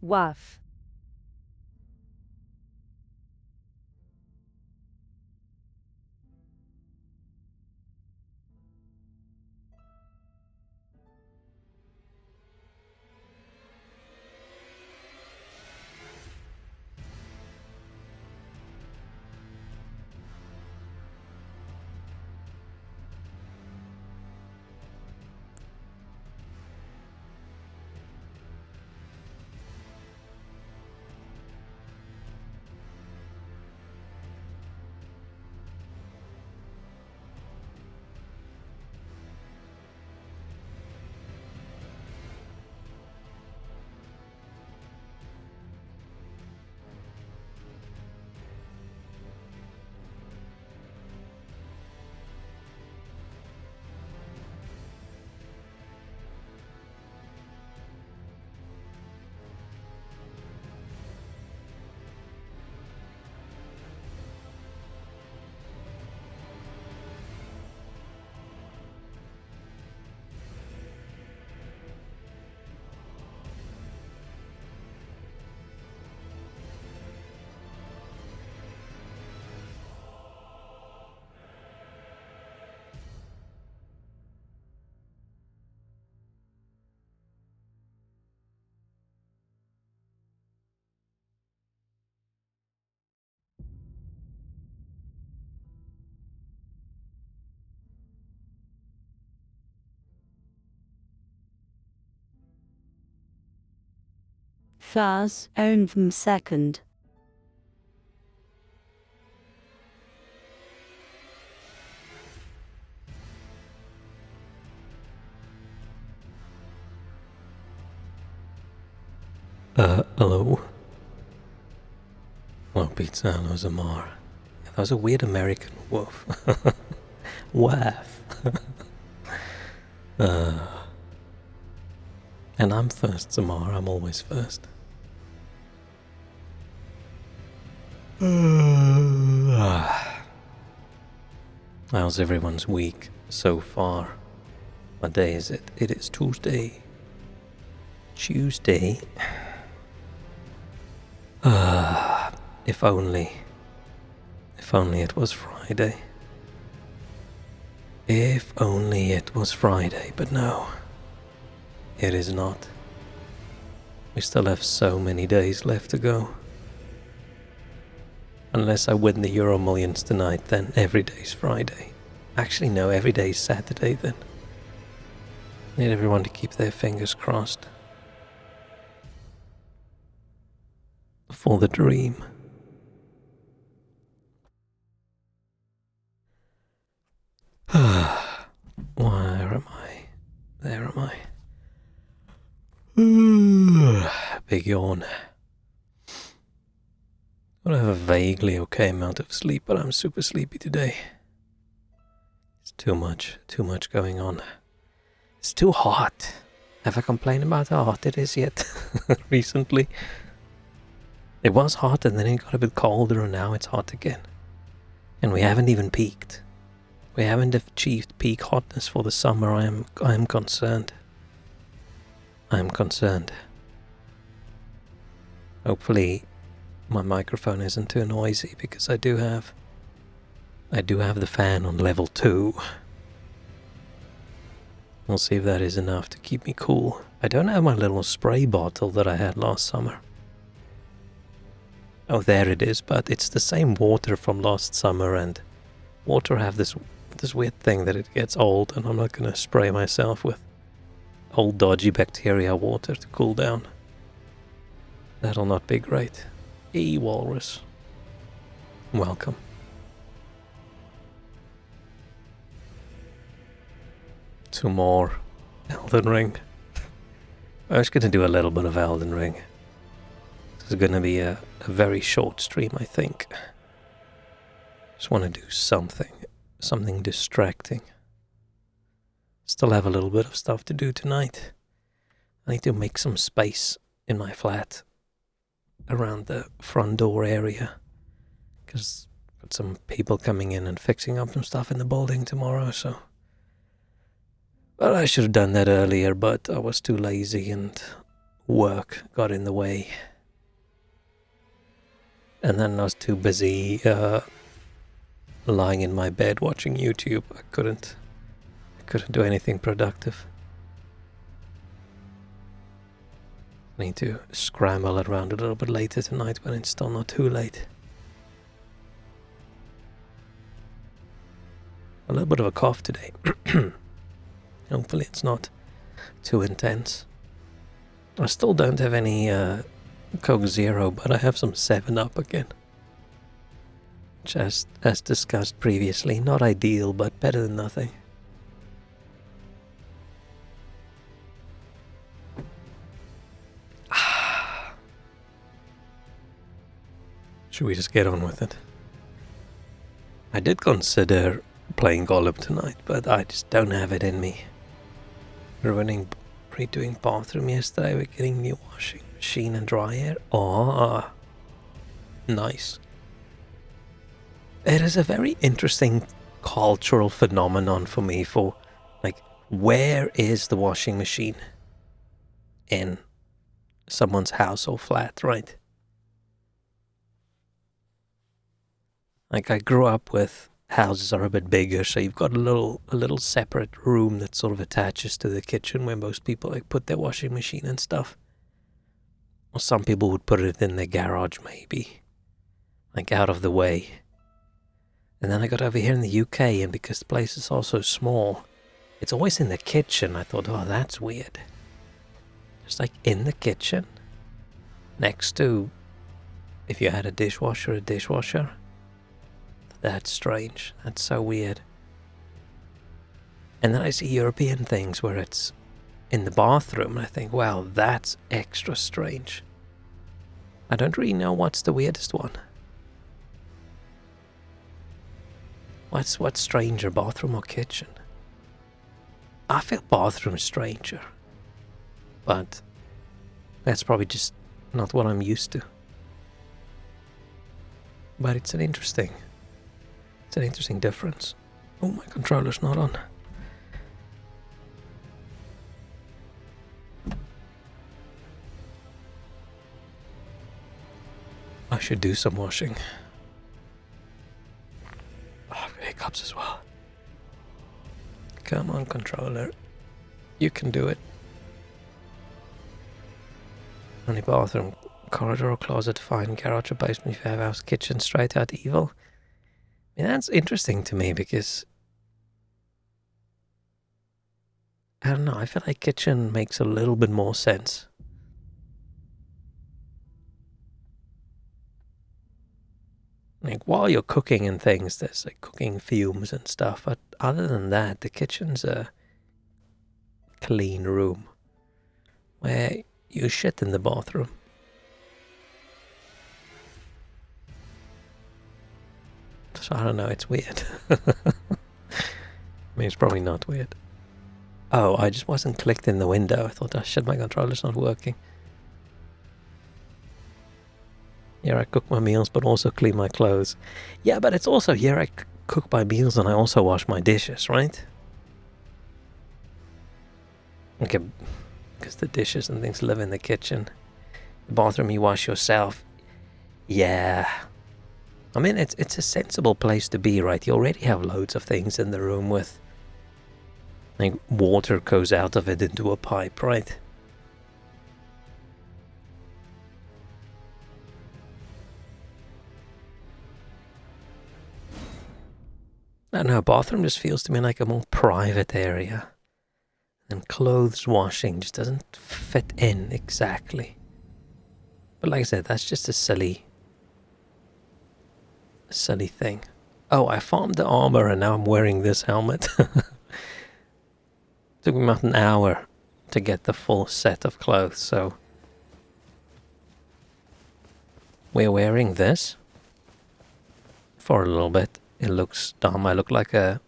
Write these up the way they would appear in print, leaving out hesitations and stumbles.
Woof. Thus, own second. Hello? Well, pizza, hello, Zamar. That was a weird American woof. Waff. And I'm first, Zamar. I'm always first. How's everyone's week so far? What day is it? It is Tuesday. Tuesday. If only. If only it was Friday. If only it was Friday, but no. It is not. We still have so many days left to go. Unless I win the Euro Millions tonight, then every day's Friday. Actually, no, every day's Saturday then. Need everyone to keep their fingers crossed. For the dream. Where am I? There am I. Big yawn. I have a vaguely okay amount of sleep, but I'm super sleepy today. It's too much going on. It's too hot. Have I complained about how hot it is yet? Recently? It was hot and then it got a bit colder and now it's hot again. And we haven't even peaked. We haven't achieved peak hotness for the summer. I am concerned. I am concerned. Hopefully my microphone isn't too noisy because I do have the fan on level 2. We'll see if that is enough to keep me cool. I don't have my little spray bottle that I had last summer. Oh, there it is, but it's the same water from last summer, and water have this weird thing that it gets old, and I'm not gonna spray myself with old dodgy bacteria water to cool down. That'll not be great. Hey, Walrus. Welcome. To more Elden Ring. I was gonna do a little bit of Elden Ring. This is gonna be a very short stream, I think. Just want to do something distracting. Still have a little bit of stuff to do tonight. I need to make some space in my flat around the front door area, because got some people coming in and fixing up some stuff in the building tomorrow, so. Well, I should have done that earlier, but I was too lazy and work got in the way. And then I was too busy lying in my bed watching YouTube. I couldn't do anything productive. I need to scramble around a little bit later tonight when it's still not too late. A little bit of a cough today. Hopefully it's not too intense. I still don't have any Coke Zero, but I have some 7-Up again. Which, as discussed previously, not ideal, but better than nothing. Should we just get on with it? I did consider playing Golem tonight, but I just don't have it in me. Redoing bathroom yesterday, we're getting new washing machine and dryer. Oh, nice. It is a very interesting cultural phenomenon for me for, like, where is the washing machine in someone's house or flat, right? Like, I grew up with houses are a bit bigger, so you've got a little separate room that sort of attaches to the kitchen where most people like put their washing machine and stuff. Or some people would put it in their garage maybe, like out of the way. And then I got over here in the UK, and because the place is also small, it's always in the kitchen. I thought, oh, that's weird. Just like in the kitchen, next to, if you had a dishwasher. That's strange. That's so weird. And then I see European things where it's in the bathroom, and I think, wow, that's extra strange. I don't really know what's the weirdest one. What's stranger, bathroom or kitchen? I feel bathroom stranger. But that's probably just not what I'm used to. But it's an interesting difference. Oh, my controller's not on. I should do some washing. Oh, I've got hiccups as well. Come on, controller. You can do it. Only bathroom, corridor or closet, fine. Garage or basement if you have house. Kitchen, straight out evil. I mean, that's interesting to me because I don't know, I feel like kitchen makes a little bit more sense. Like, while you're cooking and things, there's like cooking fumes and stuff, but other than that, the kitchen's a clean room where you shit in the bathroom. So I don't know, it's weird. I mean, it's probably not weird. Oh, I just wasn't clicked in the window. I thought, oh shit, my controller's not working. Here I cook my meals, but also clean my clothes. Yeah, but it's also here I cook my meals and I also wash my dishes, right? Okay, because the dishes and things live in the kitchen. The bathroom you wash yourself. Yeah. I mean, it's a sensible place to be, right? You already have loads of things in the room with, like, water goes out of it into a pipe, right? I don't know, bathroom just feels to me like a more private area. And clothes washing just doesn't fit in exactly. But like I said, that's just a silly thing. Oh, I farmed the armor and now I'm wearing this helmet. Took me about an hour to get the full set of clothes, so we're wearing this for a little bit. It looks dumb. I look like a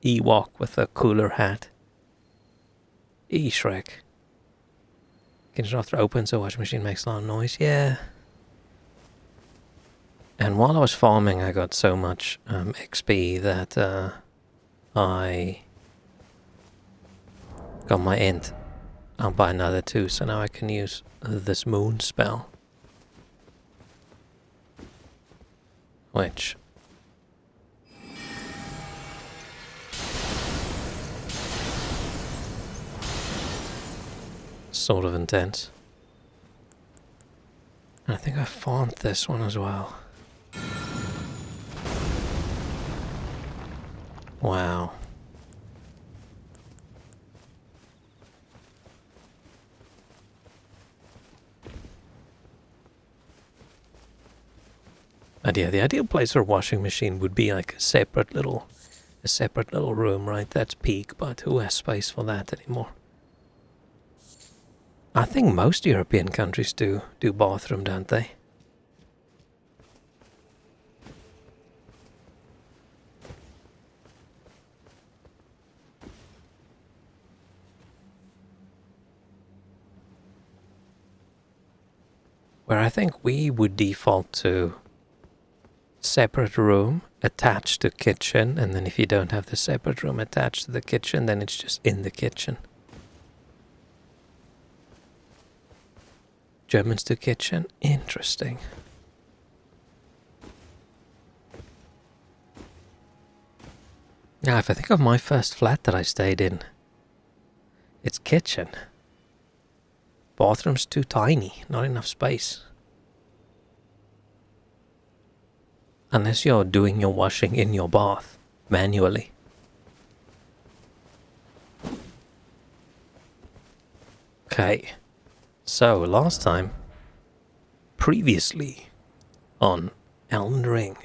Ewok with a cooler hat. Shrek. Kitchen after open, so washing machine makes a lot of noise. Yeah. And while I was farming, I got so much XP that I got my int I'll buy another 2, so now I can use this moon spell. Which... sort of intense. And I think I farmed this one as well. Wow. But yeah, the ideal place for a washing machine would be like a separate little room, right? That's peak, but who has space for that anymore? I think most European countries do bathroom, don't they? Where I think we would default to separate room attached to kitchen, and then if you don't have the separate room attached to the kitchen, then it's just in the kitchen. Germans to kitchen? Interesting. Now, if I think of my first flat that I stayed in, it's kitchen. Bathroom's too tiny, not enough space. Unless you're doing your washing in your bath, manually. Okay, so last time, previously on Elden Ring,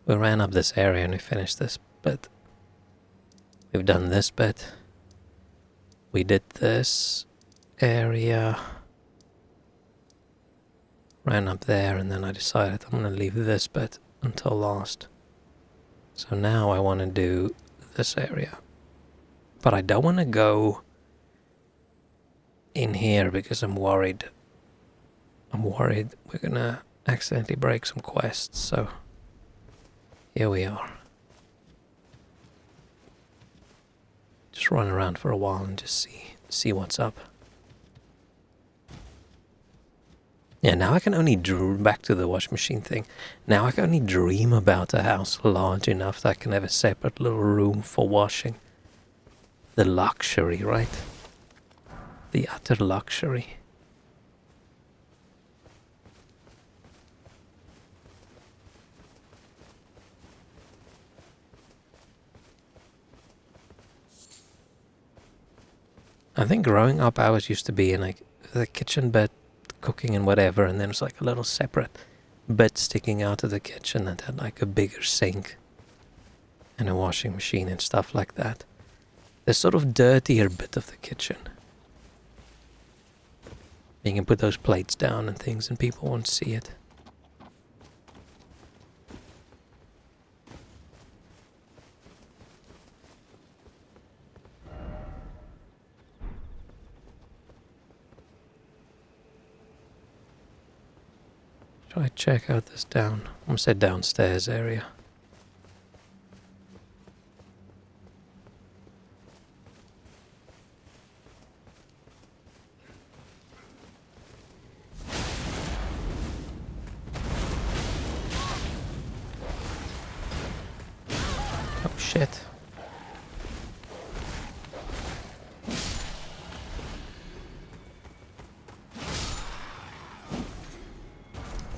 we ran up this area and we finished this bit. We've done this bit. We did this area. Ran up there and then I decided I'm going to leave this bit until last. So now I want to do this area. But I don't want to go in here because I'm worried. We're going to accidentally break some quests, so here we are. Just run around for a while and just see what's up. Yeah, now I can only back to the wash machine thing. Now I can only dream about a house large enough that I can have a separate little room for washing. The luxury, right? The utter luxury. I think growing up I always used to be in like the kitchen bed, cooking and whatever, and then it's like a little separate bed sticking out of the kitchen that had like a bigger sink and a washing machine and stuff like that. The sort of dirtier bit of the kitchen. You can put those plates down and things and people won't see it. Try check out this I'm gonna say downstairs area. Oh shit.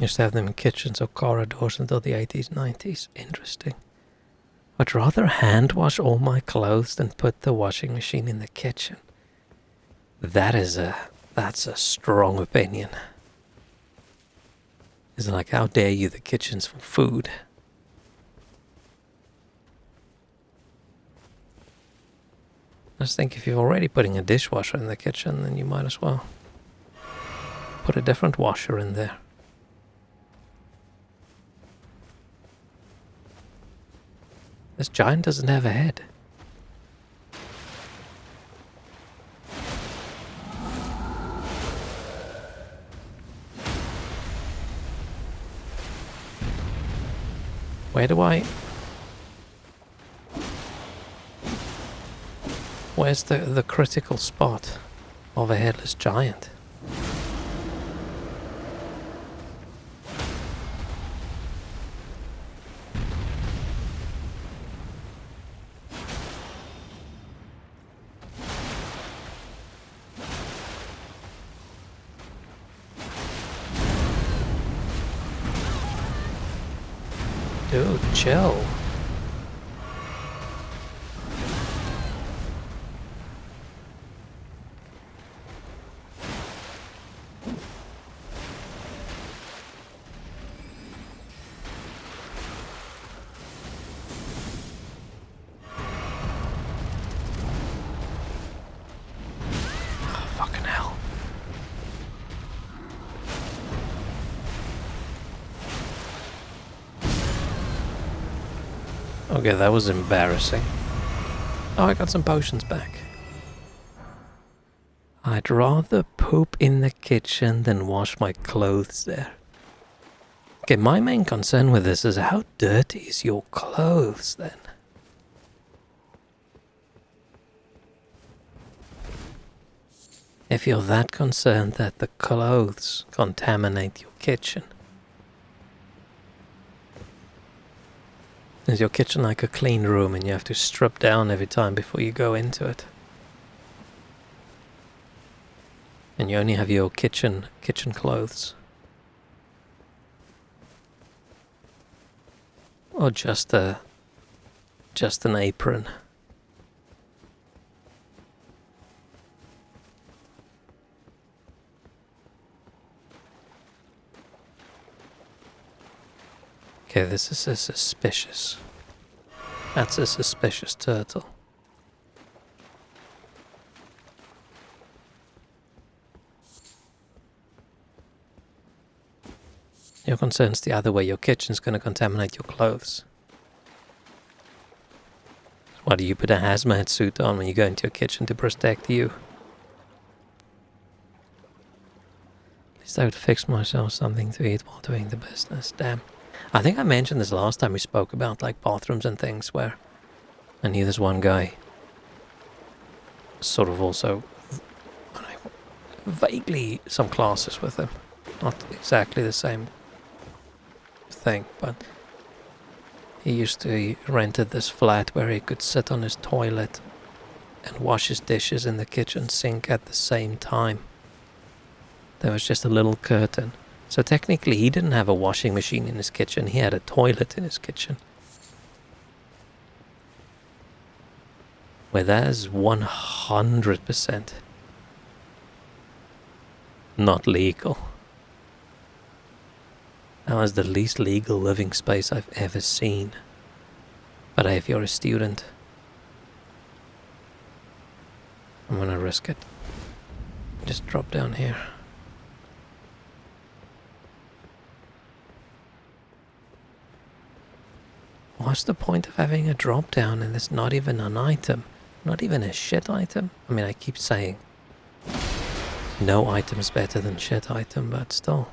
Used to have them in kitchens or corridors until the 80s, 90s. Interesting. I'd rather hand wash all my clothes than put the washing machine in the kitchen. That's a strong opinion. It's like, how dare you, the kitchen's for food. I just think if you're already putting a dishwasher in the kitchen, then you might as well put a different washer in there. This giant doesn't have a head. Where do I... Where's the critical spot? of a headless giant. Dude, chill. Oh, fucking hell. Okay, that was embarrassing. Oh, I got some potions back. I'd rather poop in the kitchen than wash my clothes there. Okay, my main concern with this is how dirty is your clothes then? If you're that concerned that the clothes contaminate your kitchen. Is your kitchen like a clean room and you have to strip down every time before you go into it? And you only have your kitchen clothes? Or just an apron? Okay, this is a suspicious. That's a suspicious turtle. Your concern's the other way. Your kitchen's going to contaminate your clothes. Why do you put a hazmat suit on when you go into your kitchen to protect you? At least I would fix myself something to eat while doing the business. Damn. I think I mentioned this last time we spoke about like bathrooms and things where I knew this one guy sort of also vaguely some classes with him. Not exactly the same thing, but he rented this flat where he could sit on his toilet and wash his dishes in the kitchen sink at the same time. There was just a little curtain. So technically he didn't have a washing machine in his kitchen, he had a toilet in his kitchen. Where that is 100% not legal. That was the least legal living space I've ever seen. But if you're a student, I'm gonna risk it. Just drop down here. What's the point of having a drop down and it's not even an item? Not even a shit item? I mean, I keep saying no item's better than shit item, but still.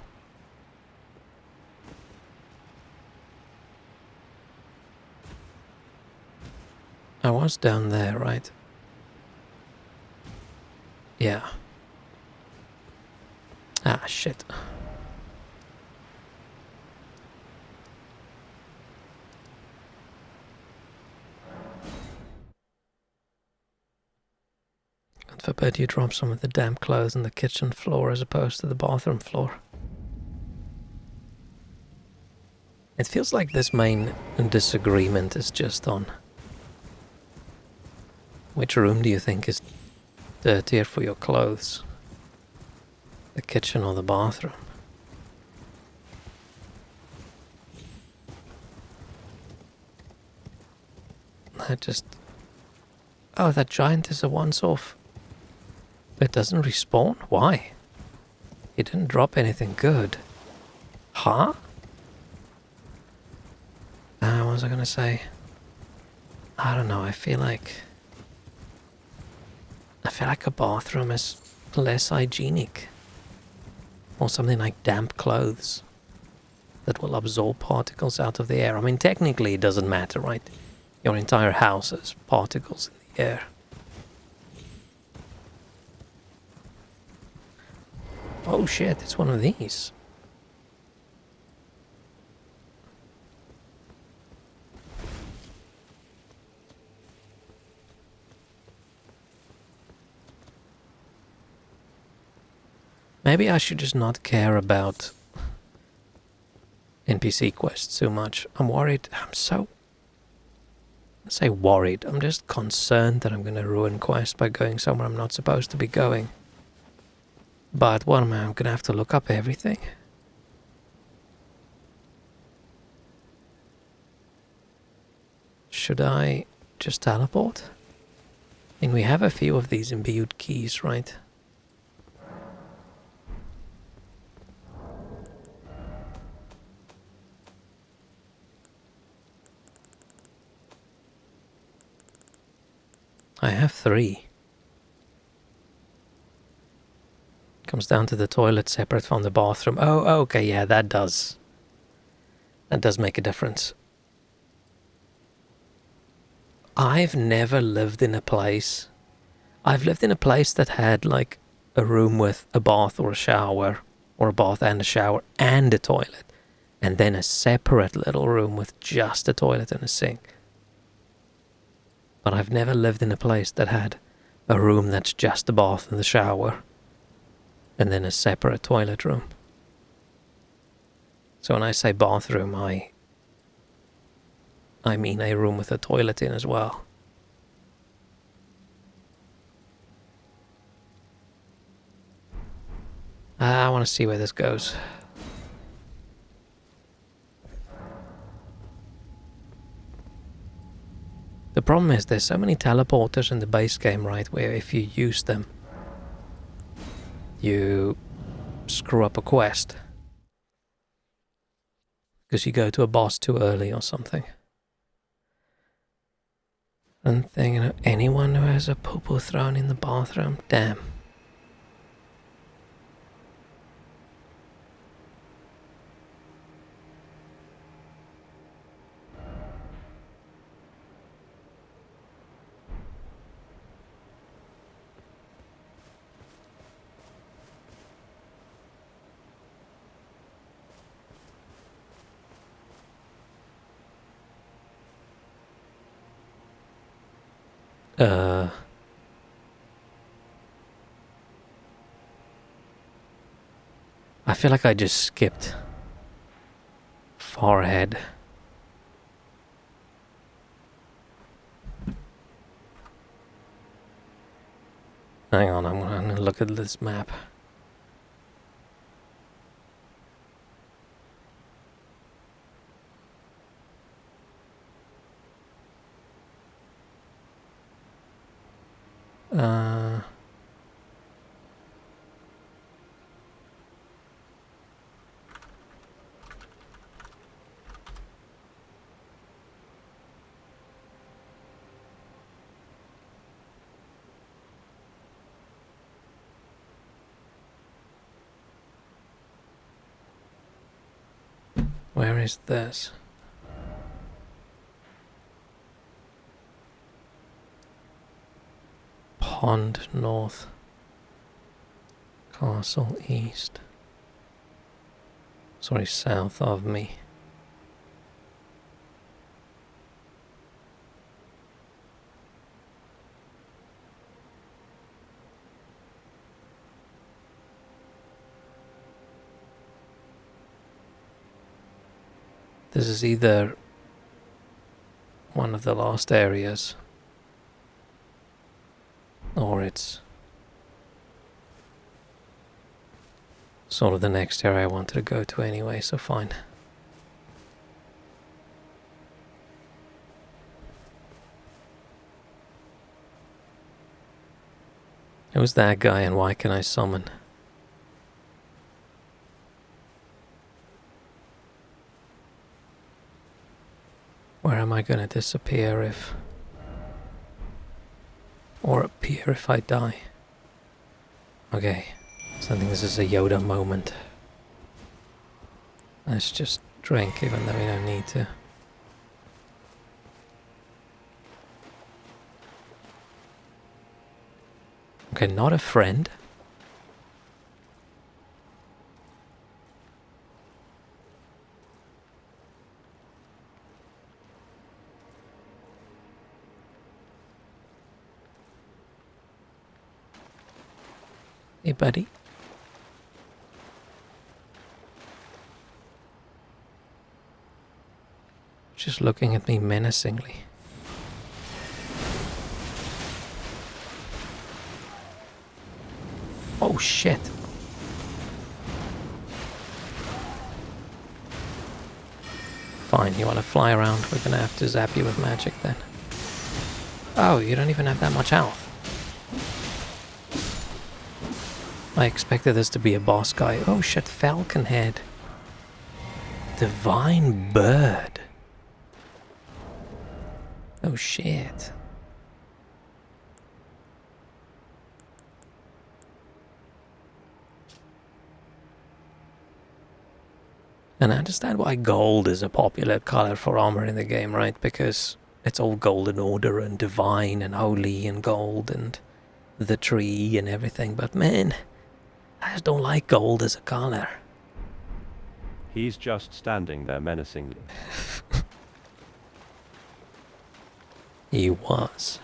I was down there, right? Yeah. Ah, shit. God forbid you drop some of the damp clothes on the kitchen floor as opposed to the bathroom floor. It feels like this main disagreement is just on which room do you think is dirtier for your clothes? The kitchen or the bathroom? Oh, that giant is a once-off. It doesn't respawn? Why? He didn't drop anything good. Huh? What was I gonna say? I don't know, I feel like a bathroom is less hygienic. Or something like damp clothes that will absorb particles out of the air. I mean, technically it doesn't matter, right? Your entire house has particles in the air. Oh shit, it's one of these. Maybe I should just not care about NPC quests too much. I'm worried. I say worried. I'm just concerned that I'm going to ruin quests by going somewhere I'm not supposed to be going. But what am I? I'm going to have to look up everything. Should I just teleport? I mean, we have a few of these imbued keys, right? I have 3. Comes down to the toilet separate from the bathroom. Oh, okay, yeah, that does make a difference. I've never lived in a place. I've lived in a place that had like a room with a bath or a shower, or a bath and a shower and a toilet, and then a separate little room with just a toilet and a sink. But I've never lived in a place that had a room that's just the bath and the shower, and then a separate toilet room. So when I say bathroom, I mean a room with a toilet in as well. I want to see where this goes. The problem is there's so many teleporters in the base game, right, where if you use them, you screw up a quest. Because you go to a boss too early or something. And thinking of anyone who has a poo-poo thrown in the bathroom, damn. I feel like I just skipped far ahead. Hang on, I'm gonna look at this map. Where is this? Pond north. Castle east. Sorry, south of me. This is either one of the last areas, or it's sort of the next area I wanted to go to anyway, so fine. Who's that guy and why can I summon? Where am I gonna disappear if... or appear if I die? Okay, so I think this is a Yoda moment. Let's just drink even though we don't need to. Okay, not a friend. Hey, buddy. Just looking at me menacingly. Oh shit. Fine, you want to fly around? We're gonna have to zap you with magic then. Oh, you don't even have that much health. I expected this to be a boss guy. Oh shit, falcon head. Divine bird. Oh shit. And I understand why gold is a popular color for armor in the game, right? Because it's all golden order and divine and holy and gold and the tree and everything. But man, I just don't like gold as a color. He's just standing there menacingly. He was.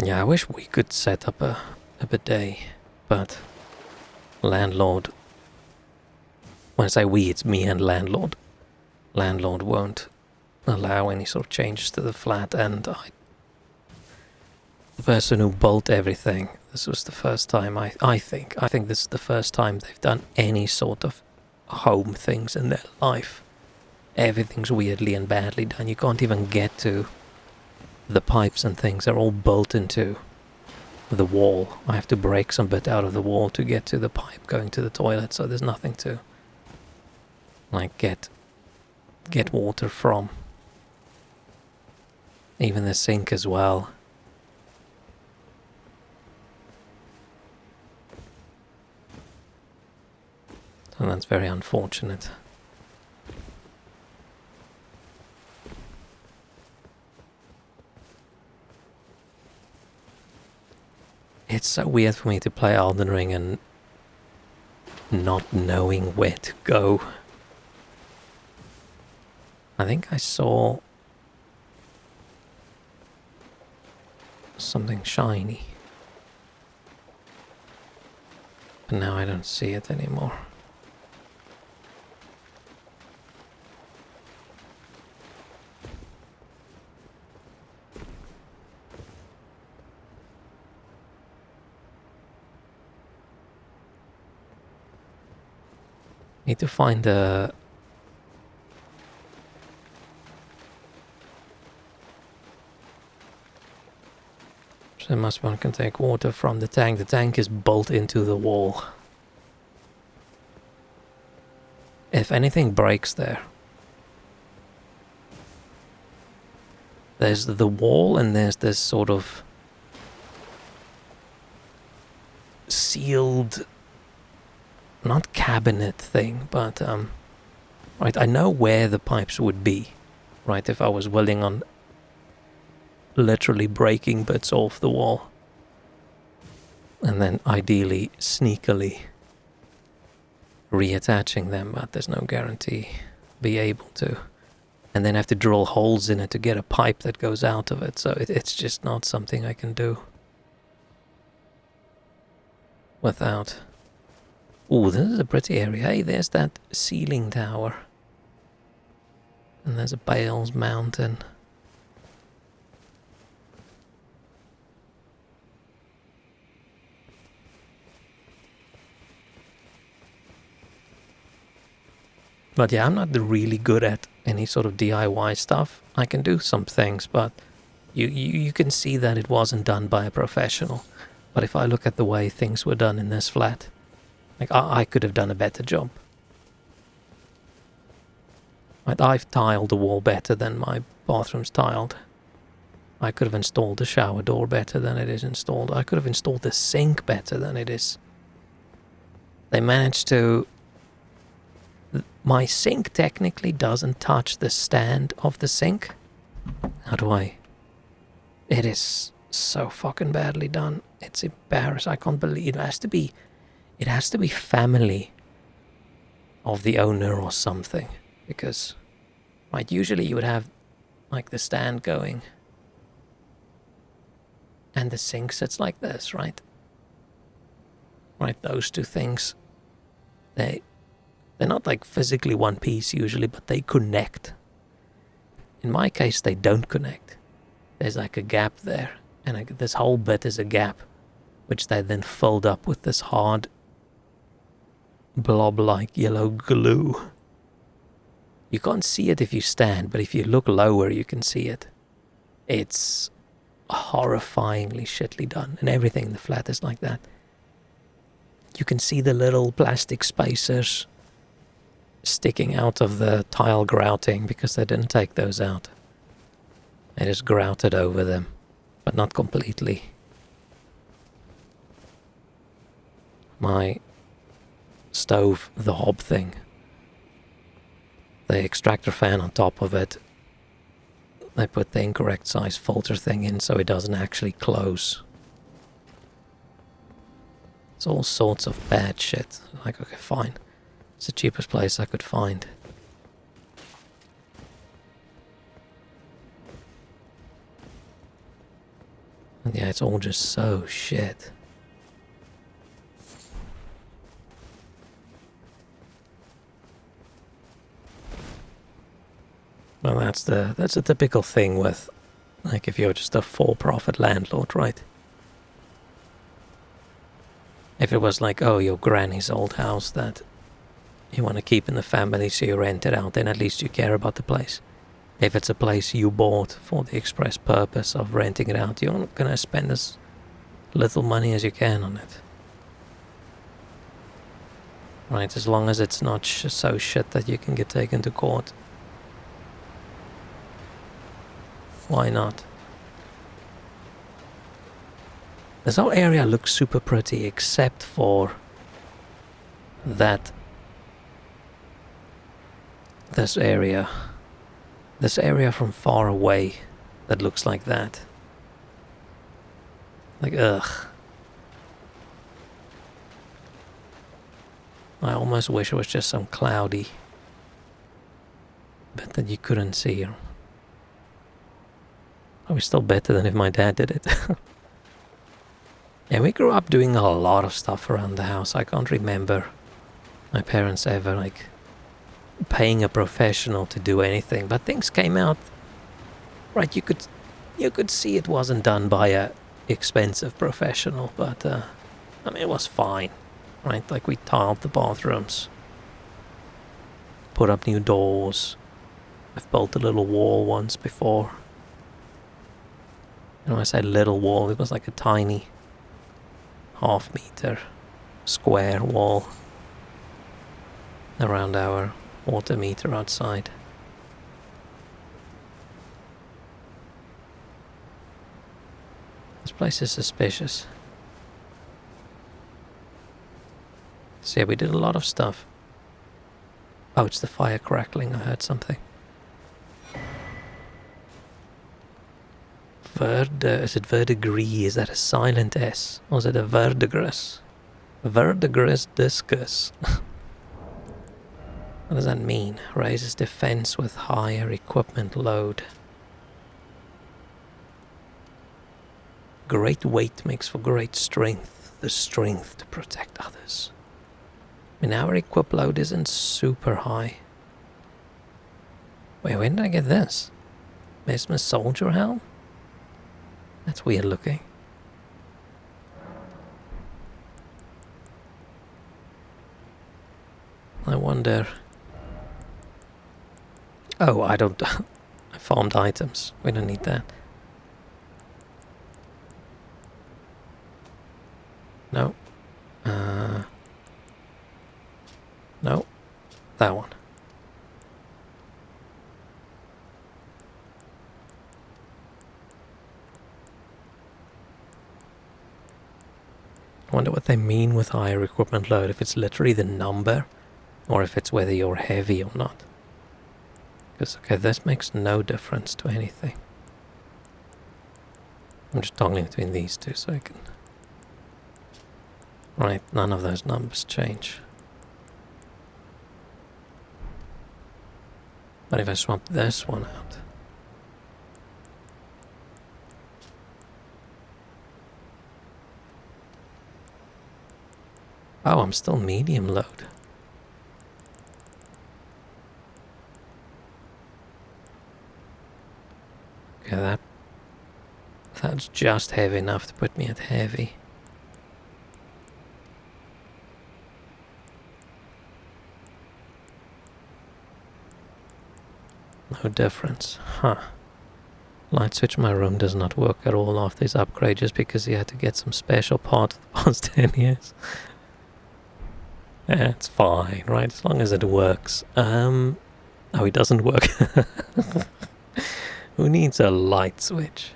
Yeah, I wish we could set up a bidet, but landlord, when I say we, it's me and landlord. Landlord won't allow any sort of changes to the flat, and the person who built everything, this was the first time I think this is the first time they've done any sort of home things in their life. Everything's weirdly and badly done. You can't even get to the pipes and things. Are all built into the wall. I have to break some bit out of the wall to get to the pipe going to the toilet, so there's nothing to like get water from. Even the sink as well. So that's very unfortunate. It's so weird for me to play Elden Ring and not knowing where to go. I think I saw something shiny. But now I don't see it anymore. Need to find a... So one can take water from the tank. The tank is built into the wall. If anything breaks there, there's the wall and there's this sort of sealed, not cabinet thing, but right, I know where the pipes would be, right, if I was willing on literally breaking bits off the wall and then ideally sneakily reattaching them, but there's no guarantee be able to, and then have to drill holes in it to get a pipe that goes out of it, so it's just not something I can do without. Ooh, this is a pretty area. Hey, there's that ceiling tower. And there's a Bale's Mountain. But yeah, I'm not really good at any sort of DIY stuff. I can do some things, but you can see that it wasn't done by a professional. But if I look at the way things were done in this flat, like I could have done a better job. Like, I've tiled the wall better than my bathroom's tiled. I could have installed the shower door better than it is installed. I could have installed the sink better than it is. They managed to... My sink technically doesn't touch the stand of the sink. How do I... It is so fucking badly done. It's embarrassing. I can't believe it. It has to be family of the owner or something. Because, right, usually you would have like the stand going. And the sink sits like this, right? Right, those two things. They're not like physically one piece usually, but they connect. In my case, they don't connect. There's like a gap there, and this whole bit is a gap, which they then filled up with this hard blob-like yellow glue. You can't see it if you stand, but if you look lower, you can see it. It's horrifyingly shittily done, and everything in the flat is like that. You can see the little plastic spacers sticking out of the tile grouting because they didn't take those out. They just grouted over them, but not completely. My stove, the hob thing, the extractor fan on top of it, they put the incorrect size filter thing in so it doesn't actually close. It's all sorts of bad shit. Like, okay, fine. It's the cheapest place I could find. And yeah, it's all just so shit. Well, that's a typical thing with, like, if you're just a for-profit landlord, right? If it was like, oh, your granny's old house that you want to keep in the family so you rent it out, then at least you care about the place. If it's a place you bought for the express purpose of renting it out, you're not going to spend as little money as you can on it. Right, as long as it's not so shit that you can get taken to court. Why not? This whole area looks super pretty except for that. This area from far away that looks like that. Like, ugh. I almost wish it was just some cloudy bit that you couldn't see. Probably still better than if my dad did it. Yeah, we grew up doing a lot of stuff around the house. I can't remember my parents ever, like, paying a professional to do anything, but things came out right. You could see it wasn't done by a expensive professional, but I mean, it was fine, right? Like, we tiled the bathrooms, put up new doors. I've built a little wall once before. And when I say little wall, it was like a tiny half-meter square wall around our water meter outside. This place is suspicious. So yeah, we did a lot of stuff. Oh, it's the fire crackling. I heard something. Is it verdigris? Is that a silent S? Or is it a verdigris? Verdigris discus. What does that mean? Raises defense with higher equipment load. Great weight makes for great strength. The strength to protect others. I mean, our equip load isn't super high. Wait, when did I get this? Mesmer soldier helm? That's weird looking. I wonder... Oh, I don't... I farmed items. We don't need that. No. No. That one. I wonder what they mean with higher equipment load, if it's literally the number, or if it's whether you're heavy or not. Because, okay, this makes no difference to anything. I'm just toggling between these two so I can... Right, none of those numbers change. But if I swap this one out... Oh, I'm still medium load. Okay, that's just heavy enough to put me at heavy. No difference. Huh. Light switch in my room does not work at all after this upgrade just because he had to get some special parts for the past 10 years. It's fine, right? As long as it works. Oh, it doesn't work. Who needs a light switch?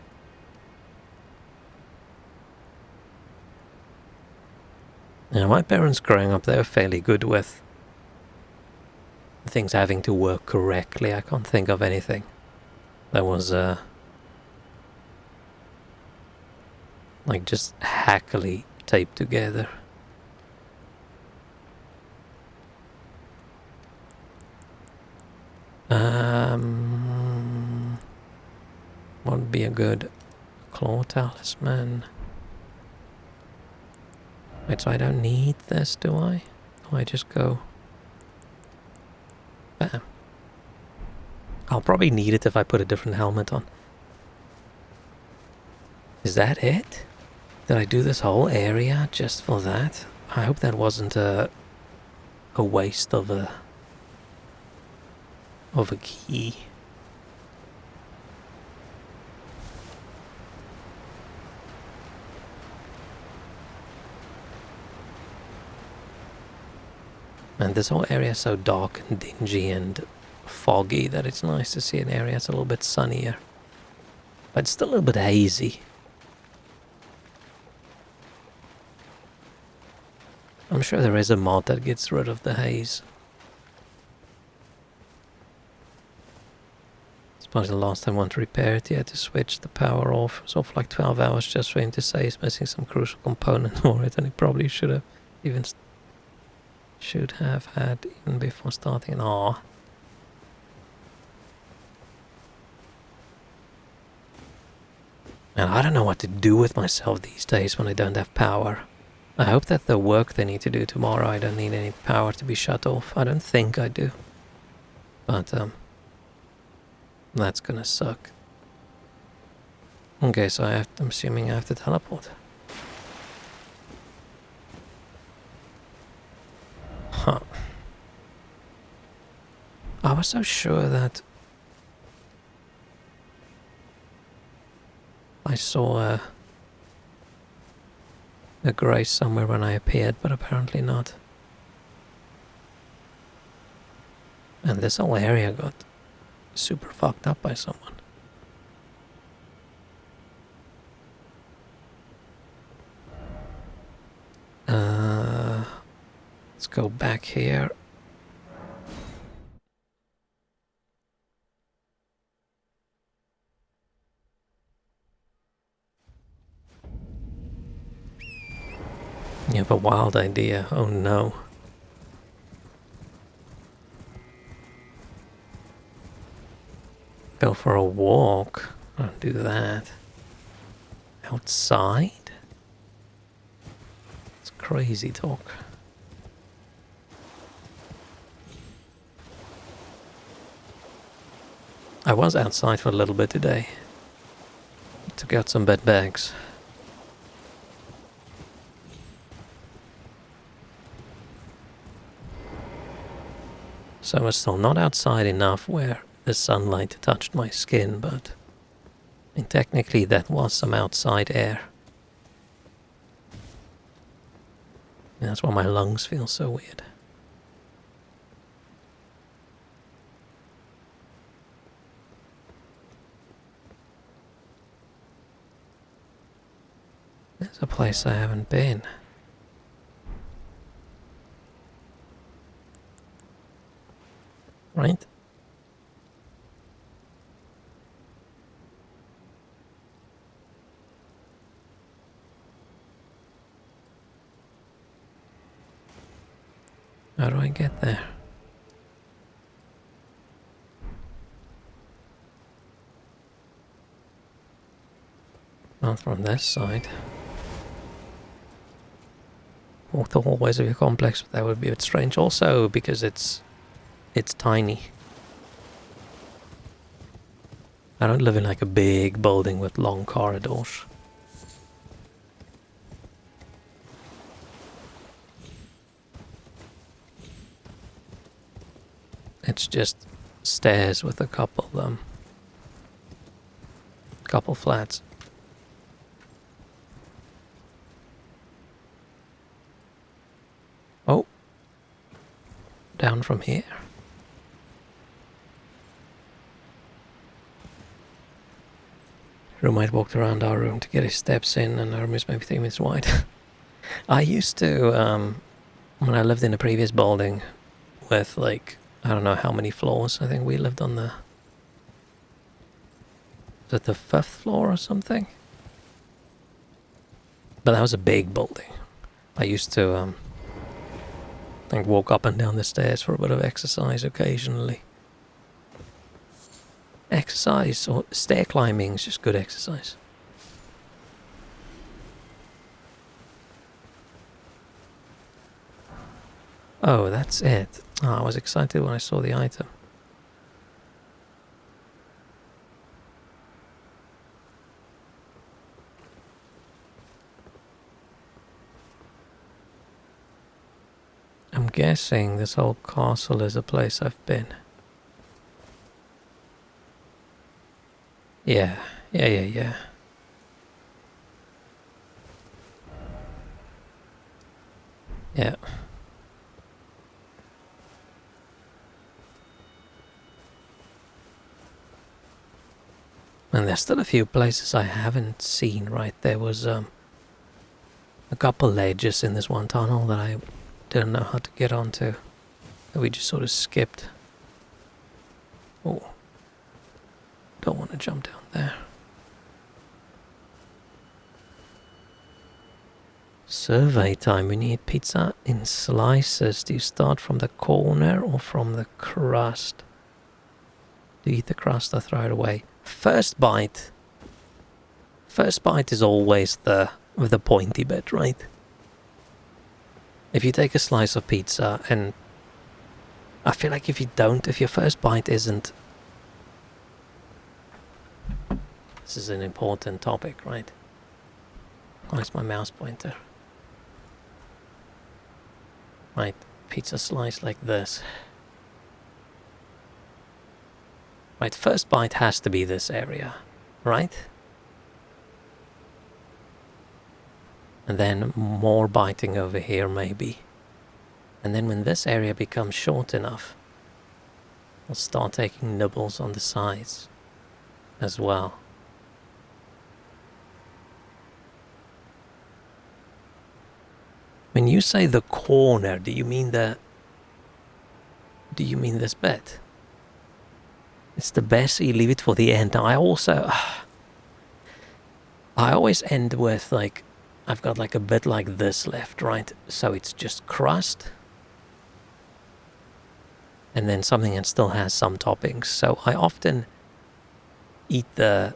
Now, my parents growing up, they were fairly good with things having to work correctly. I can't think of anything that was, like just hackily taped together. What would be a good claw talisman? Wait, so I don't need this, do I? Do I just go... Bam. I'll probably need it if I put a different helmet on. Is that it? Did I do this whole area just for that? I hope that wasn't a waste of a key. And this whole area is so dark and dingy and foggy that it's nice to see an area that's a little bit sunnier. But it's still a little bit hazy. I'm sure there is a mod that gets rid of the haze. I suppose the last time I wanted to repair it, you had to switch the power off. It was off like 12 hours just for him to say he's missing some crucial component for it, and he probably should have had even before starting. Aw. And I don't know what to do with myself these days when I don't have power. I hope that the work they need to do tomorrow, I don't need any power to be shut off. I don't think I do. But, that's gonna suck. Okay, so I'm assuming I have to teleport. Huh. I was so sure that I saw a grace somewhere when I appeared, but apparently not. And this whole area got super fucked up by someone. Let's go back here. You have a wild idea. Oh no. Go for a walk. Don't do that. Outside? It's crazy talk. I was outside for a little bit today. Took out some bed bags. So I was still not outside enough where the sunlight touched my skin, but technically that was some outside air. And that's why my lungs feel so weird. There's a place I haven't been. Right? How do I get there? Not from this side. walk the hallways of your complex, but that would be a bit strange. Also, because it's tiny. I don't live in like a big building with long corridors. It's just stairs with a couple flats. Oh, down from here. Roommate walked around our room to get his steps in, and our room is maybe 3 meters wide. I used to, when I lived in a previous building with like, I don't know how many floors. I think we lived on the... Was it the 5th floor or something? But that was a big building. I used to, like, walk up and down the stairs for a bit of exercise occasionally. Exercise or stair climbing is just good exercise. Oh, that's it. Oh, I was excited when I saw the item. I'm guessing this whole castle is a place I've been. Yeah. Yeah. And there's still a few places I haven't seen, right? There was a couple ledges in this one tunnel that I didn't know how to get onto. That we just sort of skipped. Oh. Don't want to jump down there. Survey time. We need pizza in slices. Do you start from the corner or from the crust? Do you eat the crust or throw it away? First bite is always the pointy bit, right? If you take a slice of pizza, and I feel like if your first bite isn't... This is an important topic, right? Where's my mouse pointer? Right, pizza slice like this. Right, first bite has to be this area, right? And then more biting over here maybe. And then when this area becomes short enough, I'll start taking nibbles on the sides as well. When you say the corner, do you mean this bit? It's the best, so you leave it for the end. Now, I always end with, like, I've got like a bit like this left, right? So it's just crust. And then something that still has some toppings. So I often eat the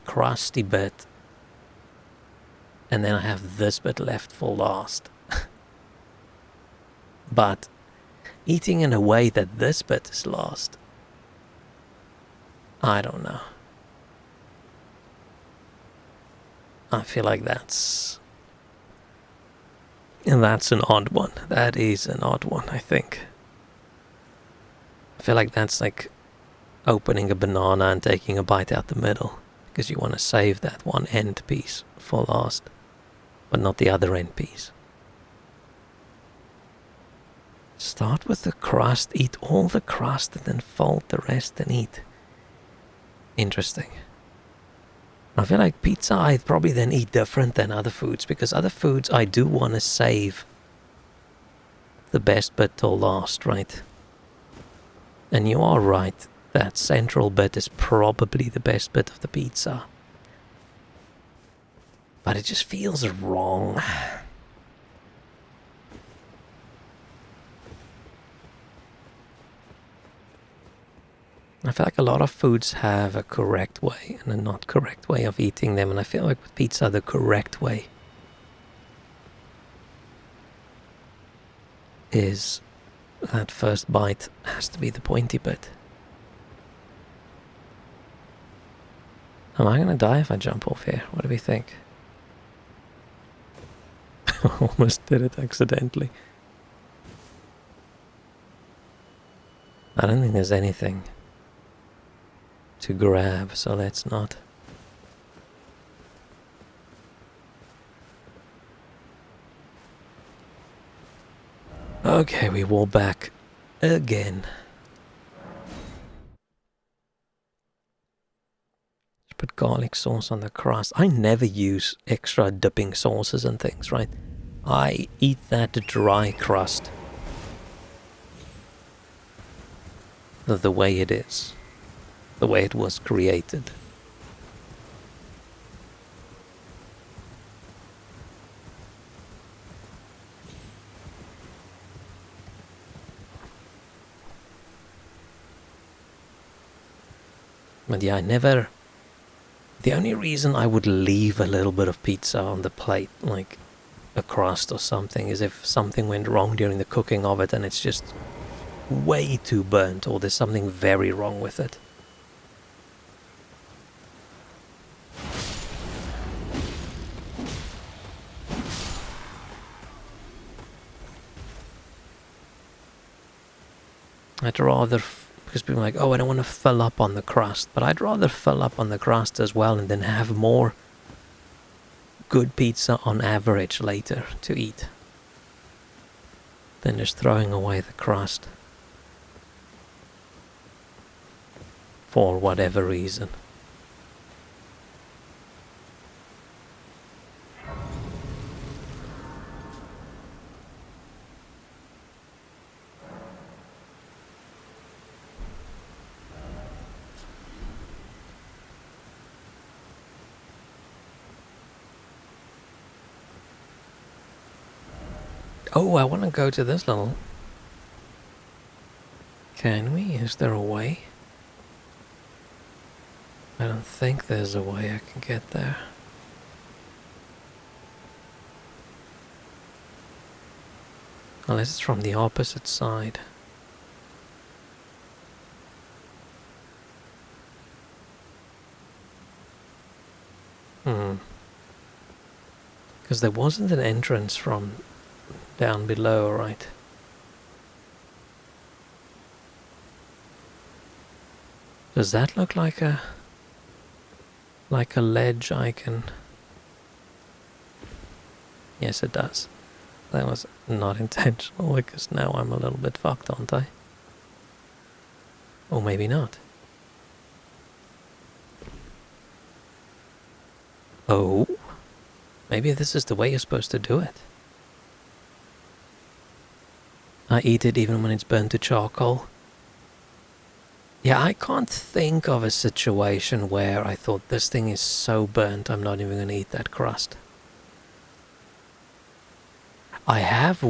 crusty bit. And then I have this bit left for last. But eating in a way that this bit is last, I don't know. I feel like that's an odd one. That is an odd one, I think. I feel like that's like opening a banana and taking a bite out the middle, because you want to save that one end piece for last, but not the other end piece. Start with the crust, eat all the crust, and then fold the rest and eat. Interesting. I feel like pizza I'd probably then eat different than other foods, because other foods I do want to save the best bit till last, right? And you are right, that central bit is probably the best bit of the pizza. But it just feels wrong. I feel like a lot of foods have a correct way and a not correct way of eating them, and I feel like with pizza, the correct way is that first bite has to be the pointy bit. Am I gonna die if I jump off here? What do we think? Almost did it accidentally. I don't think there's anything to grab, so let's not. Okay, we wall back again. Let's put garlic sauce on the crust. I never use extra dipping sauces and things, right? I eat that dry crust the way it is, the way it was created. But yeah, I never... The only reason I would leave a little bit of pizza on the plate, like a crust or something, is if something went wrong during the cooking of it and it's just way too burnt, or there's something very wrong with it. I'd rather... Because people are like, oh, I don't want to fill up on the crust. But I'd rather fill up on the crust as well and then have more good pizza on average later to eat than just throwing away the crust for whatever reason. Oh, I want to go to this little... Can we? Is there a way? I don't think there's a way I can get there. Unless it's from the opposite side. Because there wasn't an entrance from down below, right? Does that look like a ledge I can... Yes, it does. That was not intentional, because now I'm a little bit fucked, aren't I? Or maybe not. Oh, maybe this is the way you're supposed to do it. I eat it even when it's burnt to charcoal. Yeah, I can't think of a situation where I thought this thing is so burnt I'm not even going to eat that crust. I have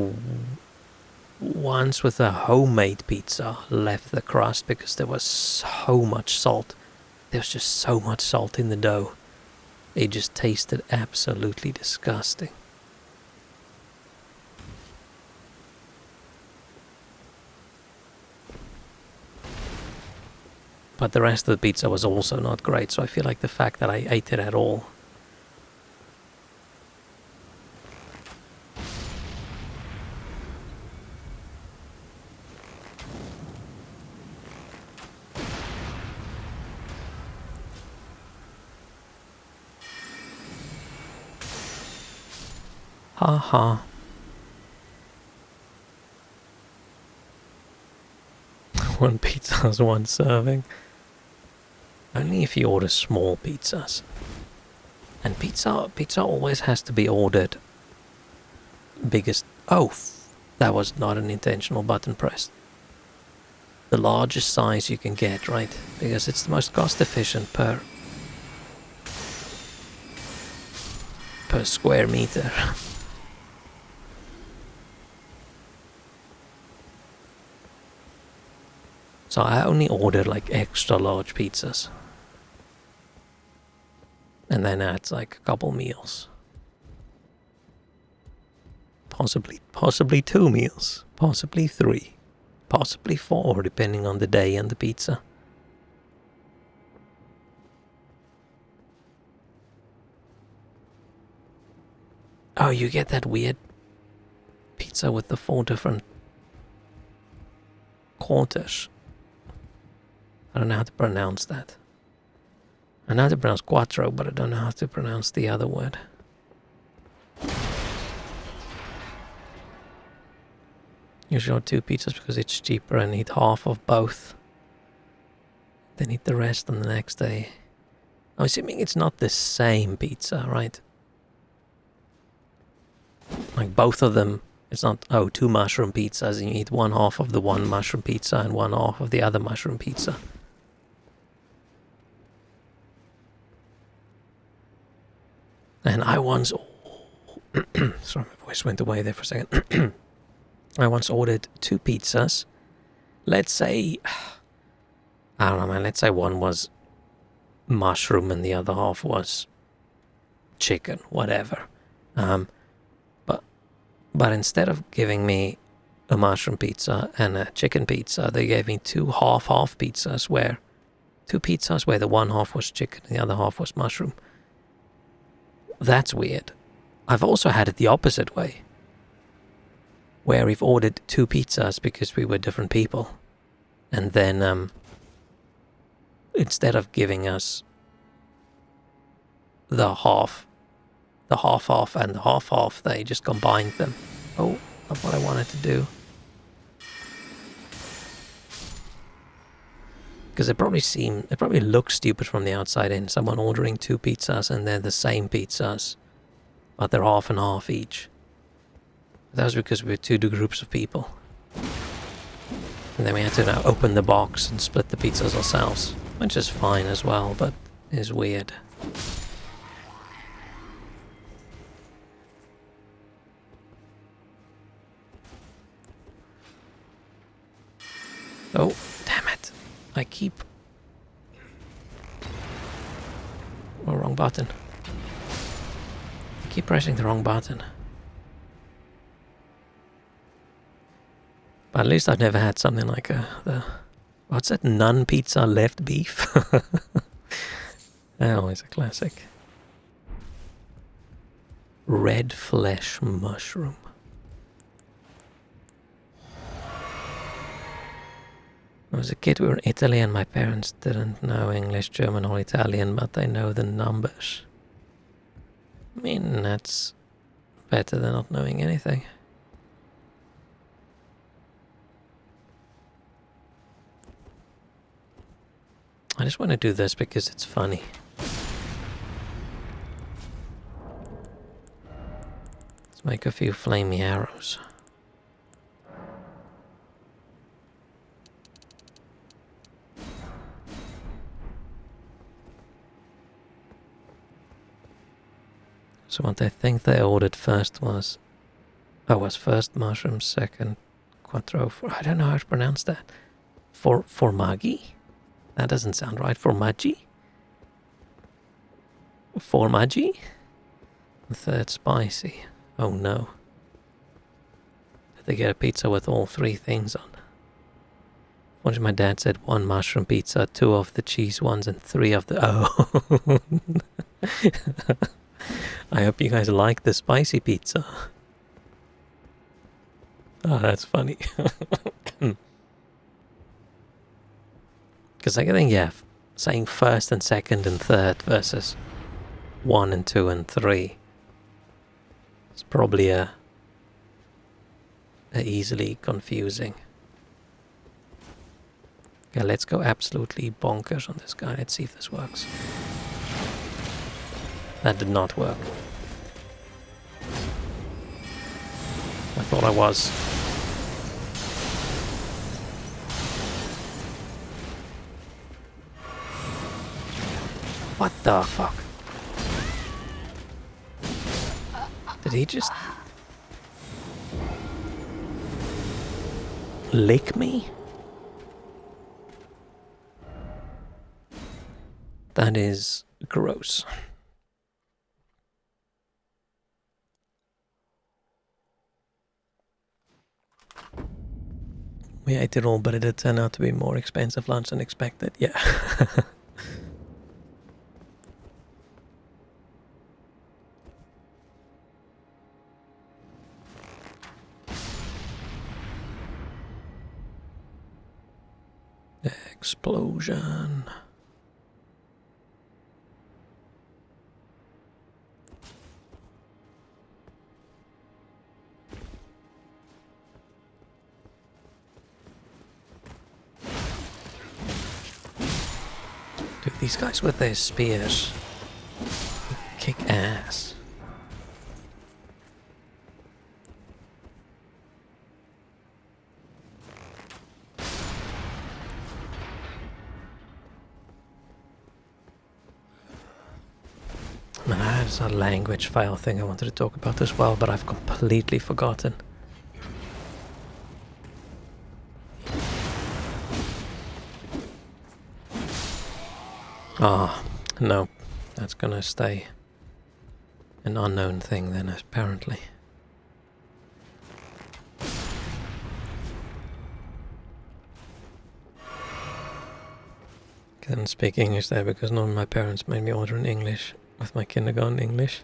once with a homemade pizza left the crust because there was so much salt. There was just so much salt in the dough. It just tasted absolutely disgusting. But the rest of the pizza was also not great, so I feel like the fact that I ate it at all. Haha. One pizza is one serving. Only if you order small pizzas. And pizza always has to be ordered biggest... Oh, that was not an intentional button press. The largest size you can get, right? Because it's the most cost efficient per square meter. So I only ordered like extra large pizzas. And then that's like a couple meals. Possibly 2 meals. Possibly 3. Possibly 4, depending on the day and the pizza. Oh, you get that weird pizza with the 4 different quarters. I don't know how to pronounce that. I know how to pronounce quattro, but I don't know how to pronounce the other word. Usually 2 pizzas because it's cheaper and eat half of both. Then eat the rest on the next day. I'm assuming it's not the same pizza, right? Like both of them, it's not, 2 mushroom pizzas and you eat one half of the one mushroom pizza and one half of the other mushroom pizza. And I once... Sorry, my voice went away there for a second. I once ordered 2 pizzas. Let's say... I don't know, man. Let's say one was mushroom and the other half was chicken, whatever. But instead of giving me a mushroom pizza and a chicken pizza, they gave me 2 half pizzas where... 2 pizzas where the one half was chicken and the other half was mushroom. That's weird. I've also had it the opposite way, where we've ordered 2 pizzas because we were different people. And then, instead of giving us the half and the half, they just combined them. Oh, not what I wanted to do. Because it probably looks stupid from the outside in. Someone ordering 2 pizzas and they're the same pizzas, but they're half and half each. That was because we were 2 groups of people. And then we had to now open the box and split the pizzas ourselves, which is fine as well, but is weird. Oh, damn it. I keep... Oh, wrong button. I keep pressing the wrong button. But at least I've never had something like what's that? None pizza left beef? Always a classic. Red flesh mushroom. When I was a kid, we were in Italy and my parents didn't know English, German or Italian, but they know the numbers. I mean, that's better than not knowing anything. I just want to do this because it's funny. Let's make a few flamey arrows. So what I think they ordered first was... was first mushroom, second quattro, I don't know how to pronounce that. Formaggi? That doesn't sound right. Formaggi? Formaggi? The third spicy. Oh no. Did they get a pizza with all 3 things on? Once my dad said 1 mushroom pizza, 2 of the cheese ones, and 3 of the... Oh. I hope you guys like the spicy pizza. Oh, that's funny. Because I think, yeah, saying first and second and third versus 1 and 2 and 3 is probably a easily confusing. Okay, let's go absolutely bonkers on this guy. Let's see if this works. That did not work. I thought I was. What the fuck? Did he just... lick me? That is gross. We ate it all, but it did turn out to be more expensive lunch than expected. Yeah. Explosion. Dude, these guys with their spears kick ass. Man, there's a language file thing I wanted to talk about as well, but I've completely forgotten. Ah, no. That's gonna stay an unknown thing then, apparently. Couldn't speak English there because none of my parents made me order in English with my kindergarten English.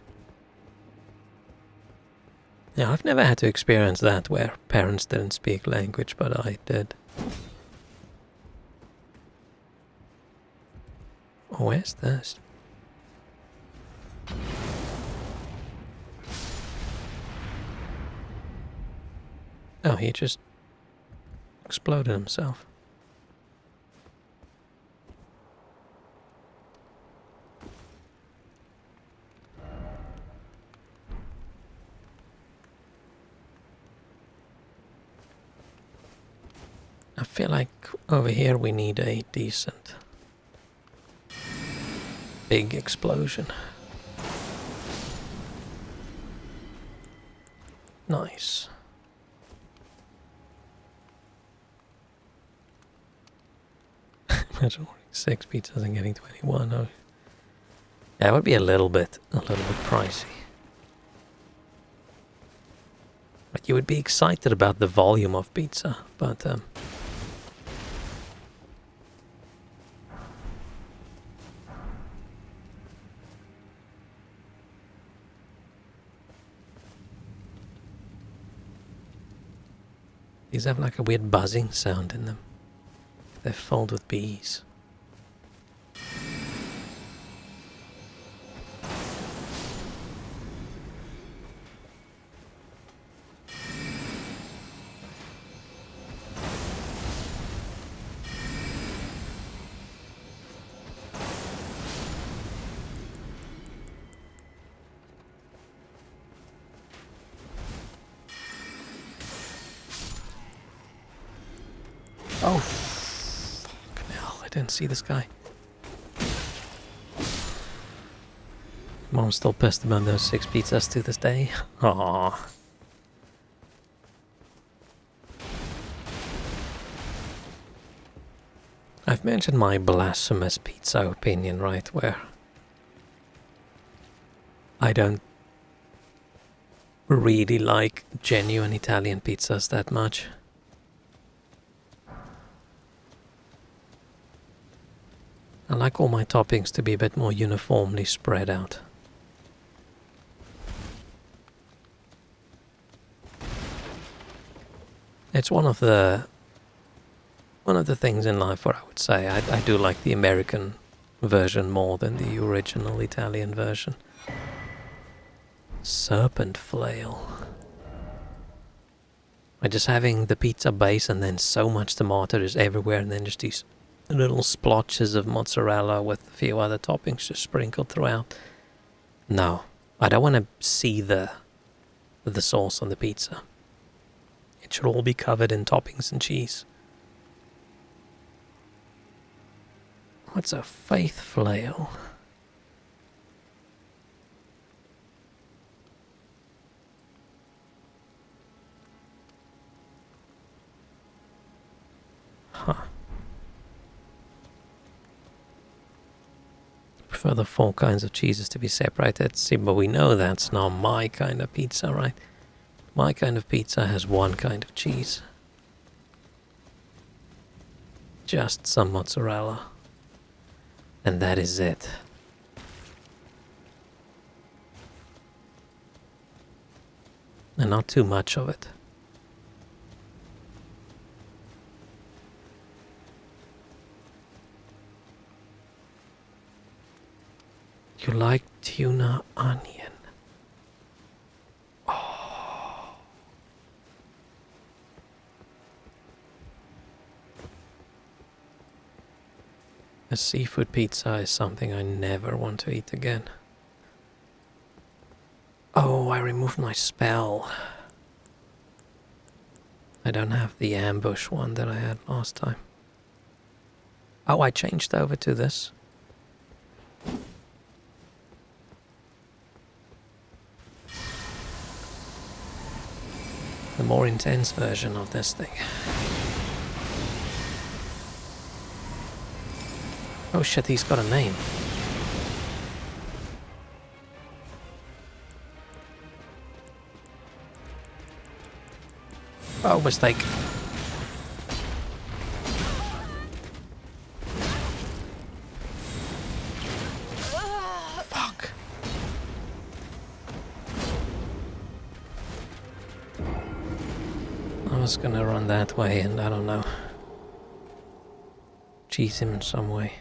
Yeah, I've never had to experience that where parents didn't speak language, but I did. Oh, where's this? Oh, he just exploded himself. I feel like over here we need a decent big explosion. Nice. Imagine ordering 6 pizzas and getting 21. Oh. That would be a little bit pricey. But you would be excited about the volume of pizza, but these have like a weird buzzing sound in them. They're filled with bees. Oh, fucking hell, I didn't see this guy. Mom's still pissed about those 6 pizzas to this day. Aww. I've mentioned my blasphemous pizza opinion, right, where I don't really like genuine Italian pizzas that much. I like all my toppings to be a bit more uniformly spread out. It's one of the things in life where I would say I do like the American version more than the original Italian version. Serpent flail. By just having the pizza base and then so much tomato is everywhere, and then just these little splotches of mozzarella with a few other toppings just sprinkled throughout. No, I don't want to see the sauce on the pizza. It should all be covered in toppings and cheese. What's a faith flail? Huh. Prefer the 4 kinds of cheeses to be separated. See, but we know that's not my kind of pizza, right? My kind of pizza has 1 kind of cheese. just some mozzarella. And that is it. And not too much of it. You like tuna onion? Oh. A seafood pizza is something I never want to eat again. Oh, I removed my spell. I don't have the ambush one that I had last time. Oh, I changed over to this. The more intense version of this thing. Oh shit, he's got a name. Oh, mistake. Fuck. I was gonna run that way and I don't know. Cheese him in some way.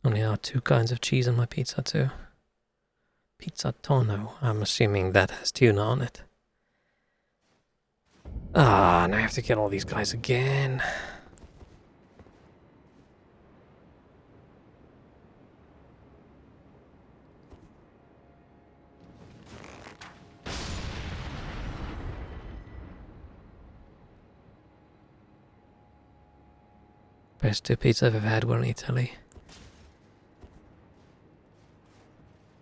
Only are 2 kinds of cheese on my pizza too. Pizza tonno. I'm assuming that has tuna on it. Ah, now I have to get all these guys again. Best 2 pizzas I've ever had were in Italy.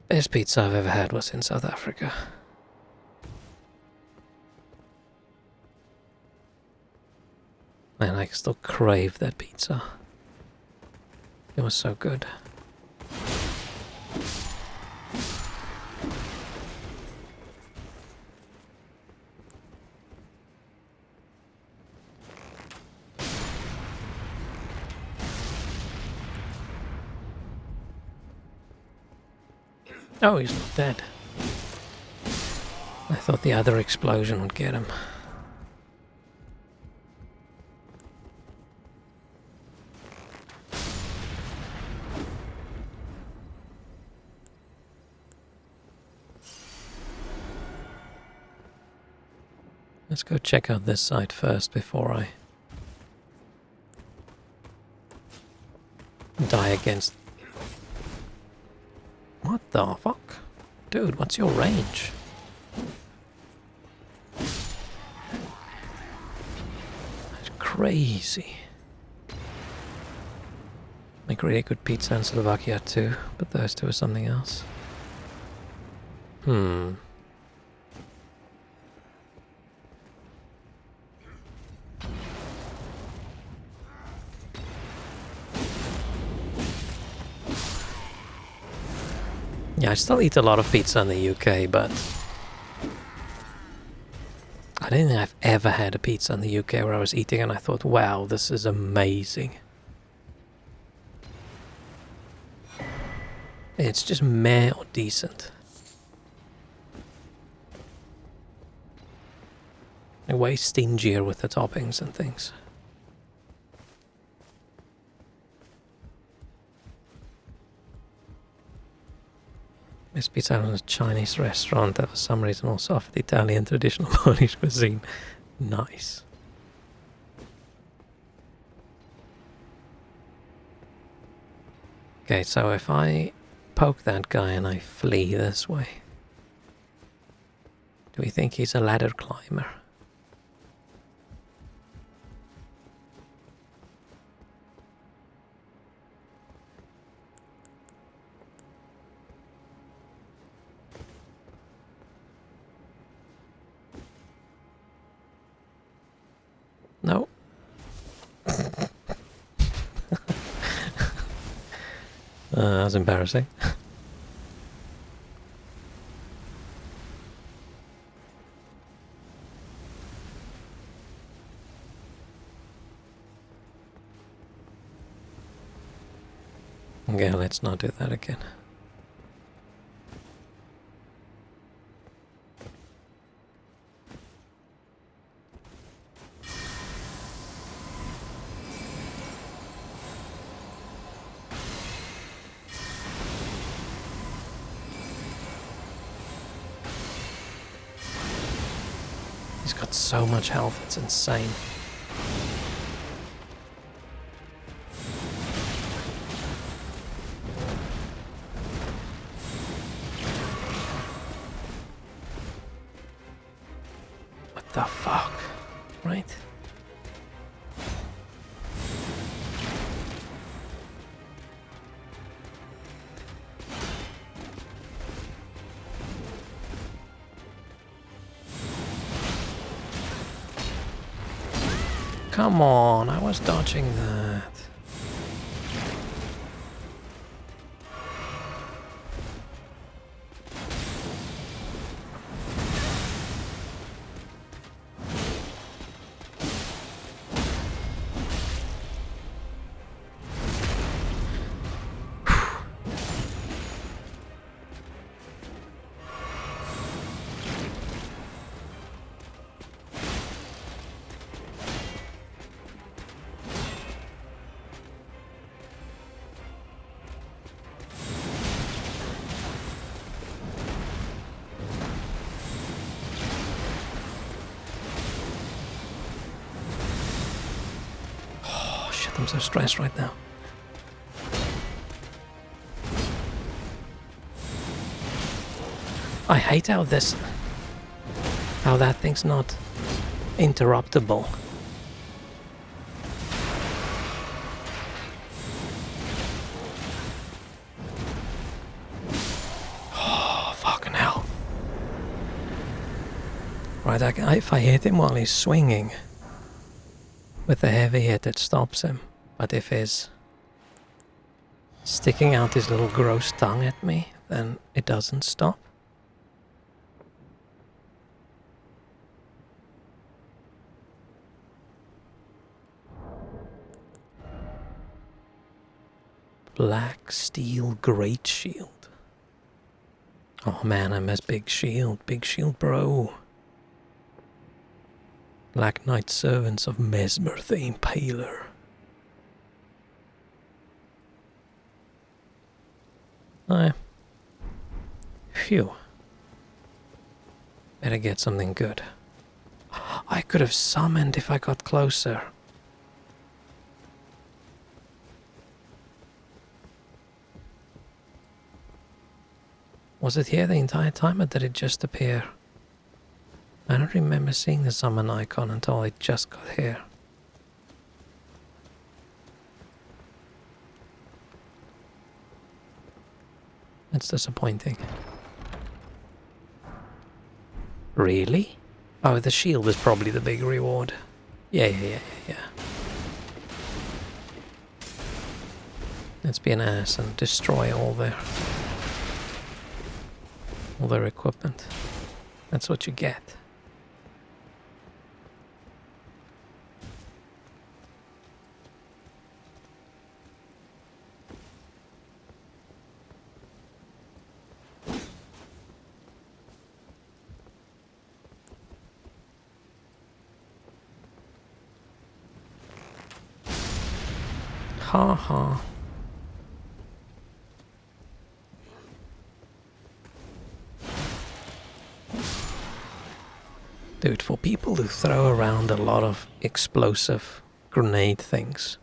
Best pizza I've ever had was in South Africa. Man, I still crave that pizza. It was so good. Oh, he's not dead. I thought the other explosion would get him. Let's go check out this side first before I die against... What the fuck? Dude, what's your range? That's crazy. Make really good pizza in Slovakia too, but those 2 are something else. Yeah, I still eat a lot of pizza in the UK, but I don't think I've ever had a pizza in the UK where I was eating and I thought, wow, this is amazing. It's just meh or decent. I'm way stingier with the toppings and things. This pizza was a Chinese restaurant that for some reason also offered Italian traditional Polish cuisine. Nice. Okay, so if I poke that guy and I flee this way, do we think he's a ladder climber? No. That's embarrassing. Okay, let's not do that again. He's got so much health, it's insane. What the fuck? Right? Come on, I was dodging that. Oh shit, I'm so stressed right now. I hate how that thing's not interruptible. Oh, fucking hell. Right, if I hit him while he's swinging with a heavy hit, it stops him. But if he's sticking out his little gross tongue at me, then it doesn't stop. Black steel great shield. Oh man, I miss big shield bro. Black Knight servants of Mesmer the Impaler. Phew. Better get something good. I could have summoned if I got closer. Was it here the entire time or did it just appear? I don't remember seeing the summon icon until I just got here. That's disappointing. Really? Oh, the shield is probably the big reward. Yeah. Let's be an ass and destroy all their equipment. That's what you get. Ha ha. Dude, for people who throw around a lot of explosive grenade things,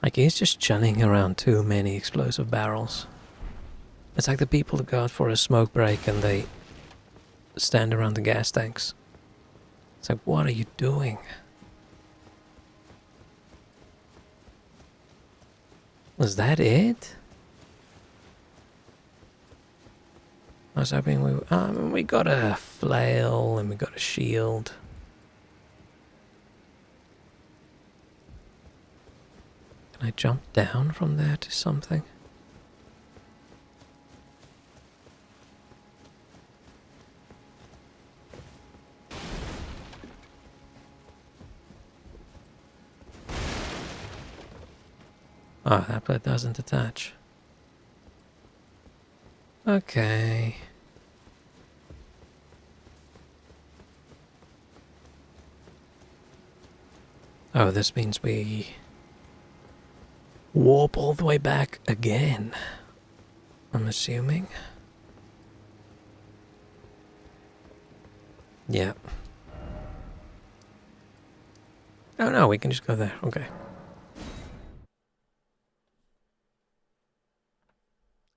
like he's just chilling around too many explosive barrels. It's like the people who go out for a smoke break and they stand around the gas tanks. It's like, what are you doing? Was that it? I was hoping we got a flail and we got a shield. Can I jump down from there to something? Oh, that plate doesn't attach. Okay. Oh, this means we warp all the way back again. I'm assuming. Yeah. Oh no, we can just go there. Okay.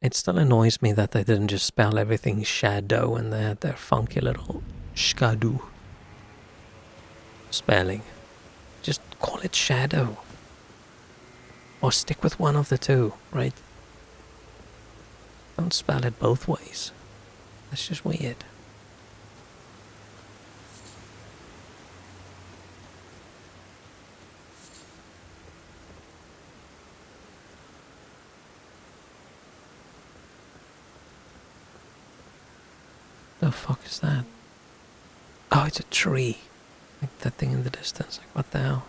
It still annoys me that they didn't just spell everything shadow and they had their funky little shkadu spelling. Just call it shadow. Or stick with one of the two, right? Don't spell it both ways. That's just weird. The fuck is that? Oh, it's a tree. Like that thing in the distance. Like, what the hell?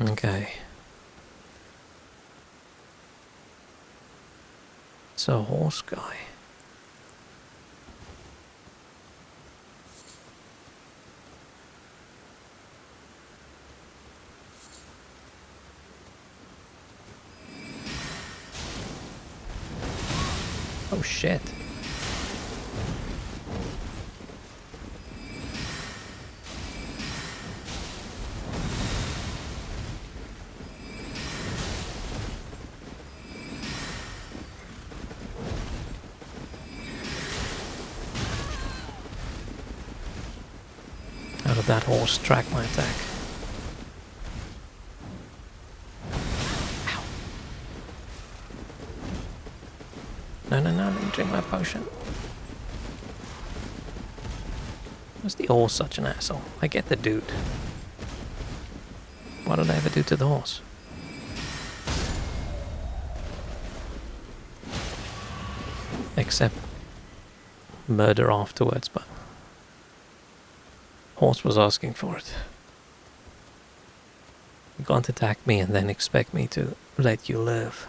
Okay. It's a horse guy. Oh shit. How did that horse track my attack? Ow. No, let me drink my potion. Was the horse such an asshole? I get the dude. What did I ever do to the horse? Except murder afterwards, but horse was asking for it. You can't attack me and then expect me to let you live.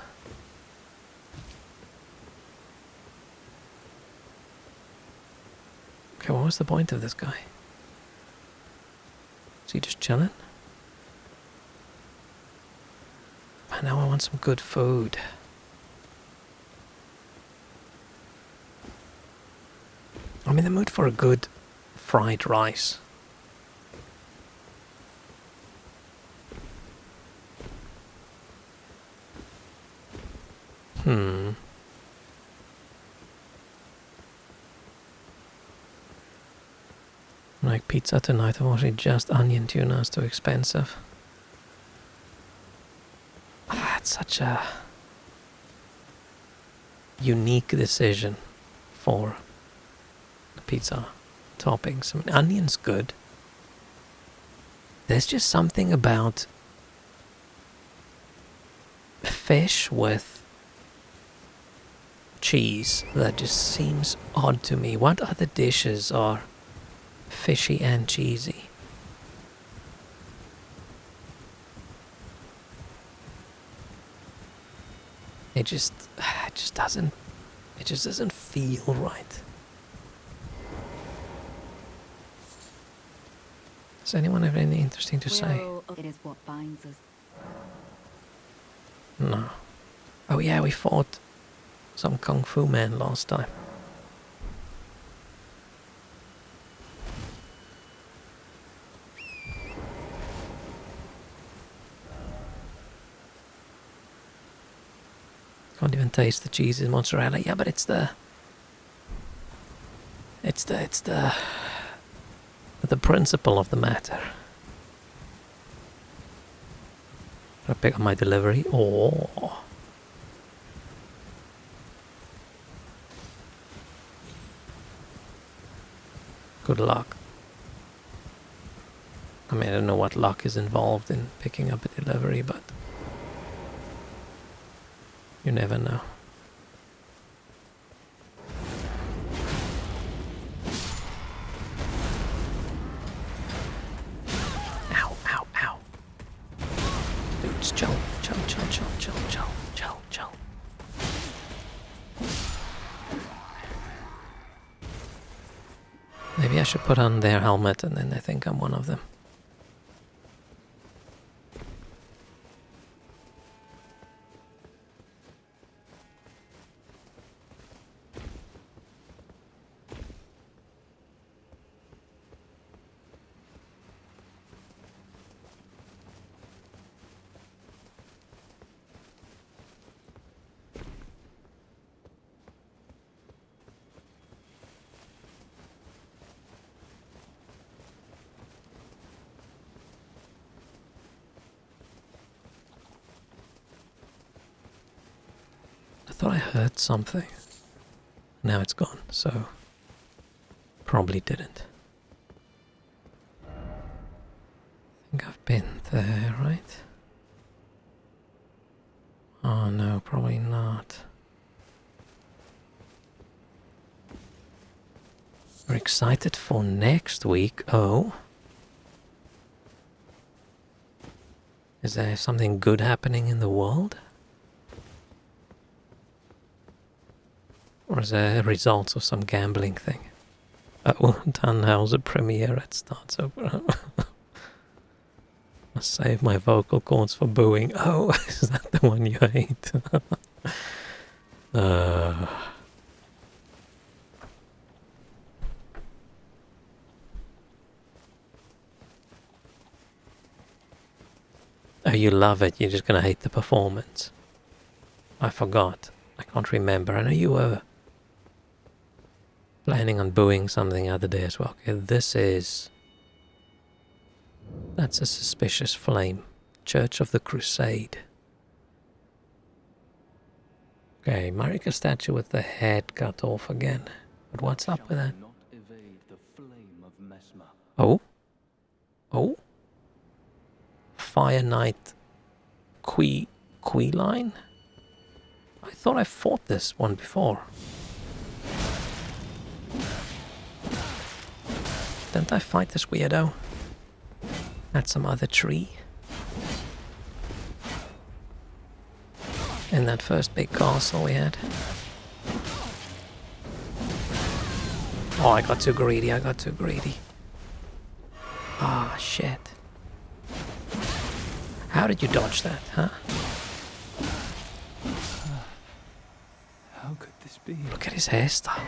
Okay, what was the point of this guy? Is he just chilling? And now I want some good food. I'm in the mood for a good fried rice. Like pizza tonight, unfortunately just onion tuna is too expensive. It's such a unique decision for the pizza toppings. I mean, onion's good. There's just something about fish with cheese that just seems odd to me. What other dishes are fishy and cheesy? It just doesn't feel right. Does anyone have anything interesting to say? It is what binds us. No. Oh yeah, we fought some kung fu man last time. Can't even taste the cheese in mozzarella. Yeah, but it's the principle of the matter. I pick up my delivery. Oh. Good luck. I mean, I don't know what luck is involved in picking up a delivery, but You never know. Ow, ow, ow. Dudes, chill, chill, chill, chill, chill, chill, chill, chill. Maybe I should put on their helmet and then they think I'm one of them. I thought I heard something. Now it's gone, so probably didn't. I think I've been there, right? Oh no, probably not. We're excited for next week. Oh. Is there something good happening in the world? Or is there results of some gambling thing? Oh, Tannhauser premiere at starts over. I save my vocal cords for booing. Oh, is that the one you hate? Oh, you love it. You're just gonna hate the performance. I forgot. I can't remember. I know you were planning on booing something the other day as well. Okay, this is... That's a suspicious flame. Church of the Crusade. Okay, Marika statue with the head cut off again. But what's up with that? Oh? Oh? Fire Knight Queeline? I thought I fought this one before. Didn't I fight this weirdo? At some other tree? In that first big castle we had. Oh, I got too greedy, I got too greedy. Ah, shit. How did you dodge that, huh? How could this be? Look at his hairstyle.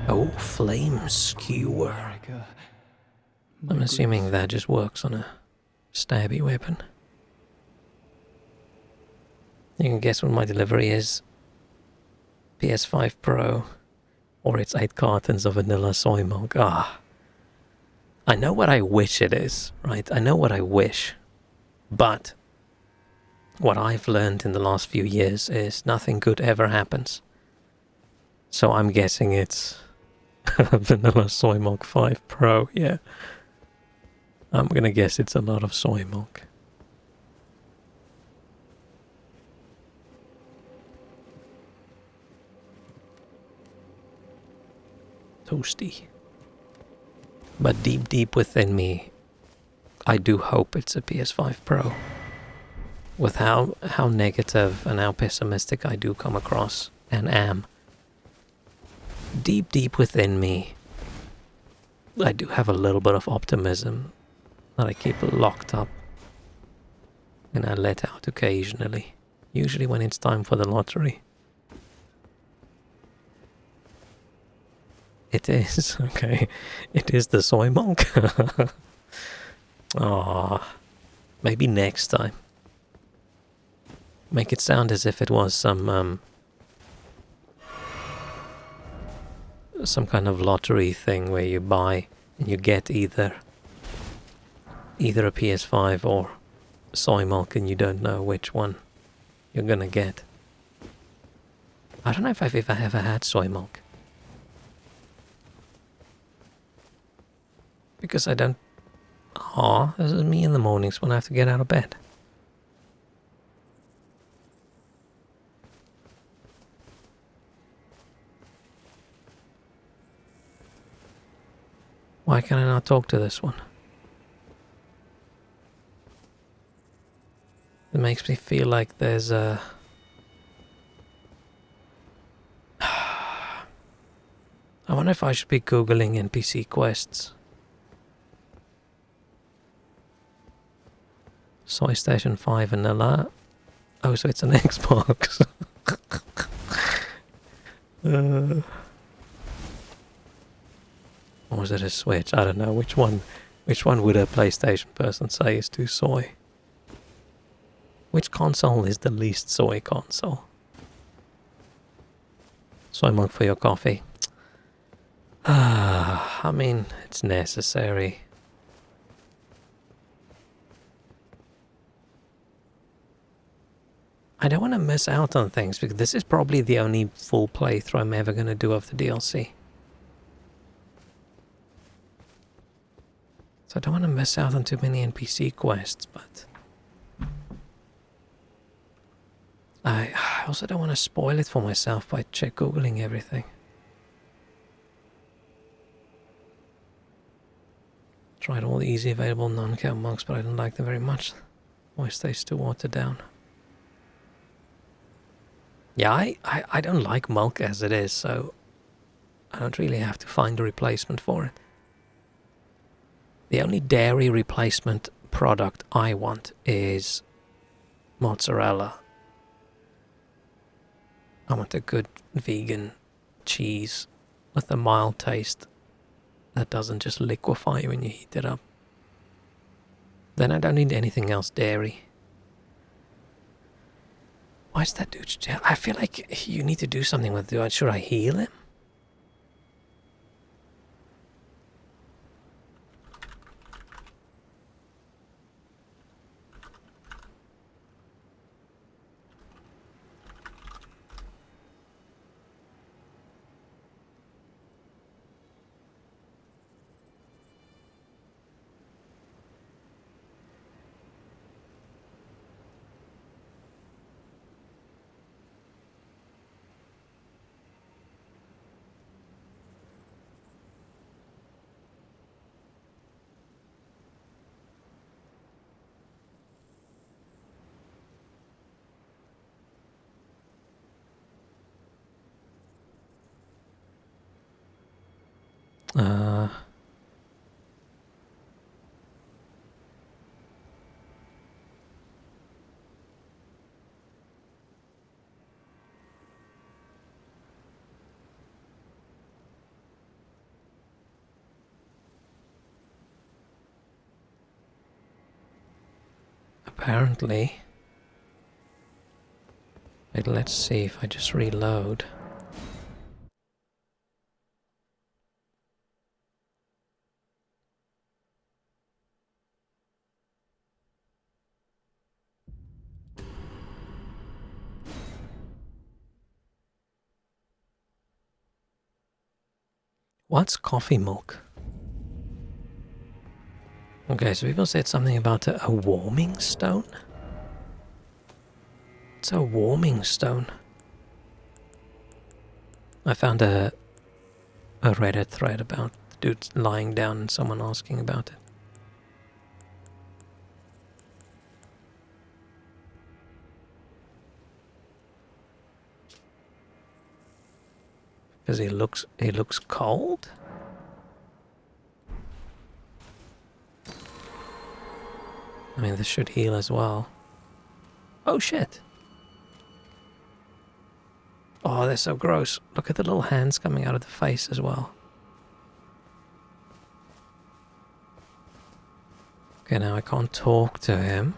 Oh, flame skewer. I'm assuming that just works on a stabby weapon. You can guess what my delivery is. PS5 Pro. Or it's 8 cartons of vanilla soy milk. Ah. I know what I wish it is, right? I know what I wish. But what I've learned in the last few years is nothing good ever happens. So I'm guessing it's vanilla soy milk 5 Pro, yeah. I'm gonna guess it's a lot of soy milk. Toasty. But deep, deep within me, I do hope it's a PS5 Pro. With how negative and how pessimistic I do come across and am. Deep, deep within me, I do have a little bit of optimism that I keep locked up and I let out occasionally, usually when it's time for the lottery. It is, okay, it is the soy milk. Ah, maybe next time. Make it sound as if it was some kind of lottery thing where you buy and you get either a PS5 or soy milk and you don't know which one you're gonna get. I don't know if I've ever had soy milk. Because I don't... Aw, this is me in the mornings when I have to get out of bed. Why can I not talk to this one? It makes me feel like there's a... I wonder if I should be Googling NPC quests. Soy Station 5 vanilla. Oh, so it's an Xbox. Or was it a Switch? I don't know. Which one would a PlayStation person say is too soy? Which console is the least soy console? Soy milk for your coffee. I mean, it's necessary. I don't want to miss out on things because this is probably the only full playthrough I'm ever going to do of the DLC. So I don't want to miss out on too many NPC quests, but I also don't want to spoil it for myself by Googling everything. Tried all the easy available non-count monks, but I don't like them very much. Always stays too watered down. Yeah, I don't like milk as it is, so I don't really have to find a replacement for it. The only dairy replacement product I want is mozzarella. I want a good vegan cheese with a mild taste that doesn't just liquefy when you heat it up. Then I don't need anything else dairy. Why is that dude? I feel like you need to do something with the dude. Should I heal him? Apparently. Wait, let's see if I just reload. What's coffee milk? Okay, so people said something about a warming stone? It's a warming stone. I found a Reddit thread about the dude lying down and someone asking about it. Because he looks cold? I mean, this should heal as well. Oh shit! Oh, they're so gross. Look at the little hands coming out of the face as well. Okay, now I can't talk to him.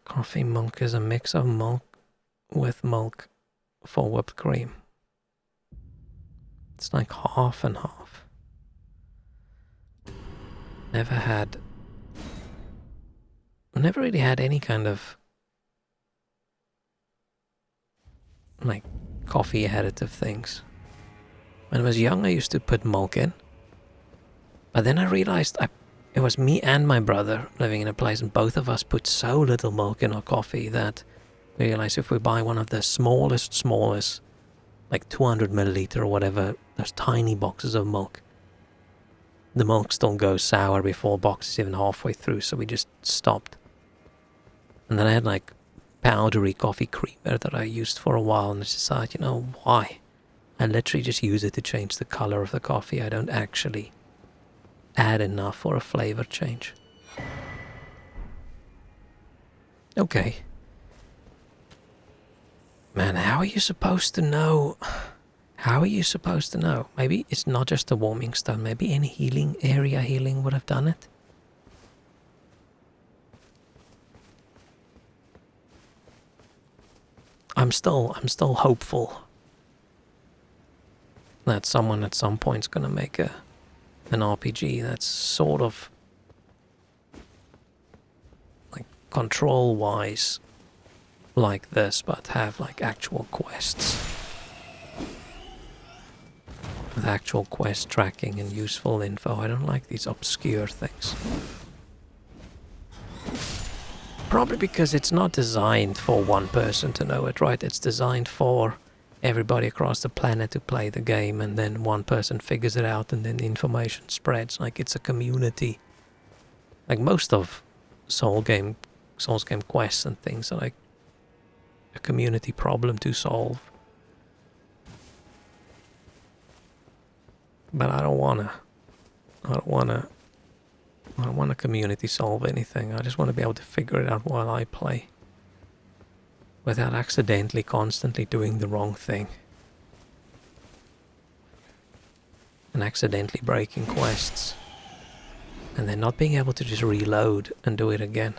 Coffee milk is a mix of milk with milk for whipped cream. It's like half and half. Never really had any kind of like coffee additive things. When I was young, I used to put milk in, but then I realized it was me and my brother living in a place, and both of us put so little milk in our coffee that we realized if we buy one of the smallest, like 200 milliliter or whatever, those tiny boxes of milk. The milk still goes sour before box is even halfway through, so we just stopped. And then I had like powdery coffee creamer that I used for a while, and I decided, you know, why? I literally just use it to change the color of the coffee. I don't actually add enough for a flavor change. Okay. Man, how are you supposed to know? How are you supposed to know? Maybe it's not just the warming stone. Maybe any healing, area healing would have done it. I'm still hopeful that someone at some point is gonna make an RPG that's sort of like control-wise like this, but have like actual quests. With actual quest tracking and useful info. I don't like these obscure things. Probably because it's not designed for one person to know it, right? It's designed for everybody across the planet to play the game, and then one person figures it out and then the information spreads. Like, it's a community. Like most of Souls game quests and things are like a community problem to solve. But I don't want a community solve anything. I just want to be able to figure it out while I play. Without accidentally constantly doing the wrong thing. And accidentally breaking quests. And then not being able to just reload and do it again.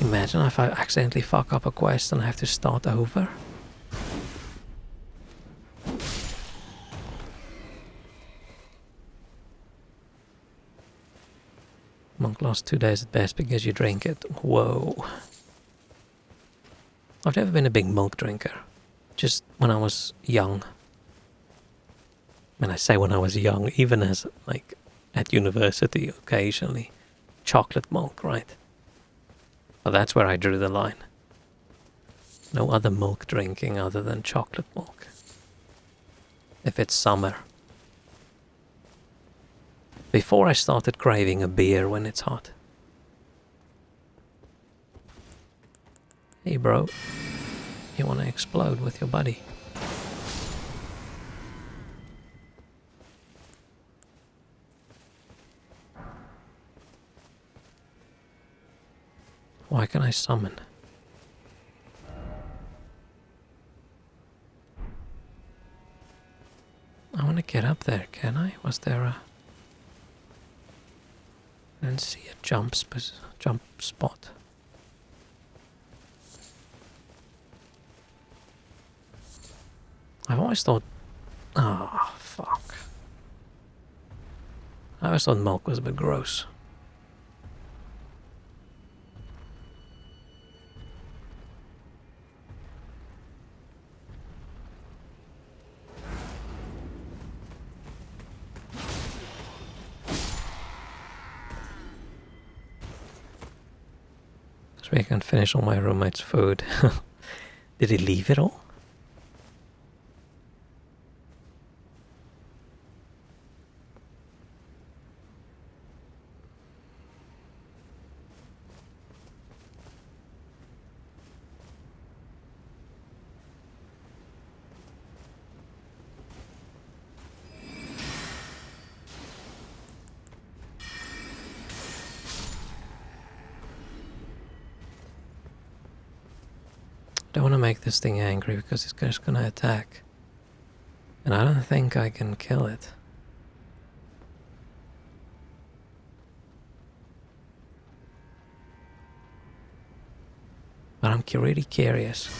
Imagine if I accidentally fuck up a quest and I have to start over. Monk lasts 2 days at best because you drink it. Whoa. I've never been a big milk drinker. Just when I was young. When I say when I was young, even as like at university occasionally. Chocolate milk, right? But that's where I drew the line. No other milk drinking other than chocolate milk. If it's summer. Before I started craving a beer when it's hot. Hey bro, you wanna explode with your buddy? Why can I summon? I wanna get up there, can I? Was there a... I didn't see a jump spot. I've always thought... Ah, fuck. I always thought milk was a bit gross. So I can finish all my roommate's food. Did he leave it all? I don't want to make this thing angry because it's just gonna attack. And I don't think I can kill it. But I'm really curious.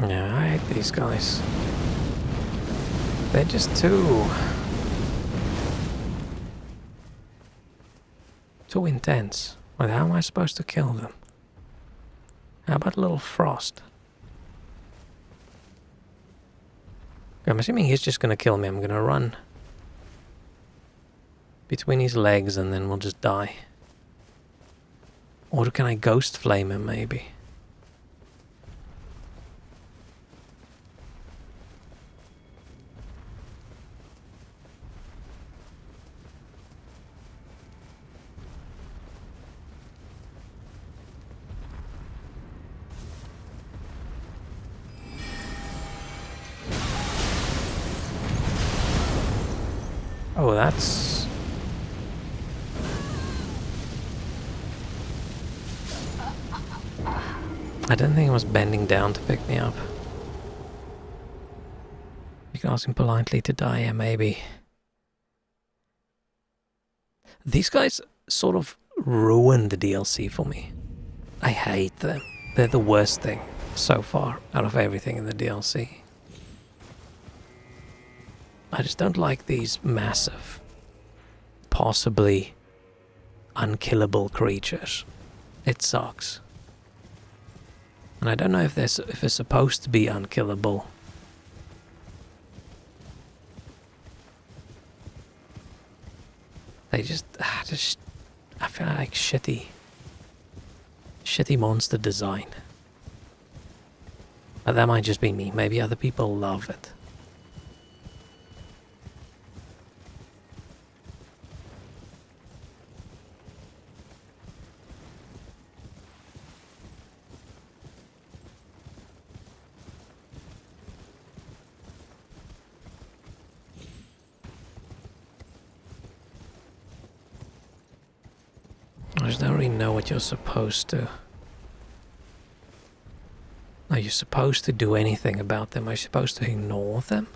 Yeah, I hate these guys. They're just too intense. But how am I supposed to kill them? How about a little frost? I'm assuming he's just gonna kill me. I'm gonna run between his legs and then we'll just die. Or can I ghost flame him maybe? Oh, that's... I didn't think it was bending down to pick me up. You can ask him politely to die, yeah, maybe. These guys sort of ruined the DLC for me. I hate them. They're the worst thing so far out of everything in the DLC. I just don't like these massive, possibly unkillable creatures. It sucks. And I don't know if they're supposed to be unkillable. They just I feel like shitty monster design. But that might just be me. Maybe other people love it. I just don't really know what you're supposed to. Are you supposed to do anything about them? Are you supposed to ignore them?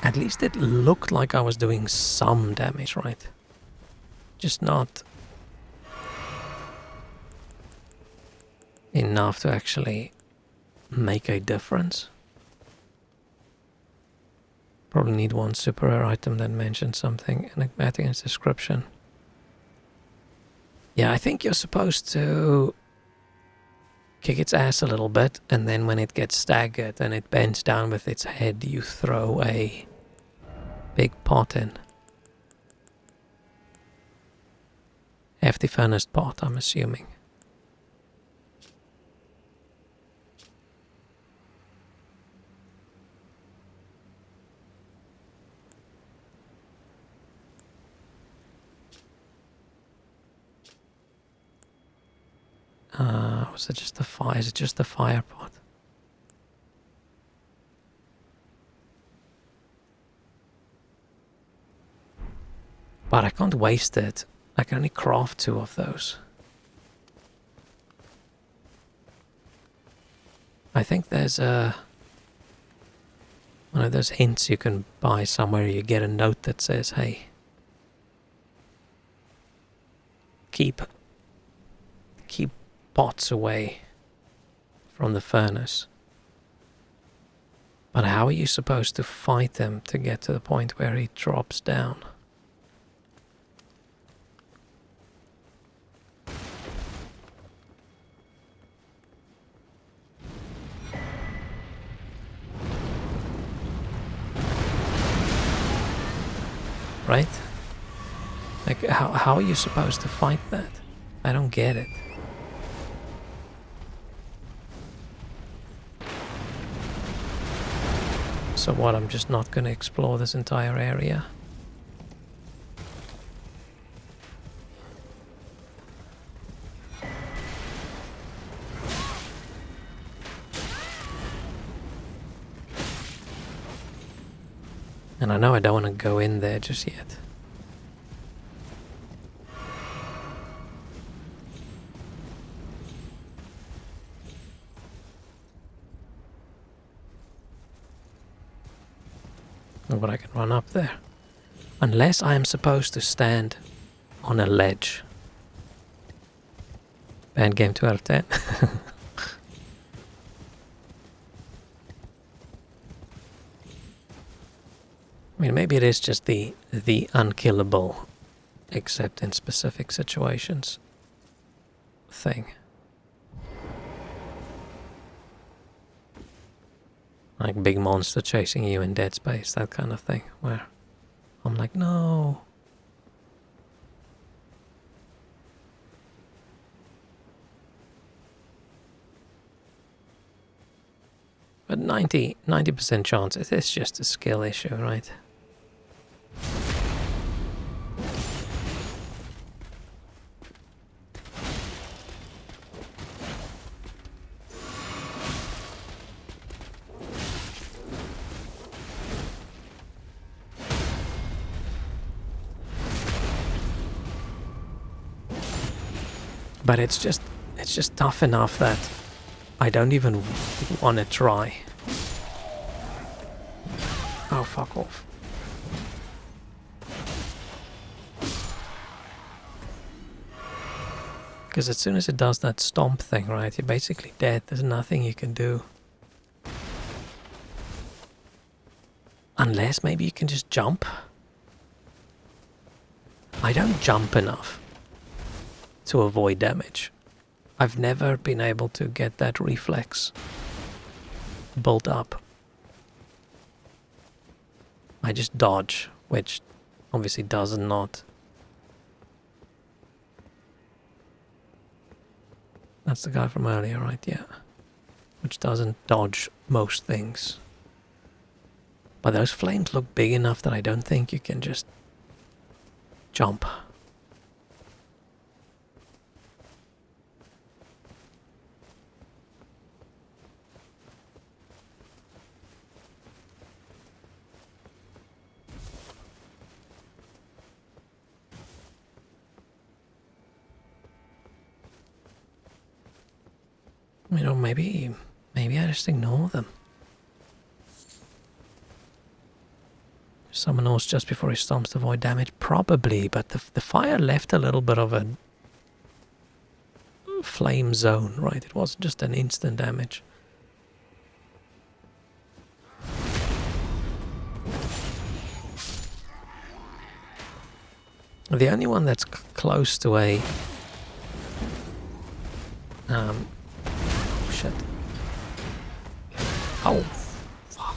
At least it looked like I was doing some damage, right? Just not enough to actually make a difference. Probably need one super rare item that mentions something enigmatic in its description. Yeah, I think you're supposed to kick its ass a little bit, and then when it gets staggered and it bends down with its head, you throw a big pot in. Hefty furnace pot, I'm assuming. Was it just the fire? Is it just the fire pot? But I can't waste it. I can only craft 2 of those. I think there's one of those hints you can buy somewhere. You get a note that says, hey, keep pots away from the furnace. But how are you supposed to fight them to get to the point where he drops down? Right? Like, how are you supposed to fight that? I don't get it. So what, I'm just not going to explore this entire area? And I know I don't want to go in there just yet. But I can run up there. Unless I am supposed to stand on a ledge. Bad game 2 out of 10. I mean, maybe it is just the unkillable, except in specific situations thing. Like big monster chasing you in Dead Space, that kind of thing, where I'm like, no. But 90% chance, it is just a skill issue, right? But it's just tough enough that I don't even want to try. Oh, fuck off. Because as soon as it does that stomp thing, right, you're basically dead. There's nothing you can do. Unless maybe you can just jump. I don't jump enough to avoid damage. I've never been able to get that reflex built up. I just dodge, which obviously does not. That's the guy from earlier, right? Yeah. Which doesn't dodge most things. But those flames look big enough that I don't think you can just jump. You know, maybe I just ignore them. Someone else just before he stomps to avoid damage, probably, but the fire left a little bit of a flame zone, right? It wasn't just an instant damage. The only one that's close to a shit. Oh, fuck.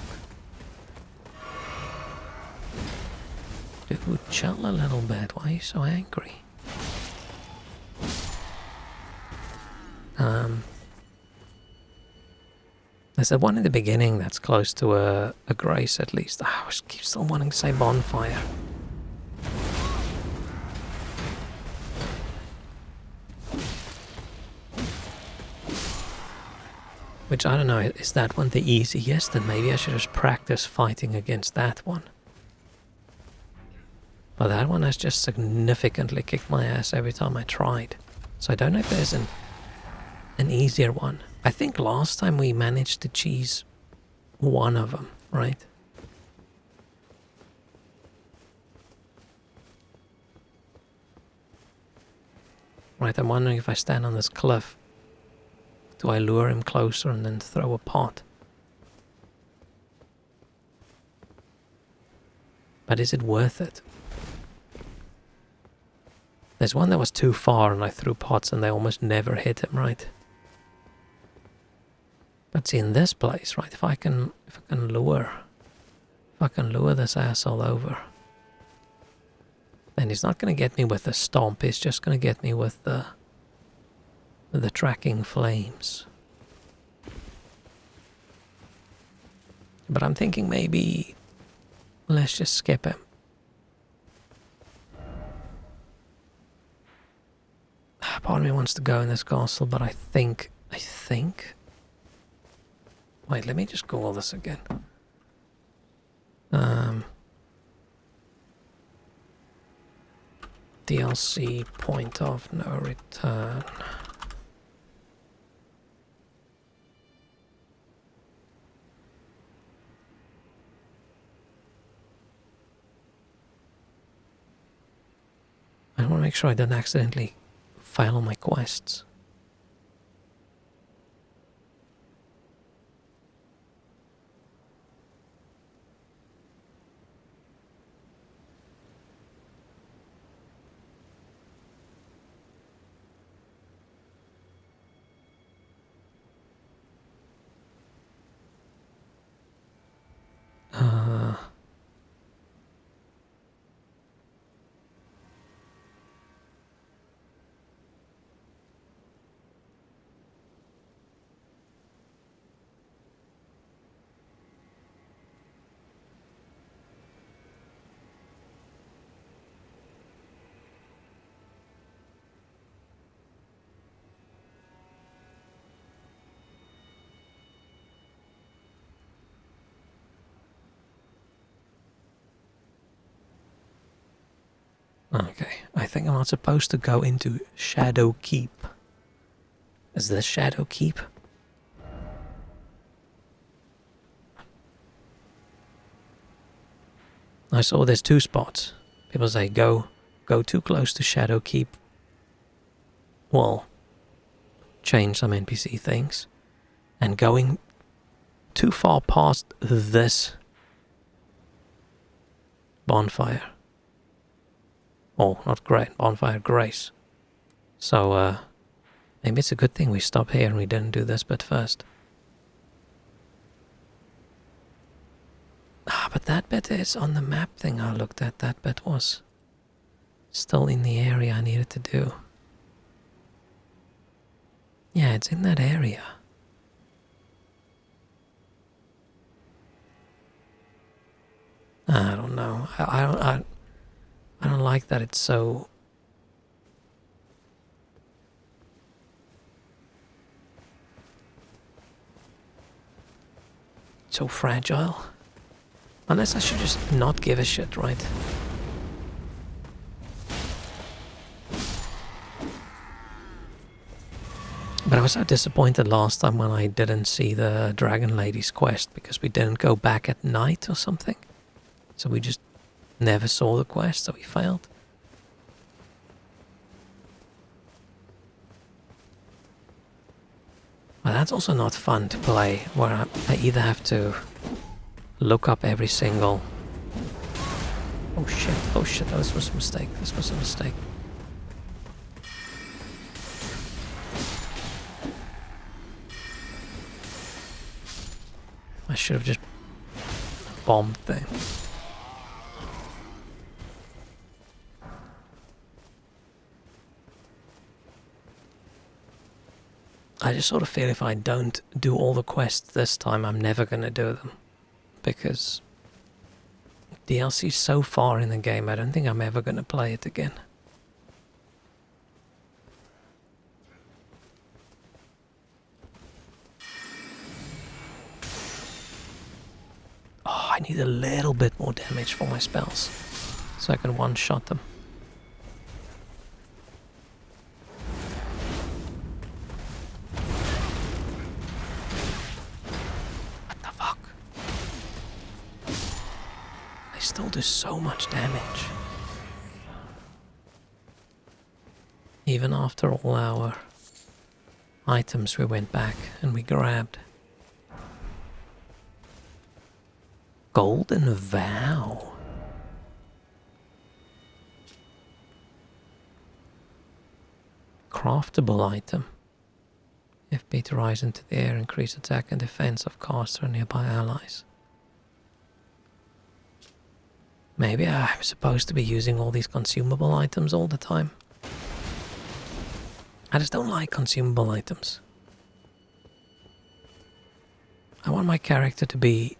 Dude, chill a little bit. Why are you so angry? There's that one in the beginning that's close to a grace, at least. I keep still wanting to say bonfire. Which, I don't know, is that one the easiest? Then maybe I should just practice fighting against that one. But that one has just significantly kicked my ass every time I tried. So I don't know if there's an easier one. I think last time we managed to cheese one of them, right? Right, I'm wondering if I stand on this cliff, do I lure him closer and then throw a pot? But is it worth it? There's one that was too far and I threw pots and they almost never hit him, right? But see, in this place, right, if I can lure this asshole over, then he's not going to get me with the stomp, he's just going to get me with the tracking flames. But I'm thinking maybe let's just skip him. Part of me wants to go in this castle, but I think... Wait, let me just Google this again. DLC point of no return. I want to make sure I don't accidentally fail on my quests. Okay, I think I'm not supposed to go into Shadow Keep. Is this Shadow Keep? I saw there's 2 spots. People say go too close to Shadow Keep. Well, change some NPC things. And going too far past this bonfire. Oh, not great. Bonfire Grace. So, maybe it's a good thing we stopped here and we didn't do this bit first. Ah, but that bit is on the map thing I looked at. That bit was still in the area I needed to do. Yeah, it's in that area. I don't know. I don't like that it's so fragile. Unless I should just not give a shit, right? But I was so disappointed last time when I didn't see the Dragon Lady's quest because we didn't go back at night or something. So we just never saw the quest, so we failed. But that's also not fun to play, where I either have to look up every single... Oh shit, this was a mistake, I should have just bombed them. I just sort of feel if I don't do all the quests this time, I'm never going to do them. Because DLC's so far in the game, I don't think I'm ever going to play it again. Oh, I need a little bit more damage for my spells, so I can one-shot them. What the fuck? They still do so much damage. Even after all our items we went back and we grabbed. Golden Vow. Craftable item. If beat rise into the air, increase attack and defense of caster and nearby allies. Maybe I'm supposed to be using all these consumable items all the time. I just don't like consumable items. I want my character to be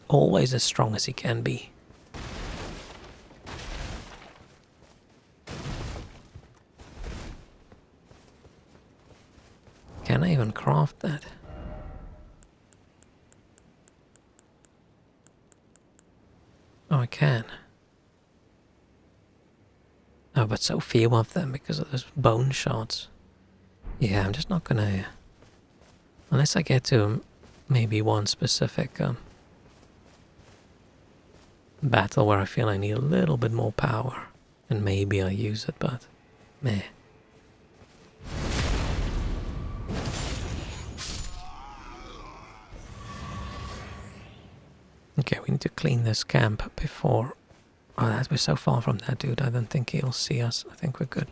always as strong as he can be. Can I even craft that? Oh, I can. Oh, but so few of them because of those bone shards. Yeah, I'm just not gonna... Unless I get to maybe one specific battle where I feel I need a little bit more power. And maybe I use it, but meh. Okay, we need to clean this camp before... Oh, that we're so far from that dude, I don't think he'll see us. I think we're good.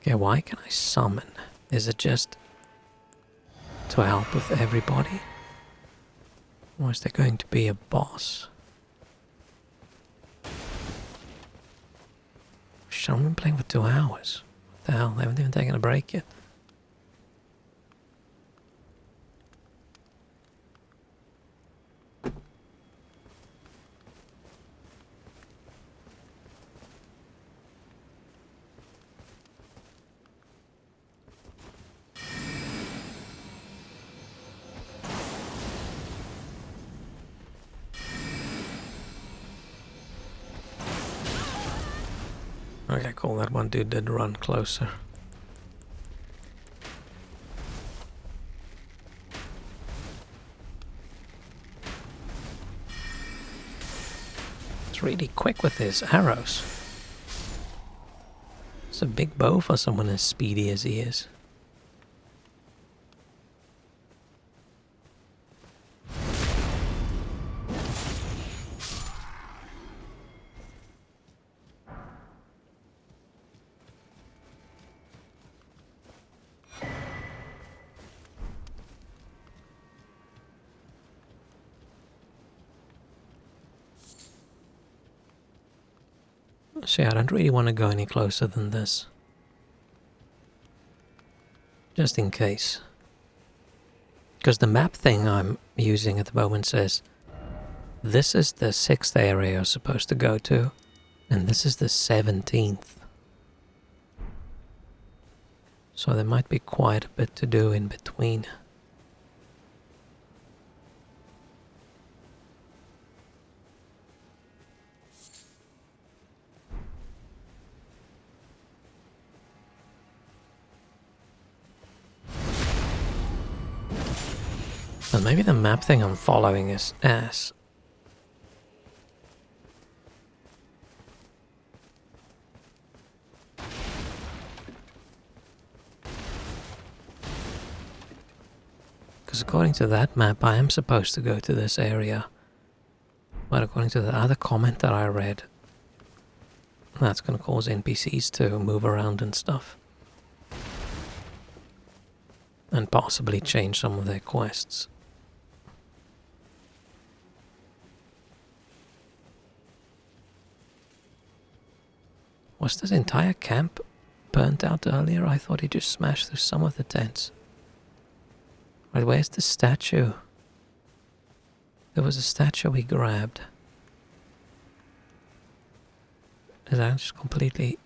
Okay, why can I summon? Is it just to help with everybody? Or is there going to be a boss? Shit, I've been playing for 2 hours. What the hell? They haven't even taken a break yet. Okay, cool. That one dude did run closer. It's really quick with his arrows. It's a big bow for someone as speedy as he is. See, I don't really want to go any closer than this. Just in case. Because the map thing I'm using at the moment says this is the 6th area you're supposed to go to, and this is the 17th. So there might be quite a bit to do in between. And maybe the map thing I'm following is ass. Because according to that map, I am supposed to go to this area. But according to the other comment that I read, that's going to cause NPCs to move around and stuff. And possibly change some of their quests. Was this entire camp burnt out earlier? I thought he just smashed through some of the tents. Right, where's the statue? There was a statue we grabbed. Did that just completely...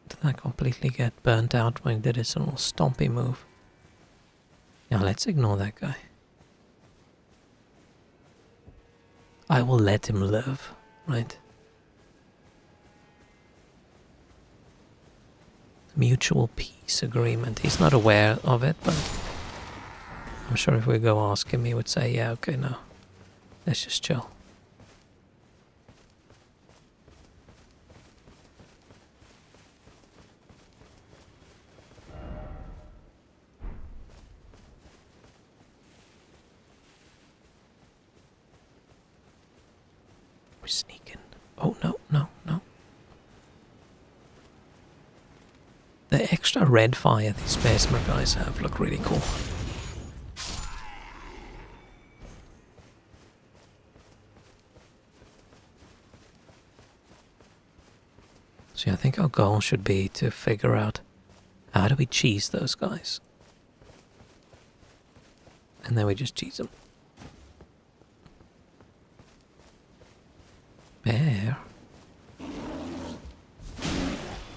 Did that completely get burnt out when he did his little stompy move? Yeah, let's ignore that guy. I will let him live, right? Mutual peace agreement. He's not aware of it, but I'm sure if we go ask him, he would say, yeah, okay, no. Let's just chill. We're sneaking. Oh, no, no, no. The extra red fire these Besmer guys have look really cool. See, I think our goal should be to figure out how do we cheese those guys. And then we just cheese them. Bear?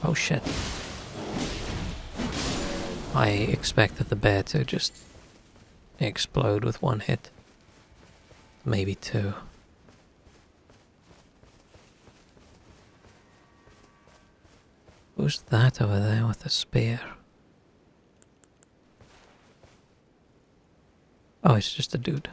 Oh shit. I expected the bear to just explode with one hit. Maybe two. Who's that over there with the spear? Oh, it's just a dude.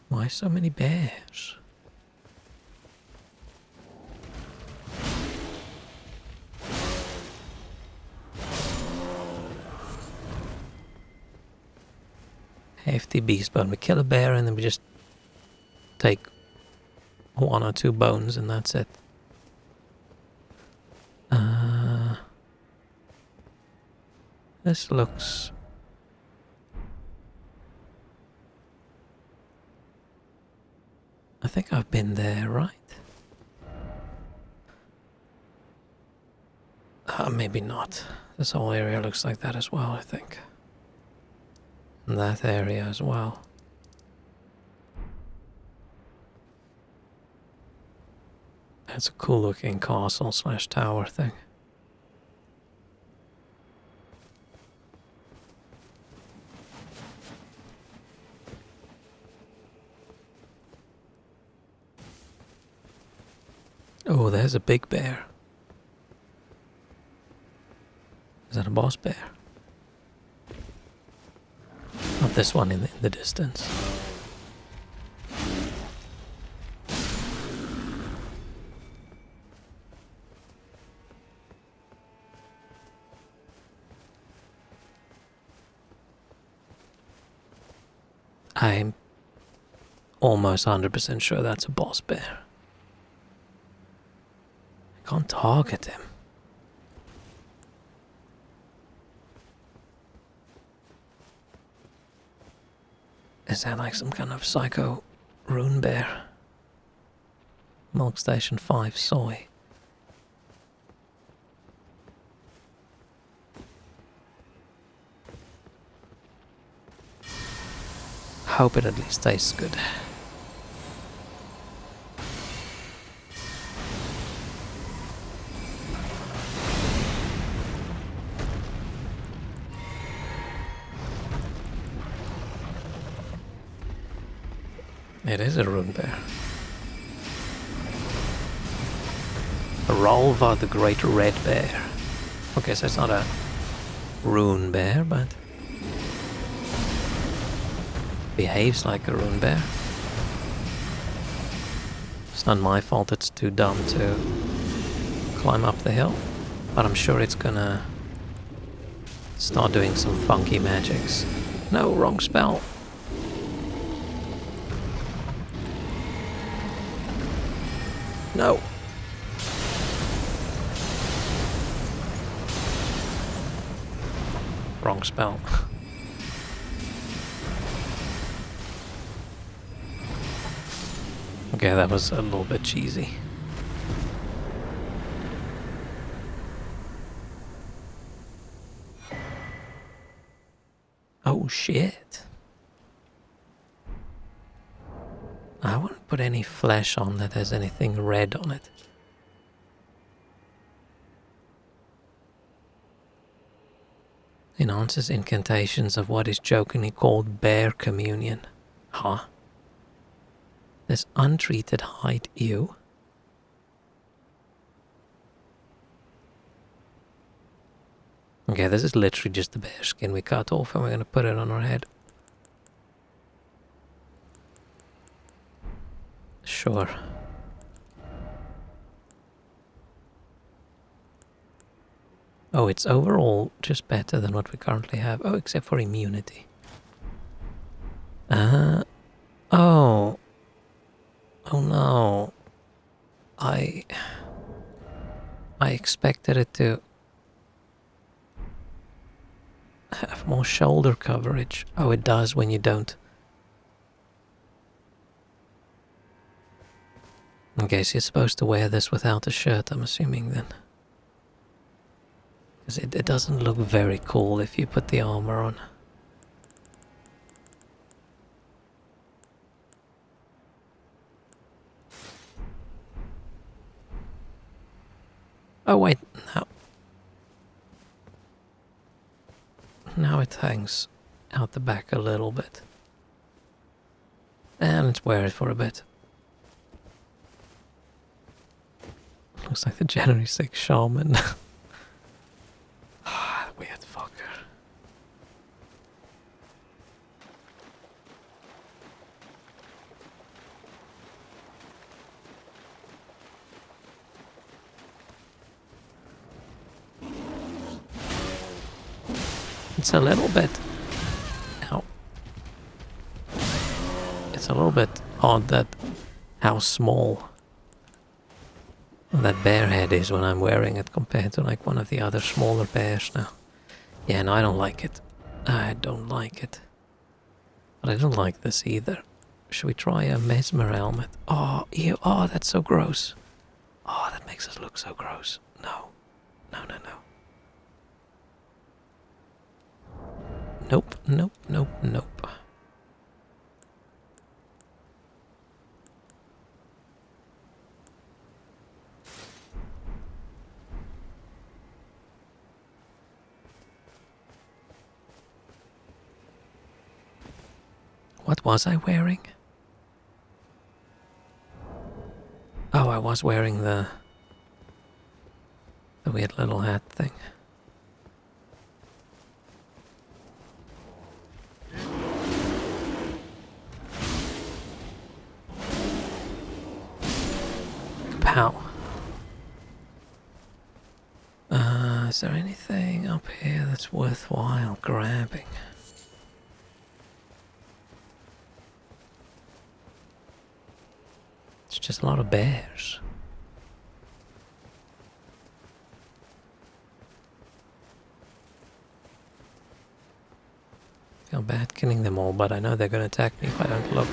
Why so many bears? Hefty beast bone. We kill a bear and then we just take one or two bones and that's it. This looks... I think I've been there, right? Maybe not. This whole area looks like that as well, I think. And that area as well. That's a cool looking castle slash tower thing. Oh, there's a big bear. Is that a boss bear? Not this one in the distance. I'm almost 100% sure that's a boss bear. I can't target him. Is that like some kind of psycho rune bear? Milk Station 5 soy. Hope it at least tastes good. It is a rune bear. Rolva the Great Red Bear. Okay, so it's not a rune bear, but behaves like a rune bear. It's not my fault it's too dumb to climb up the hill, but I'm sure it's gonna start doing some funky magics. No, wrong spell. No. Wrong spell. Okay, that was a little bit cheesy. Oh shit. I wouldn't put any flesh on that has anything red on it. Enhances incantations of what is jokingly called bear communion. Huh? This untreated hide, ew. Okay, this is literally just the bear skin we cut off and we're gonna put it on our head. Sure. Oh, it's overall just better than what we currently have. Oh, except for immunity. Oh. Oh no. I expected it to have more shoulder coverage. Oh, it does when you don't. Okay, so you're supposed to wear this without a shirt, I'm assuming then. Because it doesn't look very cool if you put the armor on. Oh wait, no. Now it hangs out the back a little bit. And let's wear it for a bit. Looks like the January 6th shaman. Weird fucker. It's a little bit... Ow. It's a little bit odd that how small that bear head is when I'm wearing it compared to like one of the other smaller bears now. Yeah, no, I don't like it. I don't like it. But I don't like this either. Should we try a mesmer helmet? Oh, ew. Oh, that's so gross. Oh, that makes us look so gross. No. No, no, no. Nope, nope, nope, nope. What was I wearing? Oh, I was wearing the weird little hat thing. Pow. Is there anything up here that's worthwhile grabbing? It's just a lot of bears. Feel bad killing them all, but I know they're gonna attack me if I don't look.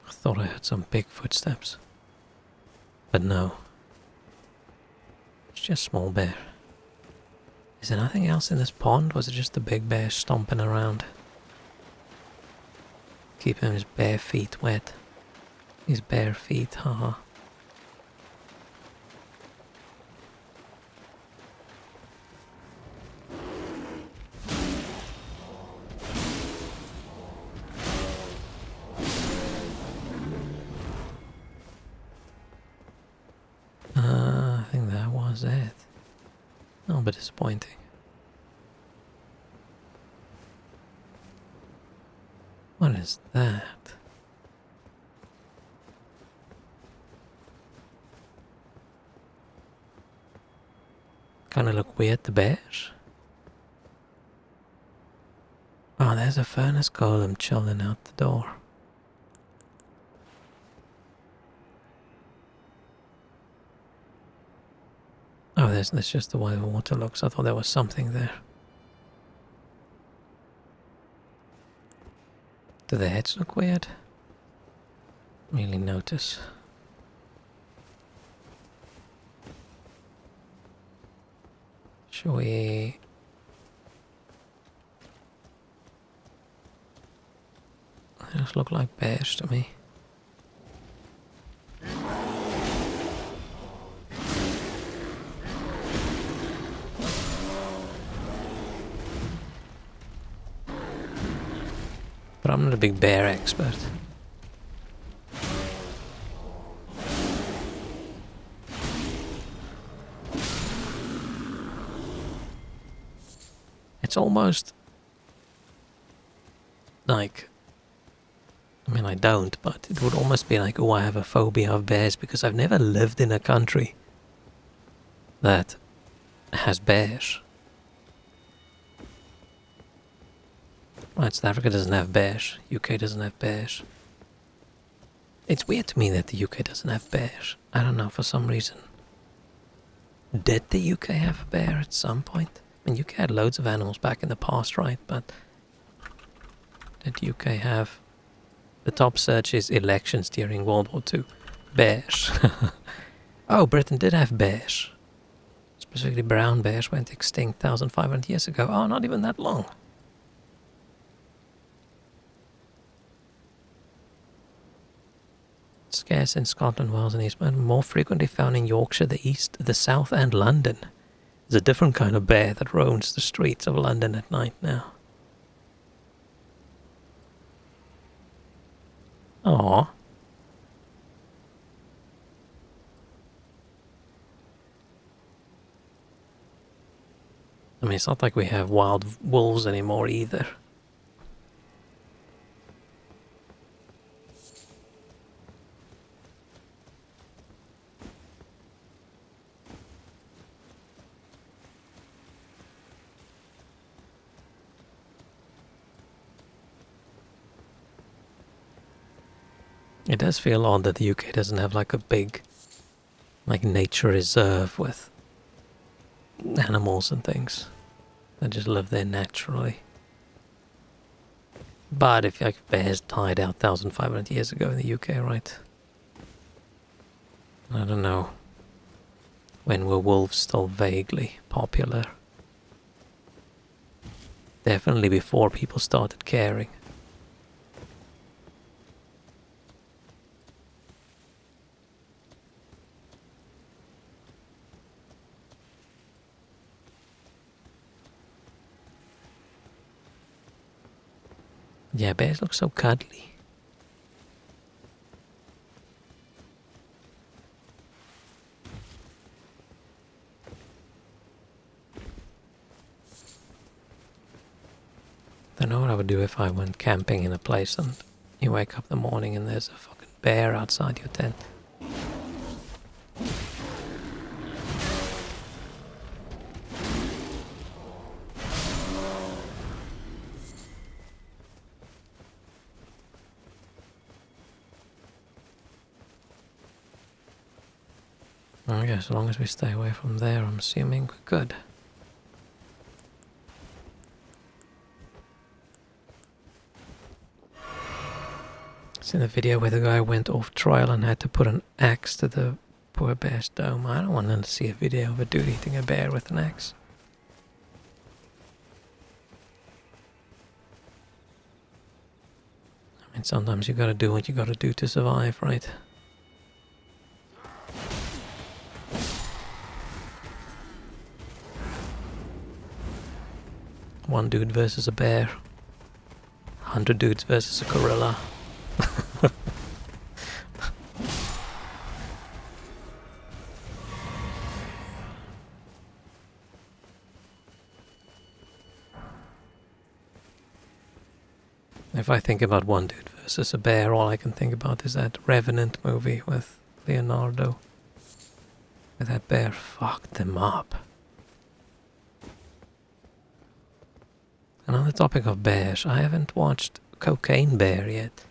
I thought I heard some big footsteps. But no. It's just a small bear. Is there nothing else in this pond? Was it just the big bear stomping around? Keeping his bare feet wet. His bare feet, haha. I think that was it. No, but disappointing. What is that? Kinda look weird, the bears. Oh, there's a furnace golem chilling out the door. Oh, that's just the way the water looks. I thought there was something there. Do the heads look weird? Really notice. Shall we... They just look like bears to me. But I'm not a big bear expert. It's almost like, I mean I don't, but it would almost be like, oh, I have a phobia of bears because I've never lived in a country that has bears. Right, South Africa doesn't have bears. UK doesn't have bears. It's weird to me that the UK doesn't have bears. I don't know, for some reason. Did the UK have a bear at some point? I mean, UK had loads of animals back in the past, right? But did UK have... The top search is elections during World War II. Bears. Oh, Britain did have bears. Specifically brown bears went extinct 1,500 years ago. Oh, not even that long. Scarce in Scotland, Wales and East, but more frequently found in Yorkshire, the East, the South and London. There's a different kind of bear that roams the streets of London at night now. Aww. I mean, it's not like we have wild wolves anymore either. It does feel odd that the UK doesn't have like a big, like, nature reserve with animals and things that just live there naturally. But if like bears died out 1,500 years ago in the UK, right? I don't know. When were wolves still vaguely popular? Definitely before people started caring. Yeah, bears look so cuddly. Don't know what I would do if I went camping in a place and you wake up in the morning and there's a fucking bear outside your tent. Okay, as long as we stay away from there, I'm assuming we're good. Seen a video where the guy went off trial and had to put an axe to the poor bear's dome. I don't want to see a video of a dude eating a bear with an axe. I mean, sometimes you gotta do what you gotta do to survive, right? One dude versus a bear. 100 dudes versus a gorilla. If I think about one dude versus a bear, all I can think about is that Revenant movie with Leonardo. Where that bear fucked them up. And on the topic of bears, I haven't watched Cocaine Bear yet.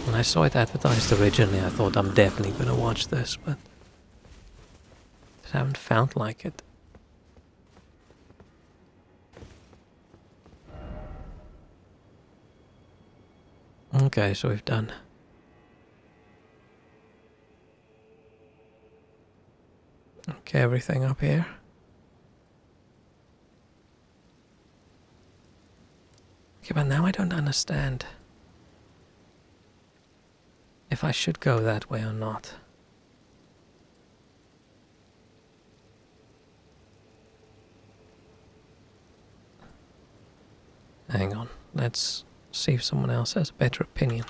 When I saw it advertised originally, I thought I'm definitely gonna watch this, but I haven't felt like it. Okay, so we've done okay, everything up here. Okay, but now I don't understand if I should go that way or not. Hang on, let's see if someone else has a better opinion.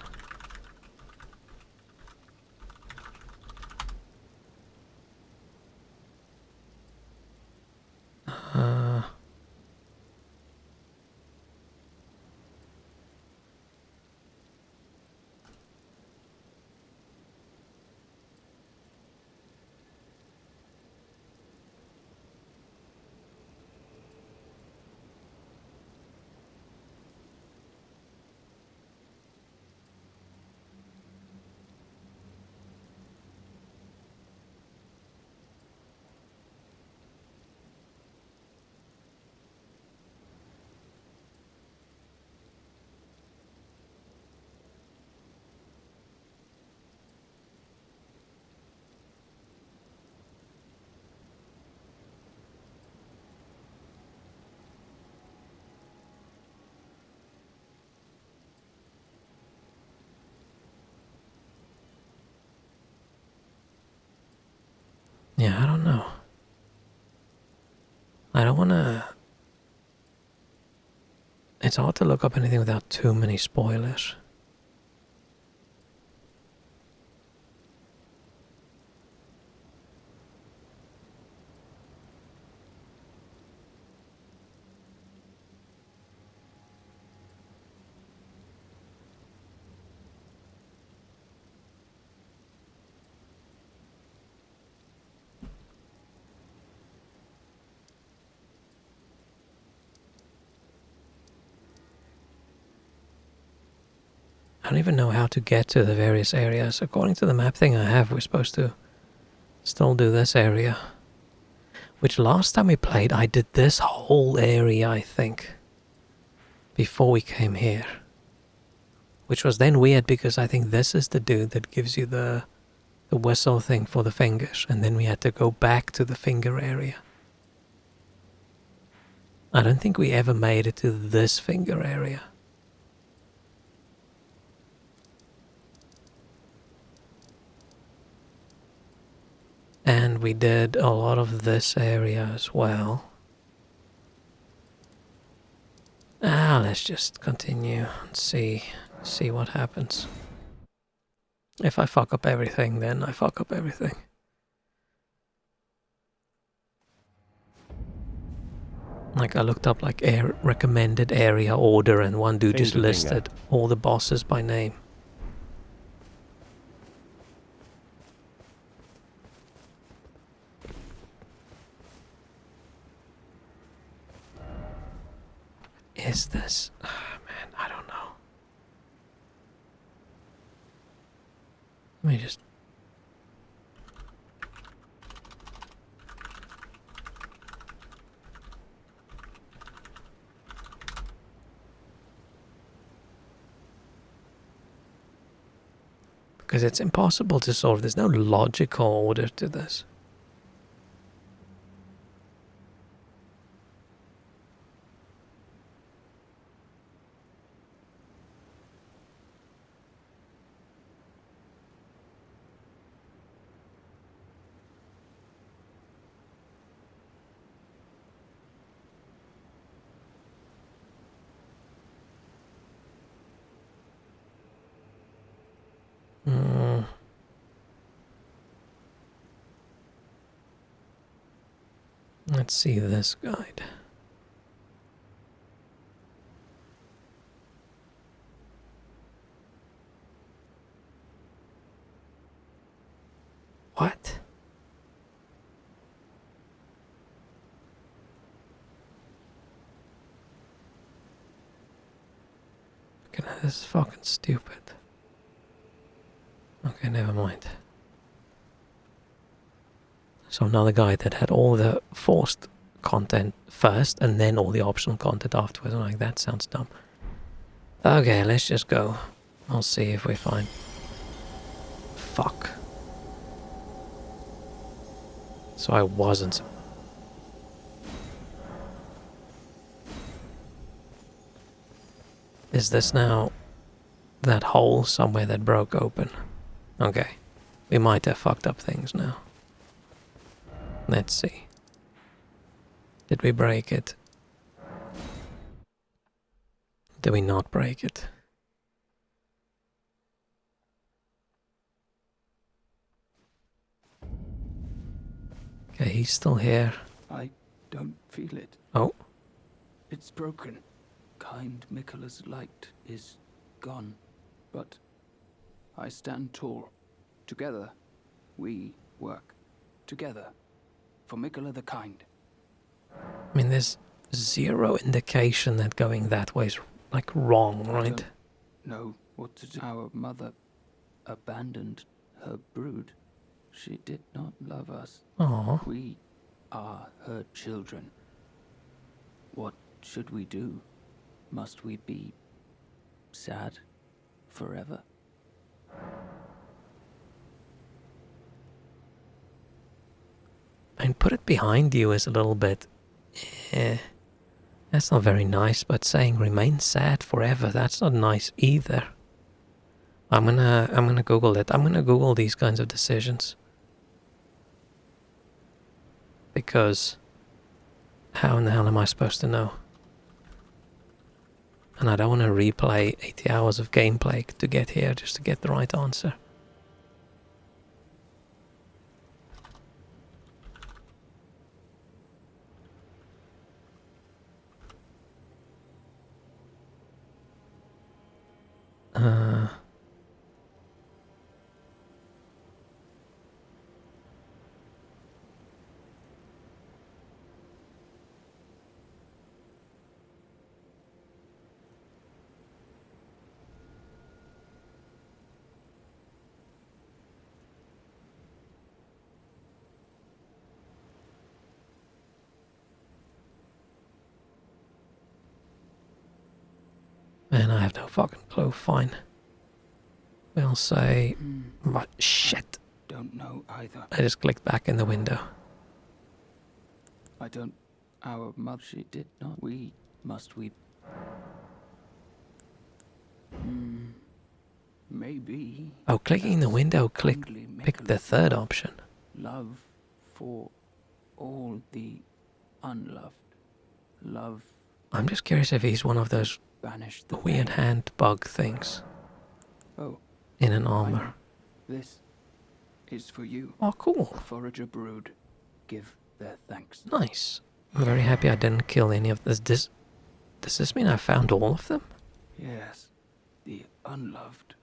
Yeah, I don't know. I don't wanna... It's hard to look up anything without too many spoilers. I don't even know how to get to the various areas. According to the map thing I have, we're supposed to still do this area. Which last time we played, I did this whole area, I think. Before we came here. Which was then weird because I think this is the dude that gives you the the whistle thing for the fingers, and then we had to go back to the finger area. I don't think we ever made it to this finger area. And we did a lot of this area as well. Let's just continue and see what happens. If I fuck up everything, then I fuck up everything. Like I looked up like recommended area order, and one dude just Finger. listed all the bosses by name. Is this? Man, I don't know. Let me just... Because it's impossible to solve. There's no logical order to this. Let's see this guide. What? Look at this is fucking stupid. Okay, never mind. So another guide that had all the forced content first and then all the optional content afterwards. I'm like, that sounds dumb. Okay, let's just go. I'll see if we find... Fuck. So I wasn't... Is this now that hole somewhere that broke open? Okay. We might have fucked up things now. Let's see. Did we break it? Did we not break it? Okay, he's still here. I don't feel it. Oh. It's broken. Kind Mikkola's light is gone. But I stand tall. Together, we work. Together. For Mikkola the Kind. I mean, there's zero indication that going that way is, like, wrong, right? Know what to do. Our mother abandoned her brood. She did not love us. Aww. We are her children. What should we do? Must we be sad forever? I mean, put it behind you is a little bit... That's not very nice, but saying remain sad forever, that's not nice either. I'm gonna Google it. I'm gonna Google these kinds of decisions. Because how in the hell am I supposed to know? And I don't want to replay 80 hours of gameplay to get here just to get the right answer. Man, I have no fucking clue. Fine. We'll say... But shit. don't know either. I just clicked back in the window. I don't... Our mother, she did not. We must weep. Maybe. Oh, clicking in the window, kindly pick the Mikula third love- option. Love for all the unloved. Love I'm just curious if he's one of those banish the weird pain. hand bug things Oh, in an I know. armor. This is for you. Oh, cool. The forager brood give their thanks. Nice. I'm very happy I didn't kill any of this. Does this mean I found all of them? Yes, the unloved.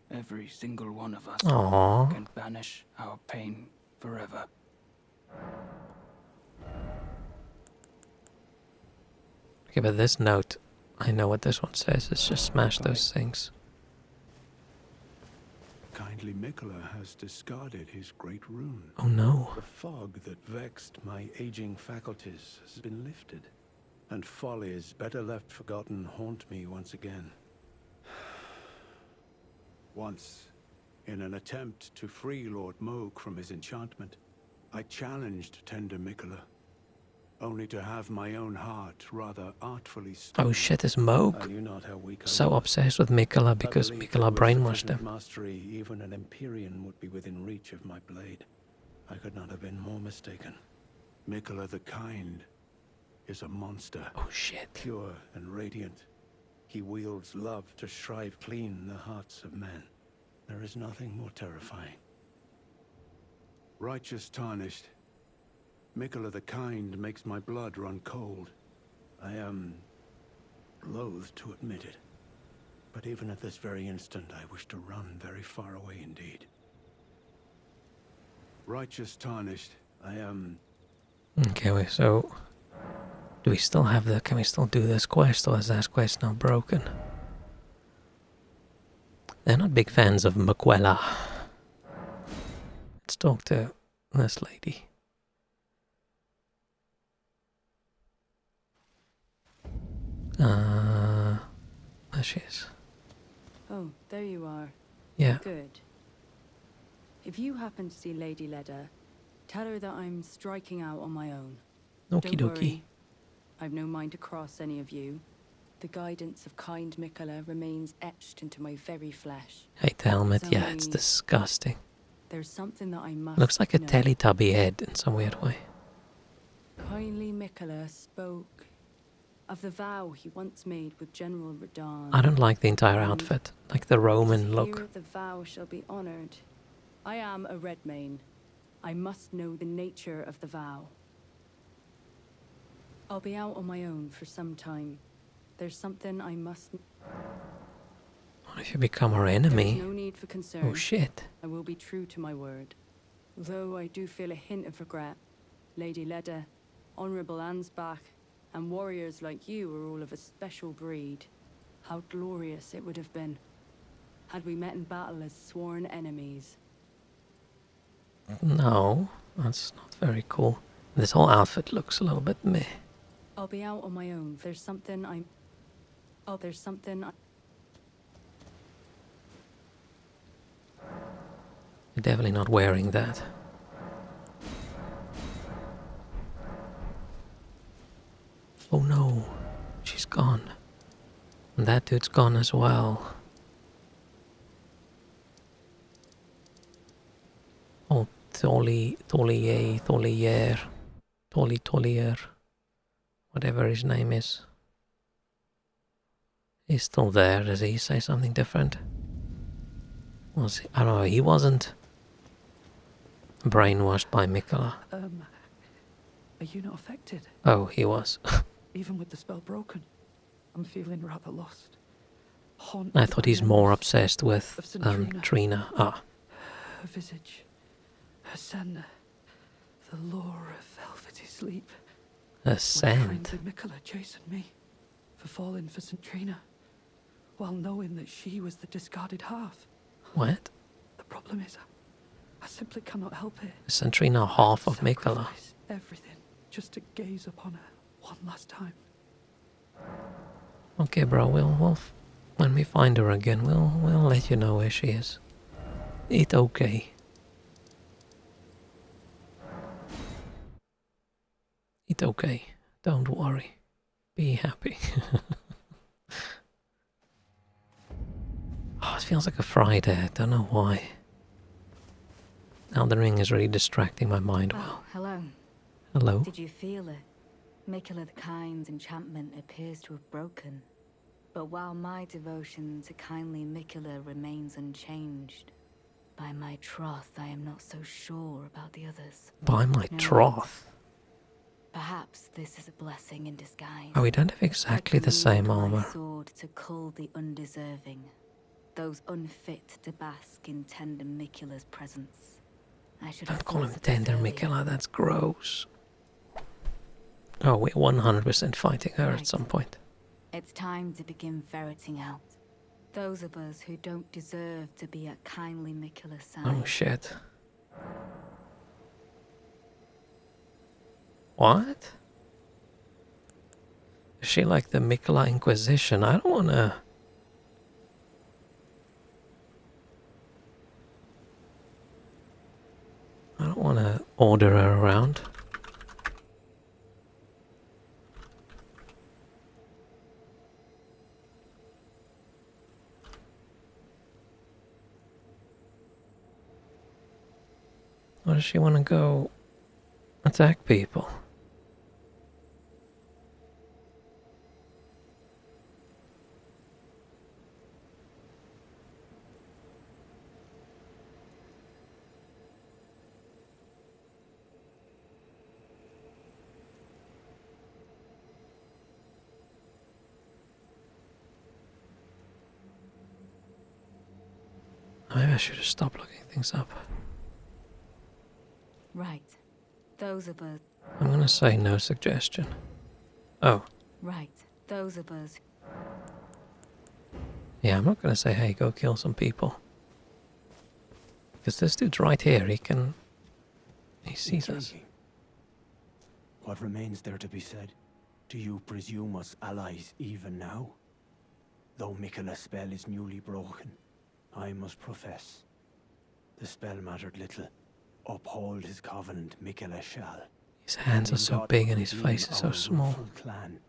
Every single one of us Aww. can banish our pain forever. Okay, but this note, I know what this one says. It's just smash those things. Kindly Mikula has discarded his great rune. Oh no. The fog that vexed my aging faculties has been lifted, and follies better left forgotten haunt me once again. Once, in an attempt to free Lord Moog from his enchantment, I challenged tender Mikula, only to have my own heart rather artfully stolen. Oh shit, is I Moog knew not how weak I so was. obsessed with Mikula I because believed Mikula with brainwashed sufficient him? mastery, even an Empyrean would be within reach of my blade. I could not have been more mistaken. Mikula the Kind is a monster, Oh shit. pure and radiant. He wields love to shrive clean the hearts of men. There is nothing more terrifying. Righteous tarnished, Mikula the Kind makes my blood run cold. I am loath to admit it, but even at this very instant I wish to run very far away indeed. Righteous tarnished, I am... Okay, wait, so do we still have the... Can we still do this quest, or is that quest now broken? They're not big fans of Miquella. Let's talk to this lady. There she is. Oh, there you are. Yeah. Good. If you happen to see Lady Leda, tell her that I'm striking out on my own. Okie Don't dokie. worry. I've no mind to cross any of you. The guidance of kind Mikula remains etched into my very flesh. Hate the helmet. It's Yeah, it's only- disgusting. There's something that I must Looks like a know. Teletubby head in some weird way. Kindly Mikula spoke of the vow he once made with General Radahn. I don't like the entire And outfit. Like the Roman Here look. the vow shall be honored. I am a Redmane. I must know the nature of the vow. I'll be out on my own for some time. There's something I must... What if you become our There's enemy? no need for concern. Oh shit. I will be true to my word. Though I do feel a hint of regret. Lady Leda, Honourable Ansbach, and warriors like you are all of a special breed. How glorious it would have been had we met in battle as sworn enemies. No, that's not very cool. This whole outfit looks a little bit meh. I'll be out on my own. There's something I'm... Oh, there's something I... You're definitely not wearing that. Oh no, she's gone. And that dude's gone as well. Oh, Tolier, whatever his name is. He's still there. Does he say something different? Was he? I don't know. He wasn't brainwashed by Mikula. Are you not affected? Oh, he was. Even with the spell broken, I'm feeling rather lost. Haunted I thought by he's more memories obsessed with of Centrina. Trina. Ah, Her visage, her scent, the lure of velvety sleep. a When scent. kindly Mikula chastened me for falling for Centrina, while knowing that she was the discarded half. What? The problem is, I simply cannot help it. Is Centrina half of Mikula? Sacrifice everything just to gaze upon her one last time. Okay, bro. We'll when we find her again, we'll let you know where she is. It's okay. right, okay. Don't worry. Be happy. Oh, it feels like a Friday. I don't know why. Elden Ring is really distracting my mind. Well, hello. hello. Did you feel it? Mikula the Kind's enchantment appears to have broken. But while my devotion to kindly Mikula remains unchanged, by my troth I am not so sure about the others. By my No, troth. perhaps this is a blessing in disguise. Oh, we don't have exactly the same armor. My sword to cull the undeserving, those unfit to bask in tender Mikula's presence. I should Don't call him tender Mikula, that's gross. Oh, we're 100% fighting her at some point. It's time to begin ferreting out those of us who don't deserve to be at kindly Mikula's side. Oh shit. What? Is she like the Mikula Inquisition? I don't wanna... I don't wanna order her around. Or does she want to go attack people? Maybe I should have stopped looking things up. Right. Those of us. I'm gonna say no suggestion. Oh. Right. Those of us. Yeah, I'm not gonna say, hey, go kill some people. Because this dude's right here, he sees us. What remains there to be said? Do you presume us allies even now? Though Mikula's spell is newly broken, I must profess, the spell mattered little. Uphold his covenant, Mikula shall. His hands are so big and his face is so small. Clan.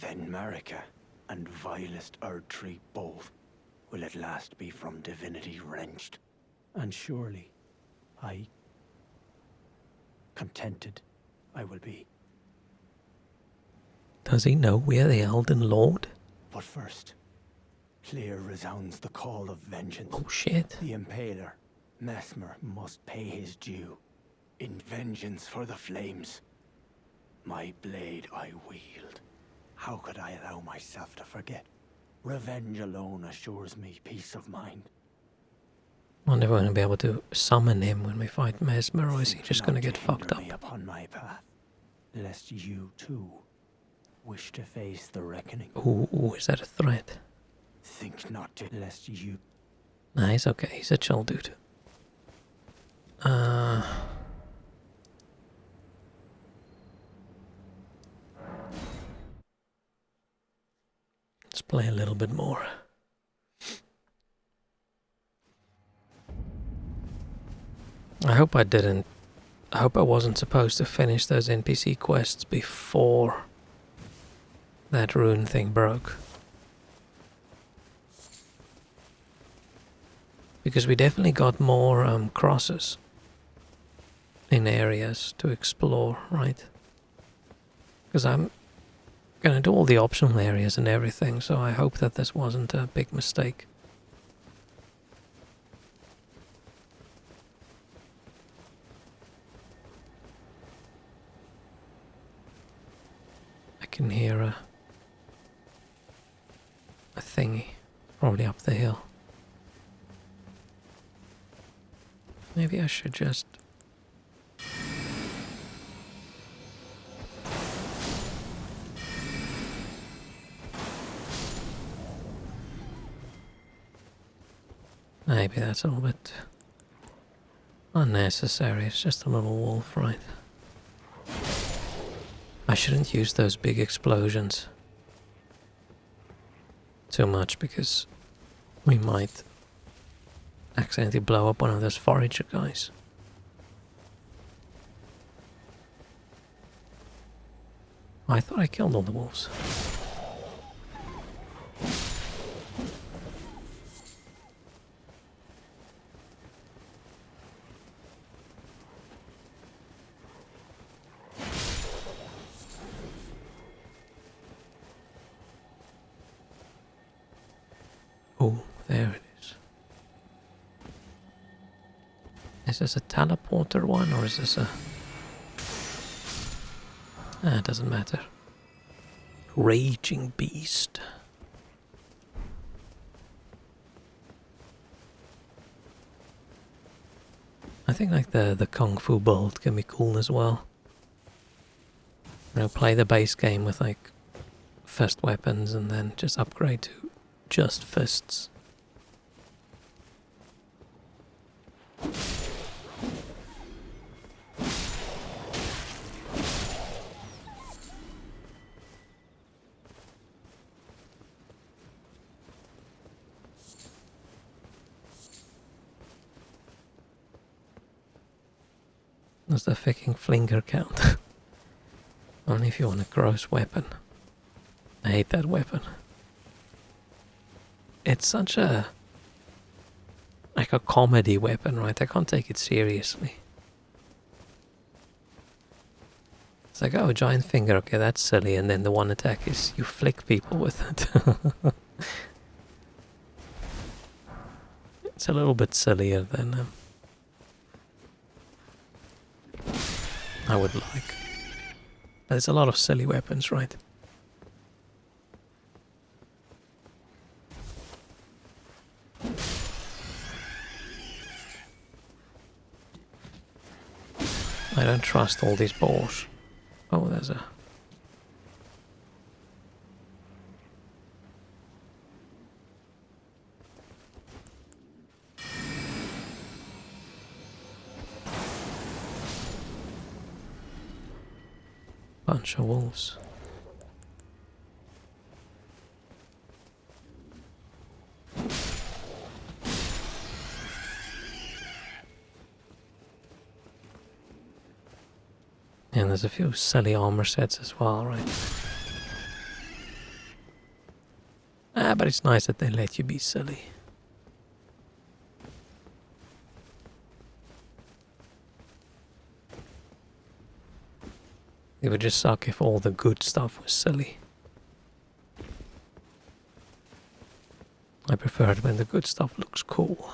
Then Marika and vilest Erdtree both will at last be from divinity wrenched. And surely, contented I will be. Does he know we're the Elden Lord? But first, clear resounds the call of vengeance. Oh shit. The Impaler, Mesmer, must pay his due. In vengeance for the flames, my blade I wield. How could I allow myself to forget? Revenge alone assures me peace of mind. Wonder if we're gonna be able to summon him when we fight Mesmer, or is he just gonna get fucked up? Upon my path, lest you too wish to face the reckoning. Ooh, is that a threat? Think not to, lest you. Nah, he's okay. He's a chill dude. Let's play a little bit more. I hope I wasn't supposed to finish those NPC quests before that rune thing broke. Because we definitely got more crosses in areas to explore, right? Because I'm gonna do all the optional areas and everything, so I hope that this wasn't a big mistake. I can hear a thingy, probably up the hill. Maybe I should just... Maybe that's a little bit unnecessary. It's just a little wolf, right? I shouldn't use those big explosions too much because we might accidentally blow up one of those forager guys. I thought I killed all the wolves. Oh, there it is. Is this a teleporter one or is this a... Ah, it doesn't matter. Raging beast. I think like the Kung Fu bolt can be cool as well. You know, play the base game with like fist weapons and then just upgrade to just fists. Does the fucking flinger count? Only if you want a gross weapon. I hate that weapon. It's such a... like a comedy weapon, right? I can't take it seriously. It's like, oh, giant finger, okay, that's silly. And then the one attack is you flick people with it. It's a little bit sillier than I would like. But there's a lot of silly weapons, right? I don't trust all these boars. Oh, there's a... bunch of wolves. And there's a few silly armor sets as well, right? Ah, but it's nice that they let you be silly. It would just suck if all the good stuff was silly. I prefer it when the good stuff looks cool.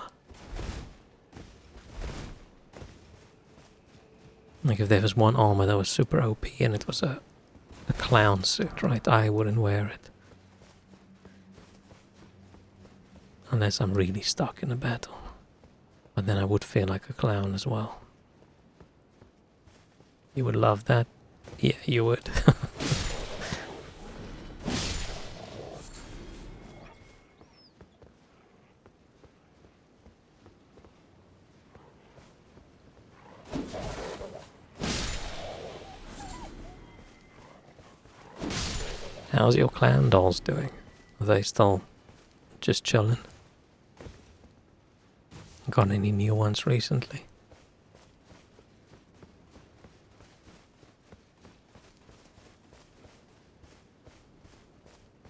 Like if there was one armor that was super OP and it was a clown suit, right? I wouldn't wear it. Unless I'm really stuck in a battle. But then I would feel like a clown as well. You would love that? Yeah, you would. How's your clan dolls doing? Are they still just chilling? Got any new ones recently?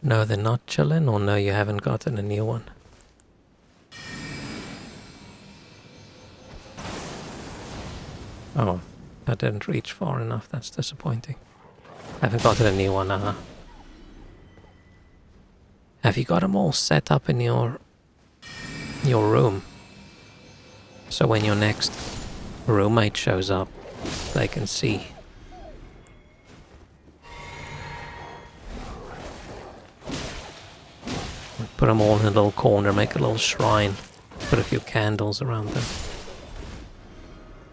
No, they're not chilling, or no, you haven't gotten a new one? Oh, that didn't reach far enough, that's disappointing. Haven't gotten a new one, Have you got them all set up in your room? So when your next roommate shows up, they can see. Put them all in a little corner, make a little shrine, put a few candles around them.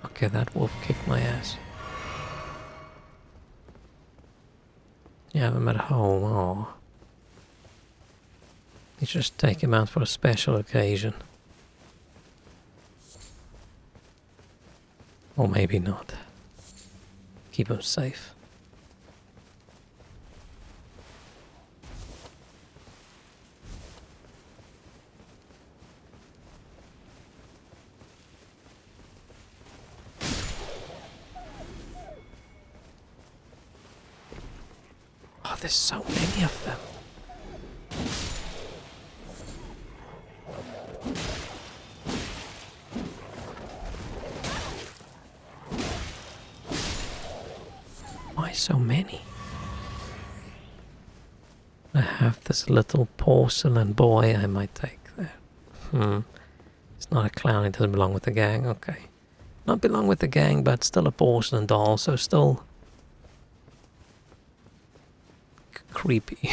Okay, that wolf kicked my ass. You have him at home, oh. You just take him out for a special occasion. Or maybe not. Keep him safe. there's so many of them. Why so many? I have this little porcelain boy I might take there. It's not a clown, it doesn't belong with the gang, okay. Not belong with the gang, but still a porcelain doll, so still creepy.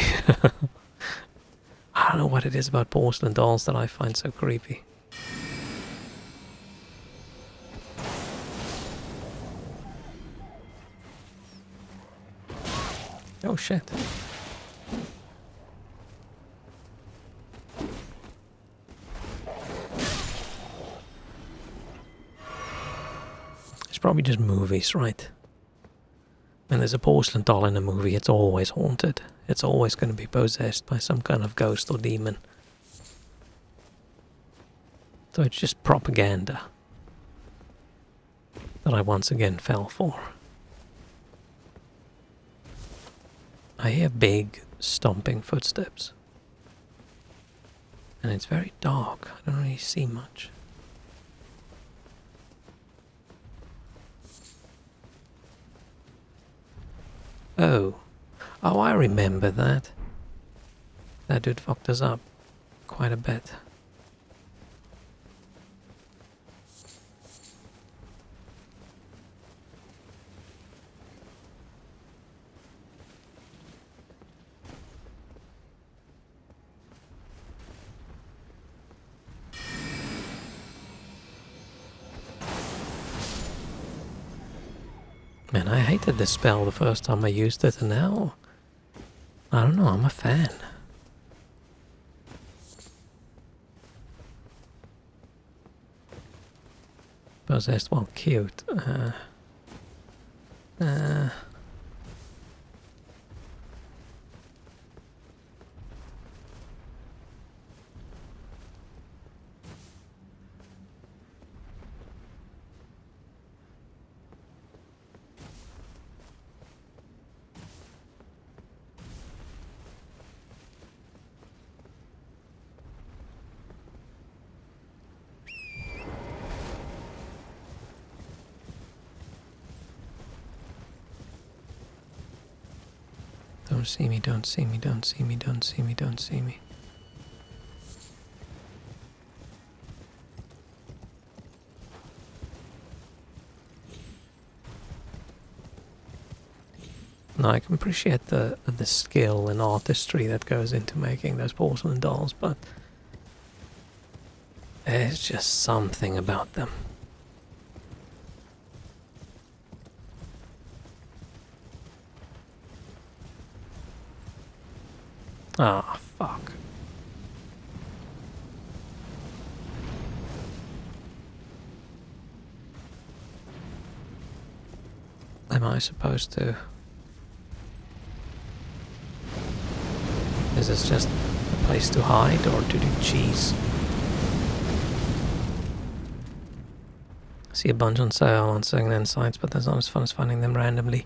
I don't know what it is about porcelain dolls that I find so creepy. Oh shit. It's probably just movies, right? When there's a porcelain doll in a movie, it's always haunted. It's always going to be possessed by some kind of ghost or demon. So it's just propaganda that I once again fell for. I hear big stomping footsteps. And it's very dark. I don't really see much. Oh. Oh, I remember that. That dude fucked us up quite a bit. Man, I hated this spell the first time I used it, and now, I don't know, I'm a fan. Possessed, well, cute. Don't see me, don't see me, don't see me, don't see me, don't see me. No, I can appreciate the skill and artistry that goes into making those porcelain dolls, but there's just something about them. Ah, fuck. Am I supposed to? Is this just a place to hide or to do cheese? See a bunch on sale on second-hand sites, but that's not as fun as finding them randomly.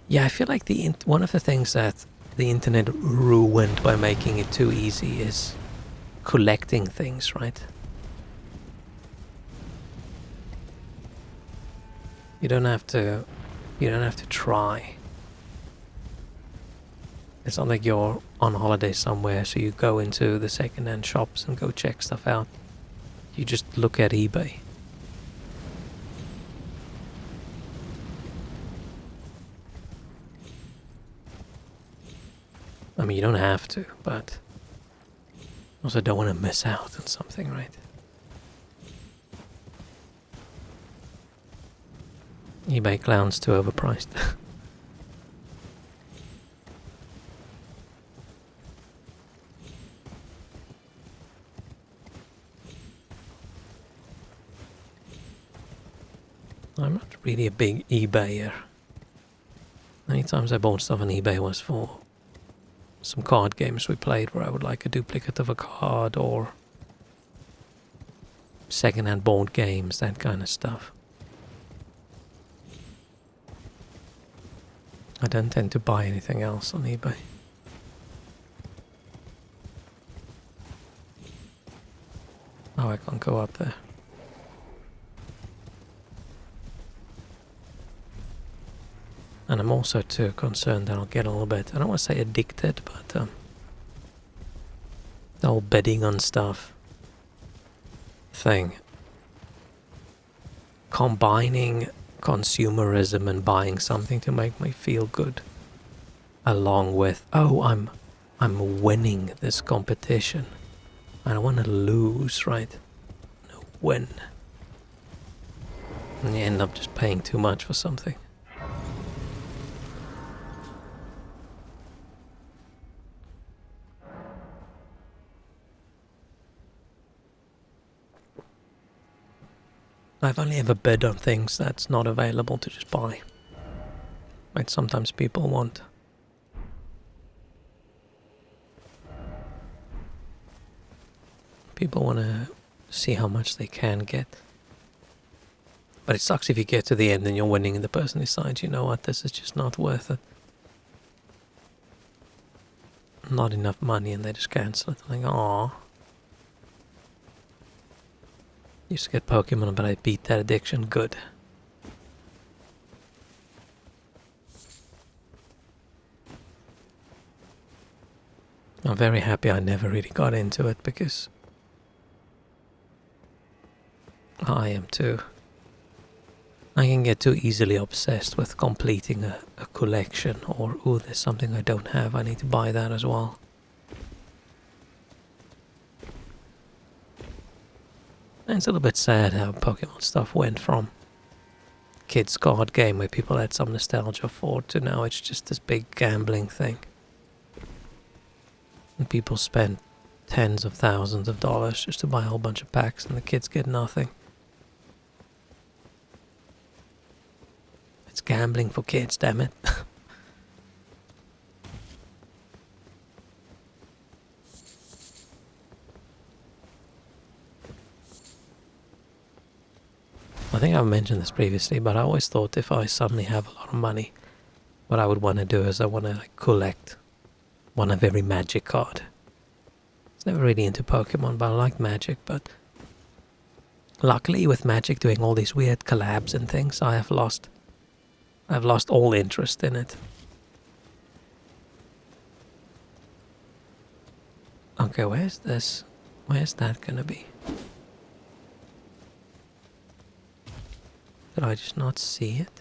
Yeah, I feel like one of the things that the internet ruined by making it too easy is collecting things, right? You don't have to try. It's not like you're on holiday somewhere, so you go into the second-hand shops and go check stuff out. You just look at eBay. I mean, you don't have to, but also don't want to miss out on something, right? eBay clown's too overpriced. I'm not really a big eBayer. Many times I bought stuff on eBay was for some card games we played where I would like a duplicate of a card or second-hand board games, that kind of stuff. I don't tend to buy anything else on eBay. Oh, I can't go up there. And I'm also too concerned that I'll get a little bit, I don't want to say addicted, but the whole betting on stuff thing. Combining consumerism and buying something to make me feel good, along with, oh, I'm winning this competition. I don't want to lose, right? No, win. And you end up just paying too much for something. I've only ever bid on things that's not available to just buy. Right, sometimes people want to see how much they can get. But it sucks if you get to the end and you're winning and the person decides, you know what, this is just not worth it. Not enough money, and they just cancel it. I'm like, aww. Used to get Pokemon, but I beat that addiction good. I'm very happy I never really got into it because I can get too easily obsessed with completing a collection, or, ooh, there's something I don't have, I need to buy that as well. And it's a little bit sad how Pokemon stuff went from kids' card game where people had some nostalgia for to now it's just this big gambling thing. And people spend tens of thousands of dollars just to buy a whole bunch of packs and the kids get nothing. It's gambling for kids, damn it. I think I've mentioned this previously, but I always thought if I suddenly have a lot of money, what I would want to do is I want to collect one of every Magic card. I was never really into Pokemon, but I like Magic, but luckily with Magic doing all these weird collabs and things, I've lost all interest in it. Okay, where's this? Where's that gonna be? Did I just not see it?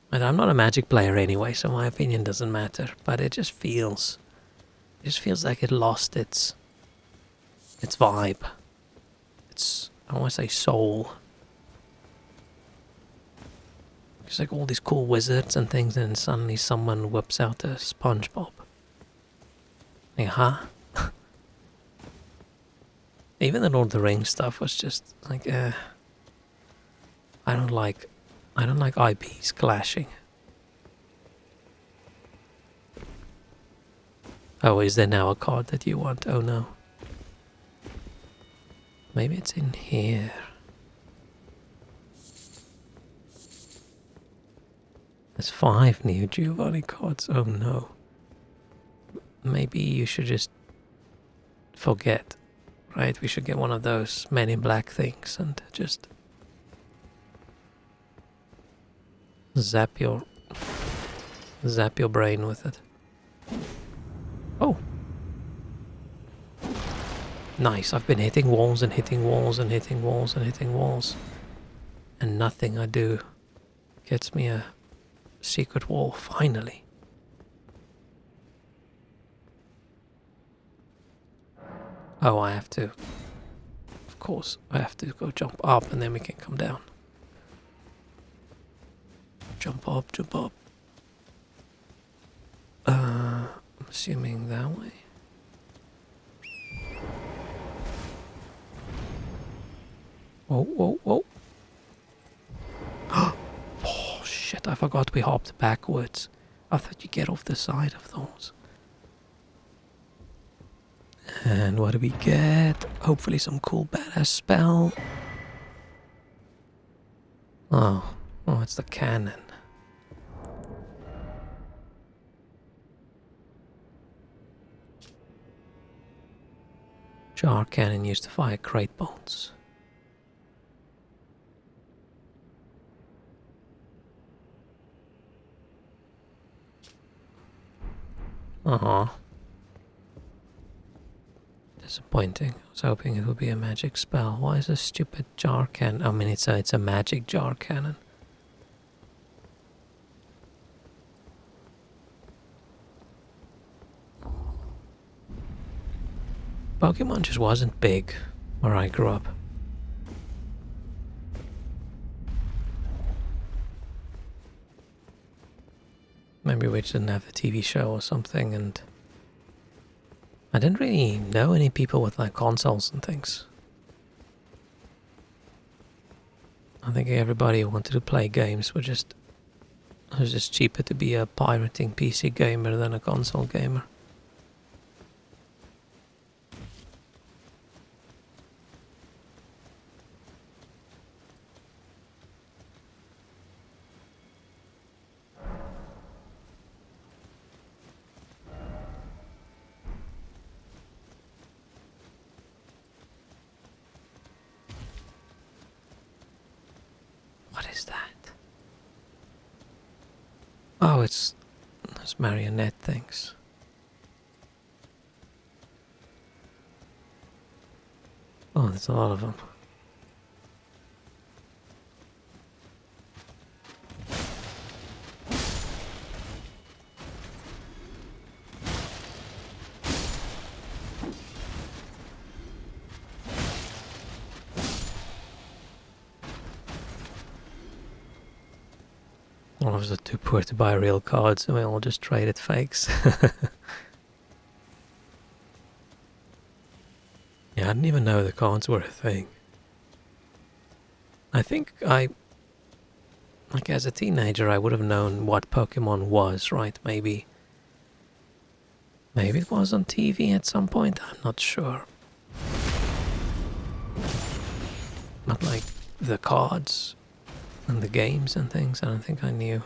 And I'm not a Magic player anyway, so my opinion doesn't matter. But it just feels like it lost its vibe. I don't want to say soul. It's like all these cool wizards and things, and then suddenly someone whips out a SpongeBob. Like, huh? Even the Lord of the Rings stuff was just like, I don't like IPs clashing. Oh, is there now a card that you want? Oh no. Maybe it's in here. There's 5 new Giovanni cards. Oh no. Maybe you should just forget. Right, we should get one of those Men in Black things and just zap your brain with it. Oh. Nice, I've been hitting walls and hitting walls and hitting walls and hitting walls. And nothing I do gets me a secret wall, finally. Oh, I have to. Of course, I have to go jump up and then we can come down. Jump up, jump up. I'm assuming that way. Whoa, whoa, whoa. Oh, shit, I forgot we hopped backwards. I thought you get off the side of those. And what do we get? Hopefully some cool badass spell. Oh, it's the cannon. Jar cannon used to fire great bolts. Aw. Disappointing. I was hoping it would be a magic spell. Why is a stupid jar cannon? I mean, it's a magic jar cannon. Pokemon just wasn't big where I grew up. Maybe we just didn't have the TV show or something, and I didn't really know any people with like consoles and things. I think everybody who wanted to play games it was just cheaper to be a pirating PC gamer than a console gamer. What is that? Oh, it's those marionette things. Oh, there's a lot of them. All of us are too poor to buy real cards, and we all just traded fakes. Yeah, I didn't even know the cards were a thing. I think like as a teenager, I would have known what Pokemon was, right? Maybe it was on TV at some point, I'm not sure. But like the cards and the games and things, I don't think I knew.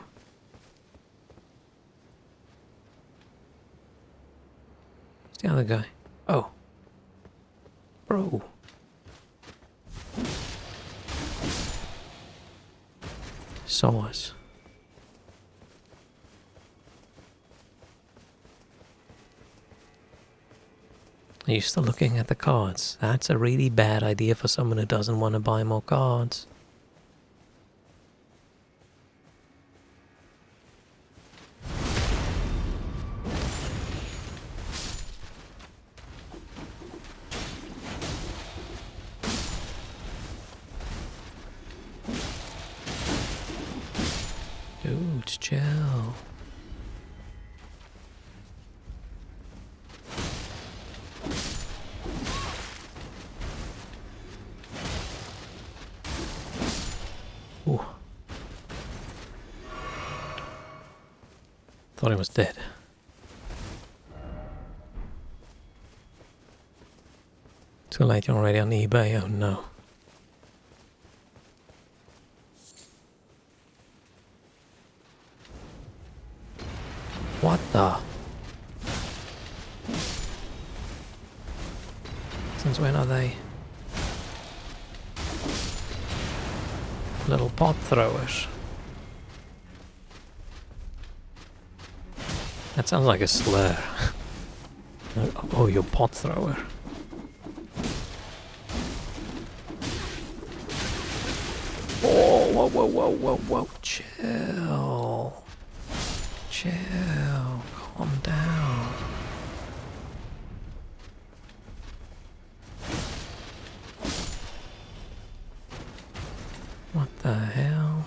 Who's the other guy? Oh. Bro. Saw us. Are you still looking at the cards? That's a really bad idea for someone who doesn't want to buy more cards. Dude, chill. Ooh. Thought he was dead. Too late, you're already on eBay. Oh no. What the? Since when are they little pot throwers? That sounds like a slur. Oh, you pot thrower. Oh, whoa, whoa, whoa, whoa, whoa. Chill. Chill. Calm down. What the hell?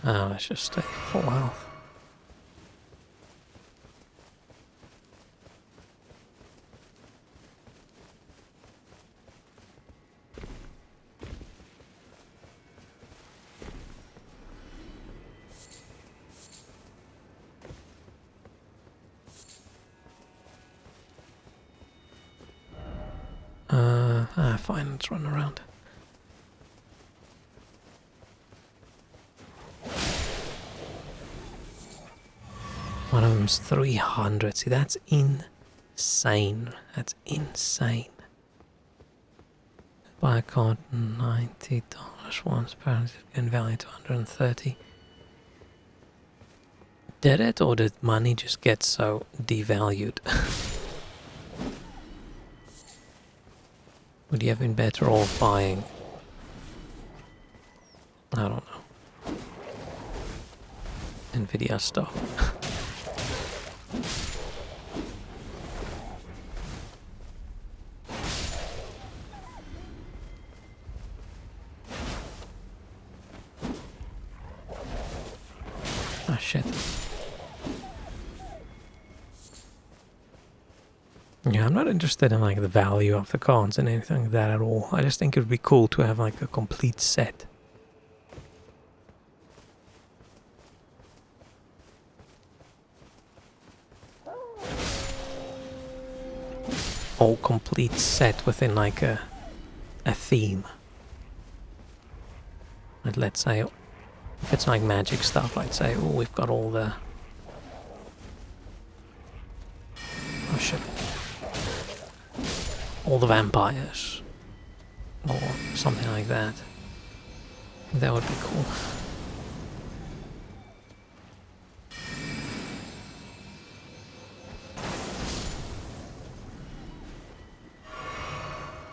Oh, let's just stay full health. Fine, let's run around. One of them's 300. See, that's insane. insane. That's insane. Buy a card $90 once per in value to 130. Did it, or did money just get so devalued? Would you have been better off buying? I don't know. Nvidia stock. Ah, shit. Yeah, I'm not interested in like the value of the cards and anything like that at all. I just think it would be cool to have like a complete set. Whole complete set within like a theme. And let's say if it's like magic stuff, I'd say, oh, we've got all the... Oh shit. All the vampires. Or something like that. That would be cool.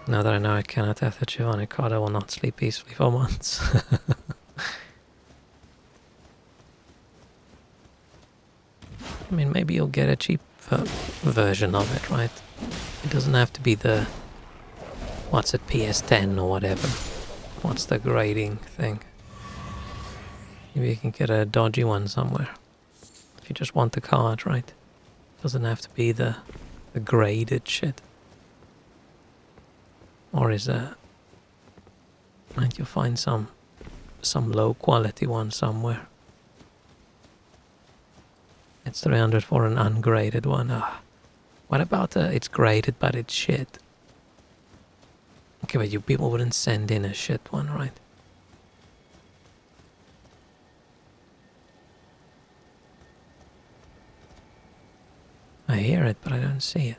Now that I know I cannot have the Giovanni card, I will not sleep peacefully for months. I mean, maybe you'll get a cheap version of it, right? It doesn't have to be the... What's it, PS10 or whatever. What's the grading thing? Maybe you can get a dodgy one somewhere. If you just want the card, right? It doesn't have to be the graded shit. Or is that... Might you find some low quality one somewhere? It's 300 for an ungraded one. Ah. What about it's graded but it's shit? Okay, but you people wouldn't send in a shit one, right? I hear it, but I don't see it.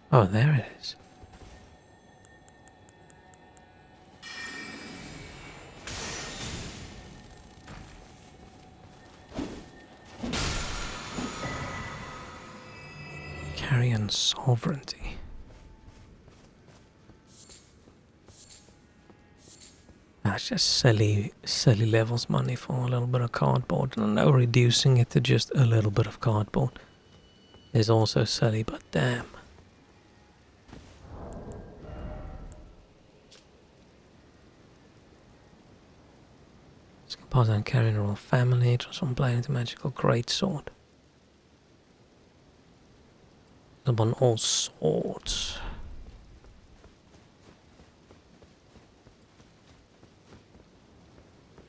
Oh, there it is. Carrion sovereignty. That's just silly levels money for a little bit of cardboard. And I know reducing it to just a little bit of cardboard is also silly, but damn. Composite and carrying a royal family, transform blade into magical greatsword. Upon all swords.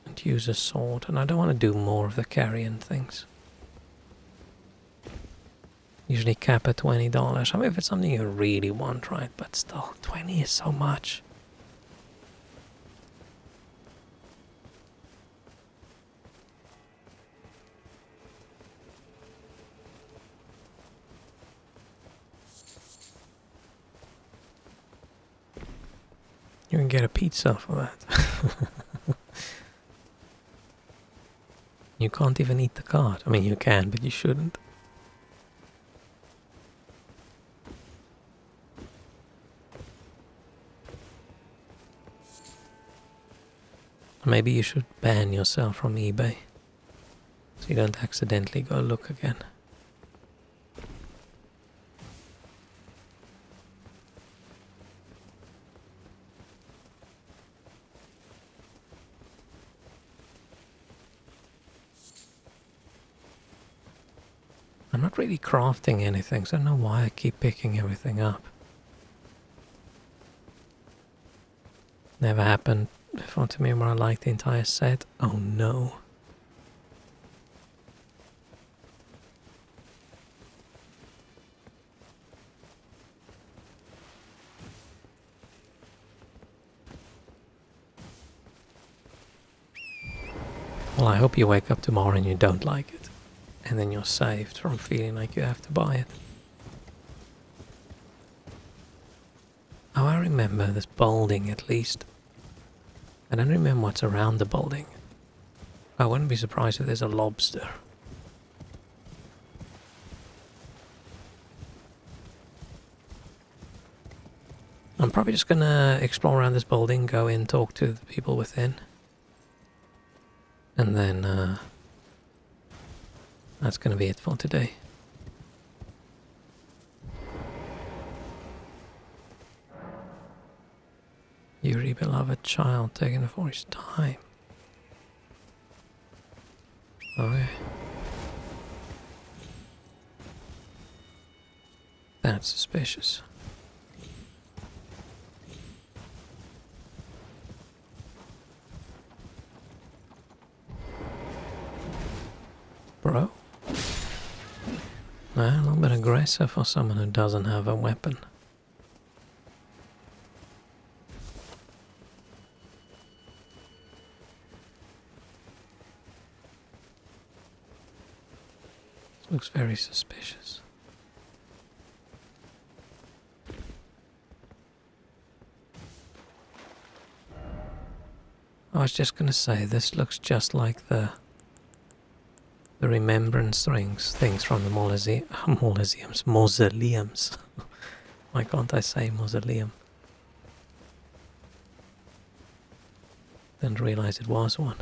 And use a sword, and I don't want to do more of the carrion things. Usually cap at $20. I mean, if it's something you really want, right? But still, 20 is so much. You can get a pizza for that. You can't even eat the card. I mean, you can, but you shouldn't. Maybe you should ban yourself from eBay, so you don't accidentally go look again. I'm not really crafting anything, so I don't know why I keep picking everything up. Never happened before to me where I liked the entire set. Oh no. Well, I hope you wake up tomorrow and you don't like it. And then you're saved from feeling like you have to buy it. Oh, I remember this building at least. I don't remember what's around the building. I wouldn't be surprised if there's a lobster. I'm probably just gonna explore around this building, go in, talk to the people within. And then, that's gonna be it for today. Your beloved child taken for his time. Okay. That's suspicious. Bro? A little bit aggressive for someone who doesn't have a weapon. This looks very suspicious. I was just gonna say, this looks just like the remembrance things from the mausoleums. Why can't I say mausoleum? Didn't realize it was one.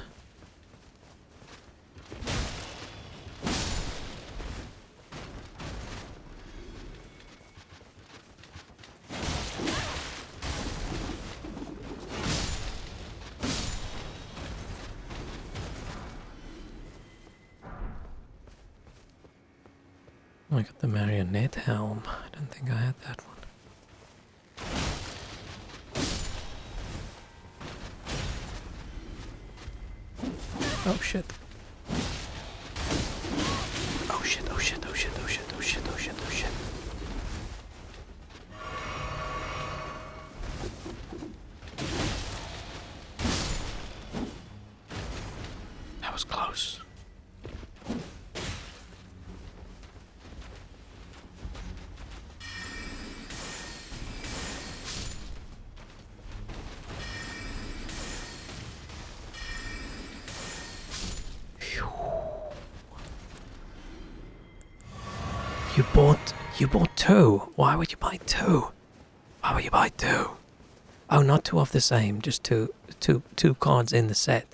I got the marionette helm. I don't think I had that one. Oh shit. Oh shit, oh shit, oh shit, oh shit, oh shit, oh shit, oh shit. That was close. You bought two. Why would you buy two? Why would you buy two? Oh, not two of the same, just two cards in the set.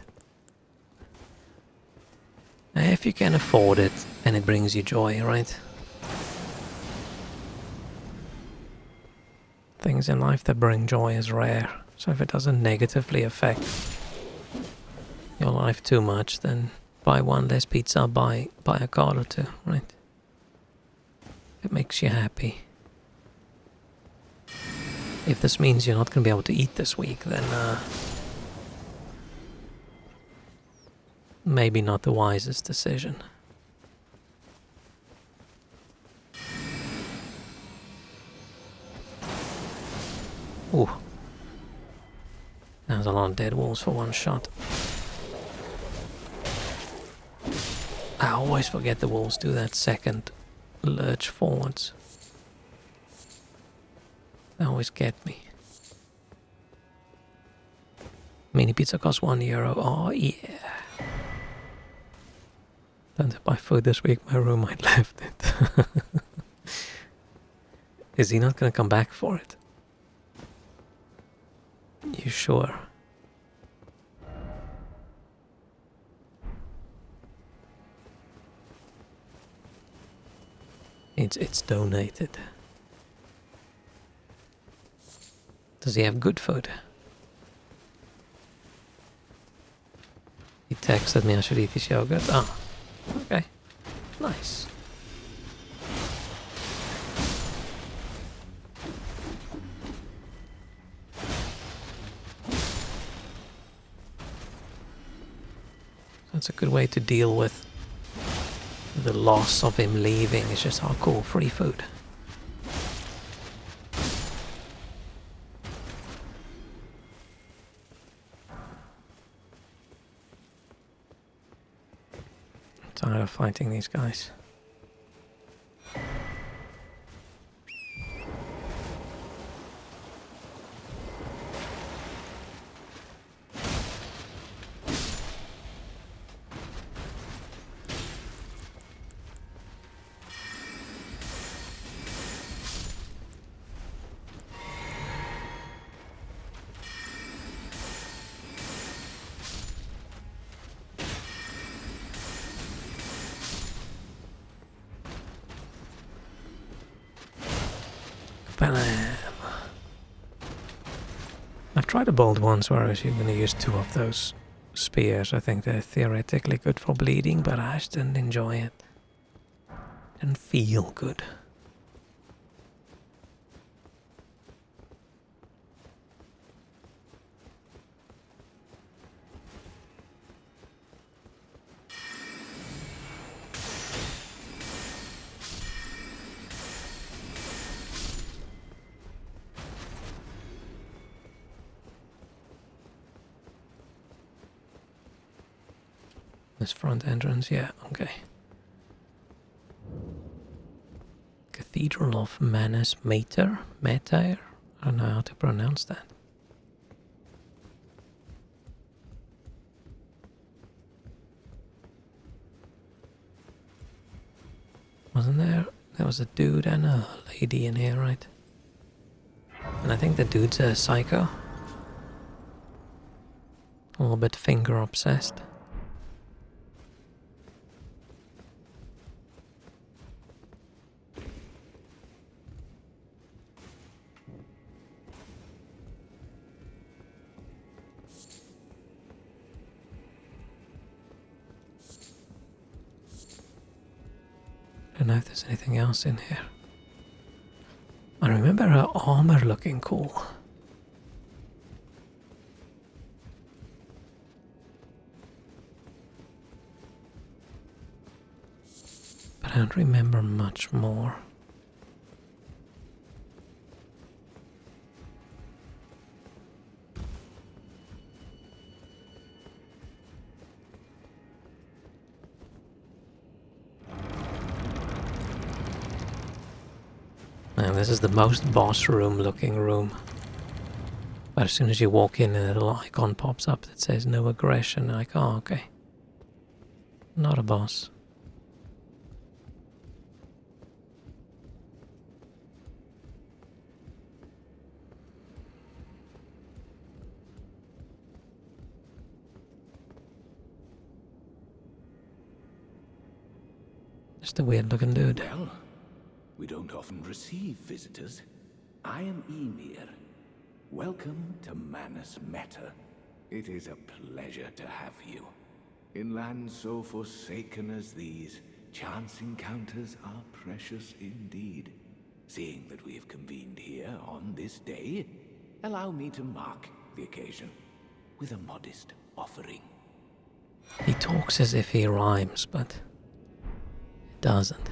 If you can afford it and it brings you joy, right? Things in life that bring joy is rare. So if it doesn't negatively affect your life too much, then buy one less pizza, buy a card or two, right? It makes you happy. If this means you're not going to be able to eat this week, then maybe not the wisest decision. Ooh. There's a lot of dead wolves for one shot. I always forget the wolves do that second lurch forwards. They always get me. Mini pizza costs €1. Oh yeah. Don't buy food this week, my roommate left it. Is he not gonna come back for it? You sure? It's donated. Does he have good food? He texted me I should eat his yogurt. Ah, okay. Nice. That's a good way to deal with the loss of him leaving. It's just, oh cool, free food. tired of fighting these guys. Bam. I've tried a bold once where you're going to use 2 of those spears. I think they're theoretically good for bleeding, but I just didn't enjoy it. Didn't feel good. This front entrance, yeah, okay. Cathedral of Manus Mater? Mater? I don't know how to pronounce that. Wasn't there? There was a dude and a lady in here, right? And I think the dude's a psycho. A little bit finger obsessed. I don't know if there's anything else in here. I remember her armor looking cool. But I don't remember much more. And this is the most boss room looking room. But as soon as you walk in, a little icon pops up that says no aggression. Like, oh, okay. Not a boss. Just a weird looking dude. Well, we don't often receive visitors. I am Ymir. Welcome to Manus Meta. It is a pleasure to have you. In lands so forsaken as these, chance encounters are precious indeed. Seeing that we have convened here on this day, allow me to mark the occasion with a modest offering. He talks as if he rhymes, but it doesn't.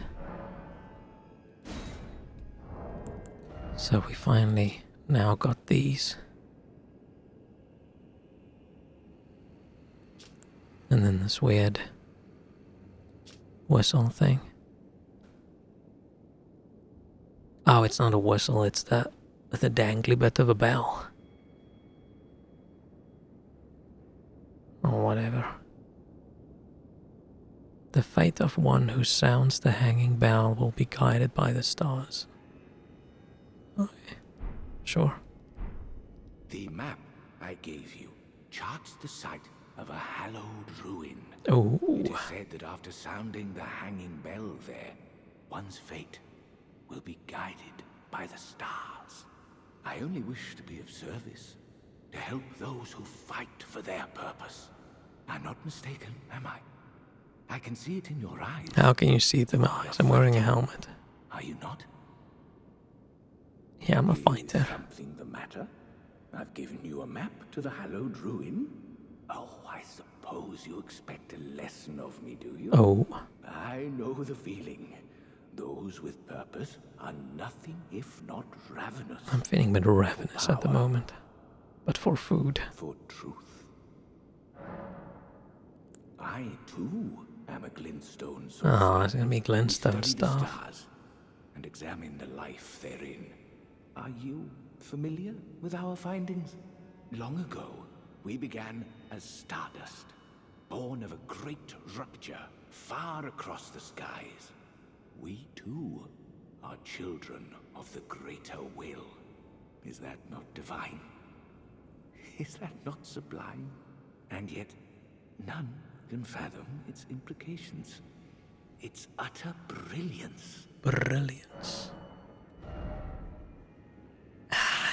So we finally now got these. And then this weird whistle thing. Oh, it's not a whistle, it's the dangly bit of a bell. Or whatever. The fate of one who sounds the hanging bell will be guided by the stars. Okay, sure. The map I gave you charts the site of a hallowed ruin. Oh. It is said that after sounding the hanging bell there, one's fate will be guided by the stars. I only wish to be of service, to help those who fight for their purpose. I'm not mistaken, am I? I can see it in your eyes. How can you see the eyes? I'm wearing a helmet. Are you not? Yeah, I'm a Is fighter. something the matter? I've given you a map to the hallowed ruin. Oh, I suppose you expect a lesson of me, do you? Oh. I know the feeling. Those with purpose are nothing if not ravenous. I'm feeling a bit ravenous at the Power. moment. But for food. For truth. I, too, am a glintstone sorcerer. Oh, it's gonna be We glintstone study the stuff. stars and examine the life therein. Are you familiar with our findings? Long ago, we began as stardust, born of a great rupture far across the skies. We too are children of the greater will. Is that not divine? Is that not sublime? And yet, none can fathom its implications. Its utter brilliance. Brilliance.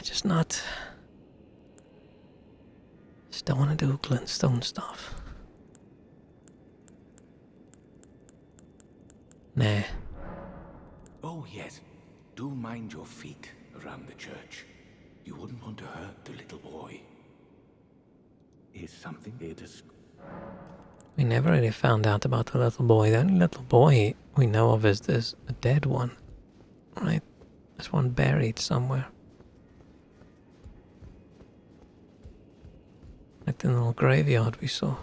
Just not. Just don't want to do glintstone stuff. Nah. Oh yes, do mind your feet around the church. You wouldn't want to hurt the little boy. Is something here to... We never really found out about the little boy. The only little boy we know of is this a dead one. Right? There's one buried somewhere. Like the little graveyard we saw.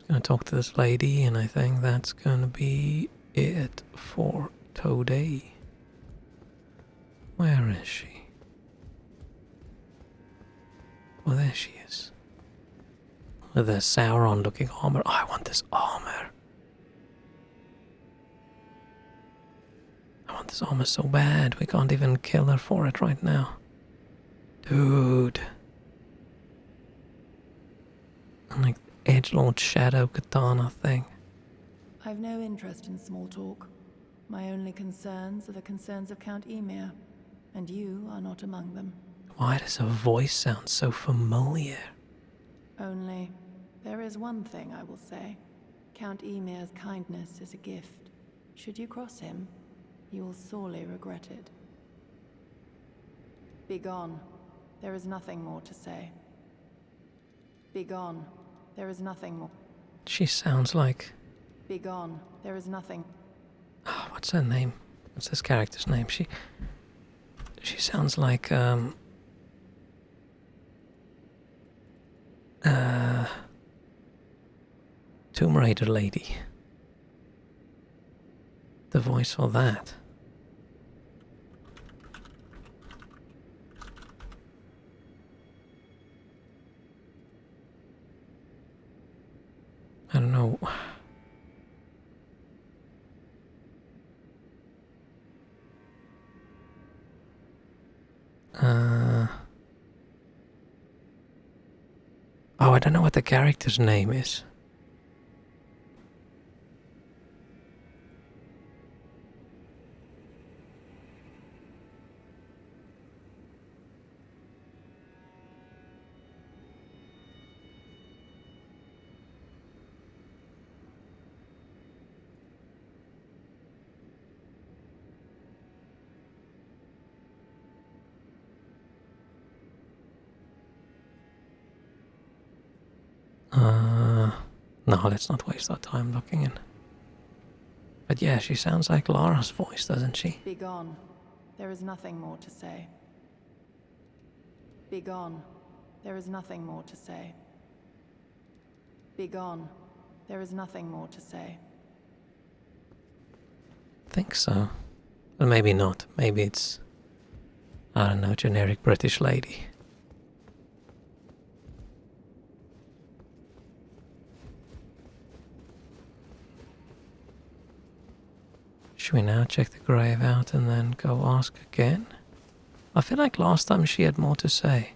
Gonna talk to this lady, and I think that's gonna be it for today. Where is she? Oh, there she is. With the Sauron looking armor. Oh, I want this armor. I want this armor so bad. We can't even kill her for it right now. Dude. And like edgelord shadow katana thing. I've no interest in small talk. My only concerns are the concerns of Count Emir, and you are not among them. Why does her voice sound so familiar? Only, there is one thing I will say. Count Emir's kindness is a gift. Should you cross him, you will sorely regret it. Begone. There is nothing more to say. Begone. There is nothing more. She sounds like... Begone. There is nothing. Oh, what's her name? What's this character's name? She sounds like, Tomb Raider lady. The voice for that. I don't know. Oh, I don't know what the character's name is. No, let's not waste our time looking in. But yeah, she sounds like Lara's voice, doesn't she? Begone. There is nothing more to say. Begone. There is nothing more to say. Begone. There is nothing more to say. Think so. But maybe not. Maybe it's, I don't know, generic British lady. Should we now check the grave out and then go ask again? I feel like last time she had more to say.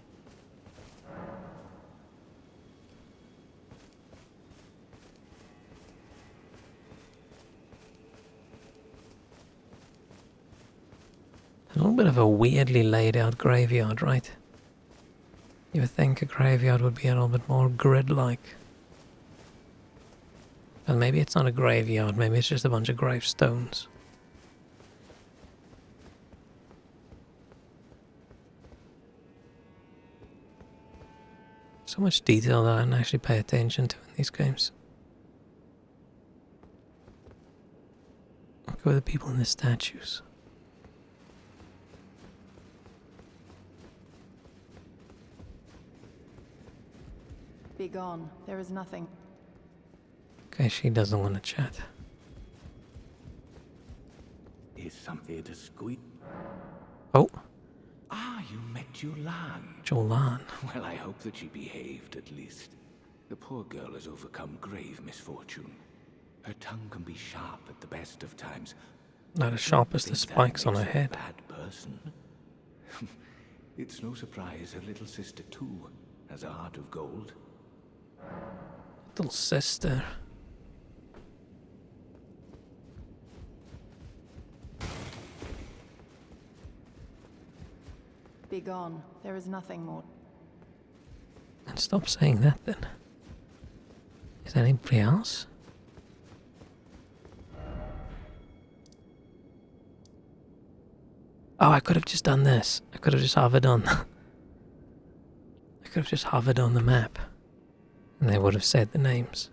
A little bit of a weirdly laid out graveyard, right? You would think a graveyard would be a little bit more grid-like. But maybe it's not a graveyard, maybe it's just a bunch of gravestones. So much detail that I don't actually pay attention to in these games. Look at the people in the statues. Be gone. There is nothing. Okay, she doesn't want to chat. Is something to squeak? Oh, Ah, you met Jolan. Jolan. Well, I hope that she behaved at least. The poor girl has overcome grave misfortune. Her tongue can be sharp at the best of times. Not as sharp as the Think that spikes on her makes her a head. bad person. It's no surprise her little sister too has a heart of gold. Little sister. Be gone. There is nothing more. And stop saying that then. Is there anybody else? Oh, I could have just done this. I could have just hovered on. I could have just hovered on the map. And they would have said the names.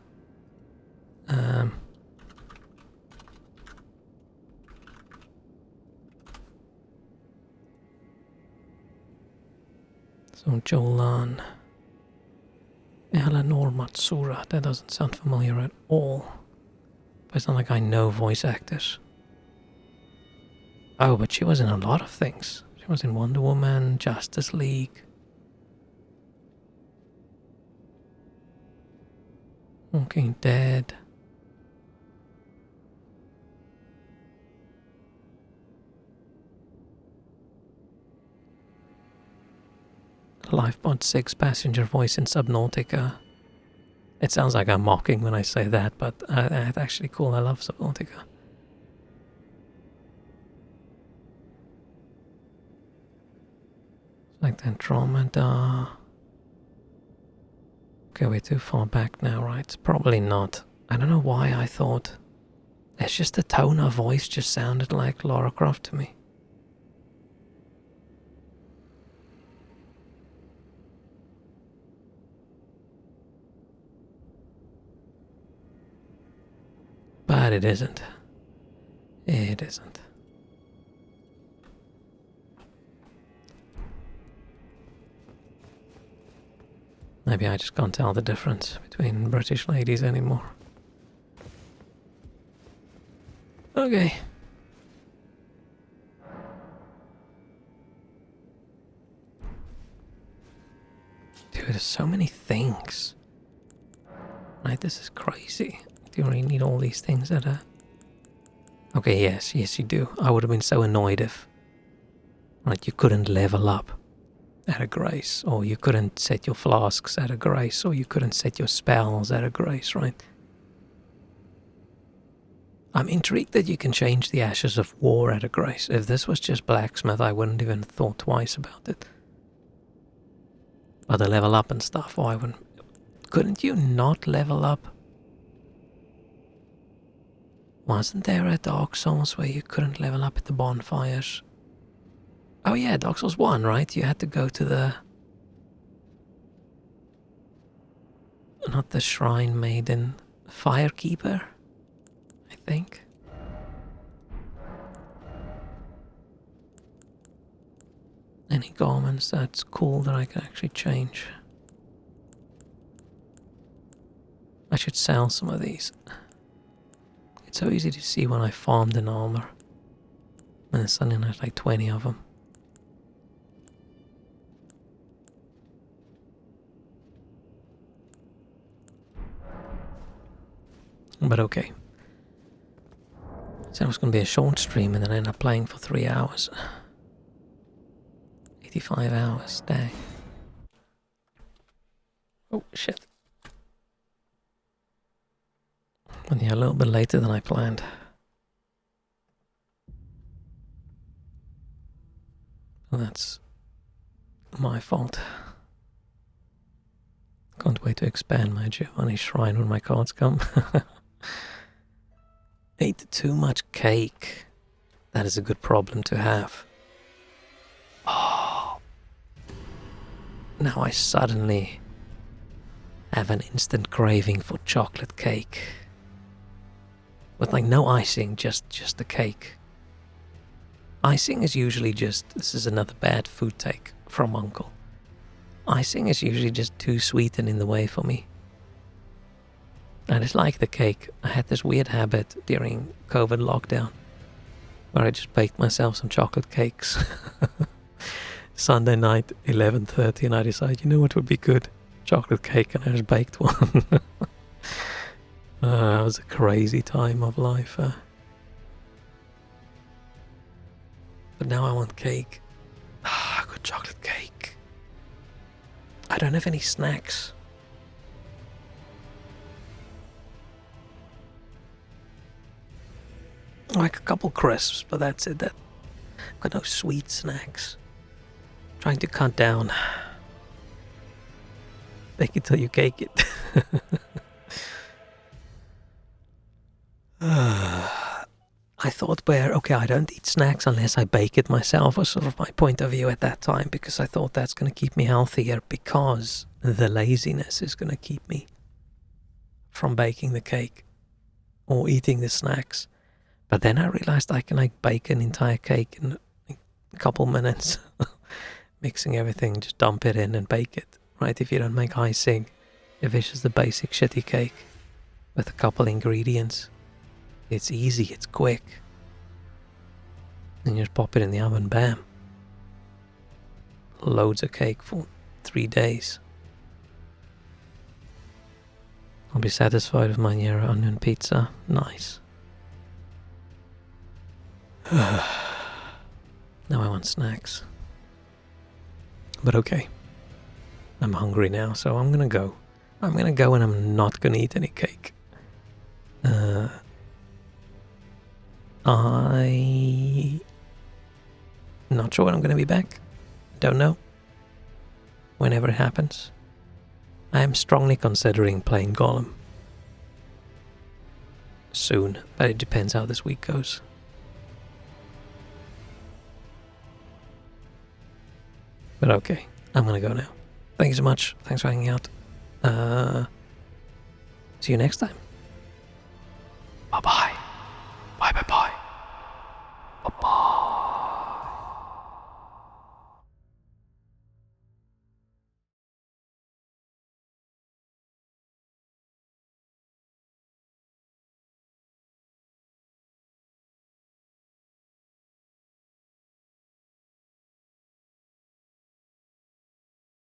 So Jolan. Eleanor Matsura. That doesn't sound familiar at all. But it's not like I know voice actors. Oh, but she was in a lot of things. She was in Wonder Woman, Justice League. Walking Dead. Lifebot 6 passenger voice in Subnautica. It sounds like I'm mocking when I say that, but it's actually cool. I love Subnautica. Like Andromeda. Okay, we're too far back now, right? Probably not. I don't know why I thought. It's just the tone of voice just sounded like Lara Croft to me. But it isn't. It isn't. Maybe I just can't tell the difference between British ladies anymore. Okay. Dude, there's so many things. Right, this is crazy. Do you really need all these things at a... Okay, yes, you do. I would have been so annoyed if... Right, you couldn't level up at a grace, or you couldn't set your flasks at a grace, or you couldn't set your spells at a grace, right? I'm intrigued that you can change the Ashes of War at a grace. If this was just blacksmith, I wouldn't even have thought twice about it. But the level up and stuff, why wouldn't... Couldn't you not level up? Wasn't there a Dark Souls where you couldn't level up at the bonfires? Oh yeah, Dark Souls 1, right? You had to go to the... Not the Shrine Maiden. Firekeeper? I think. Any garments that's cool that I can actually change. I should sell some of these. It's so easy to see when I farmed an armor. And suddenly there's like 20 of them. But okay. Said it was going to be a short stream and then I ended up playing for 3 hours. 85 hours, dang. Oh, shit. And yeah, a little bit later than I planned. That's my fault. Can't wait to expand my Giovanni shrine when my cards come. Ate too much cake. That is a good problem to have. Oh. Now I suddenly have an instant craving for chocolate cake. With like no icing, just the cake. Icing is usually just, this is another bad food take from Uncle. icing is usually just too sweet and in the way for me. I just like the cake. I had this weird habit during COVID lockdown where I just baked myself some chocolate cakes. Sunday night, 11:30, and I decided, you know what would be good? Chocolate cake, and I just baked one. It was a crazy time of life. But now I want cake. Good chocolate cake. I don't have any snacks. Like a couple crisps, but that's it. I've got no sweet snacks. Trying to cut down. Bake it till you cake it. I thought okay, I don't eat snacks unless I bake it myself, was sort of my point of view at that time, because I thought that's going to keep me healthier, because the laziness is going to keep me from baking the cake or eating the snacks. But then I realized I can bake an entire cake in a couple minutes. Mixing everything, just dump it in and bake it, right? If you don't make icing, if it's just the basic shitty cake with a couple ingredients, it's easy, it's quick. And you just pop it in the oven, bam. Loads of cake for 3 days. I'll be satisfied with my Nero onion pizza. Nice. Now I want snacks. But okay. I'm hungry now, so I'm gonna go. I'm gonna go and I'm not gonna eat any cake. I'm not sure when I'm gonna be back. Don't know. Whenever it happens. I am strongly considering playing Golem. Soon, but it depends how this week goes. But okay, I'm gonna go now. Thank you so much. Thanks for hanging out. See you next time.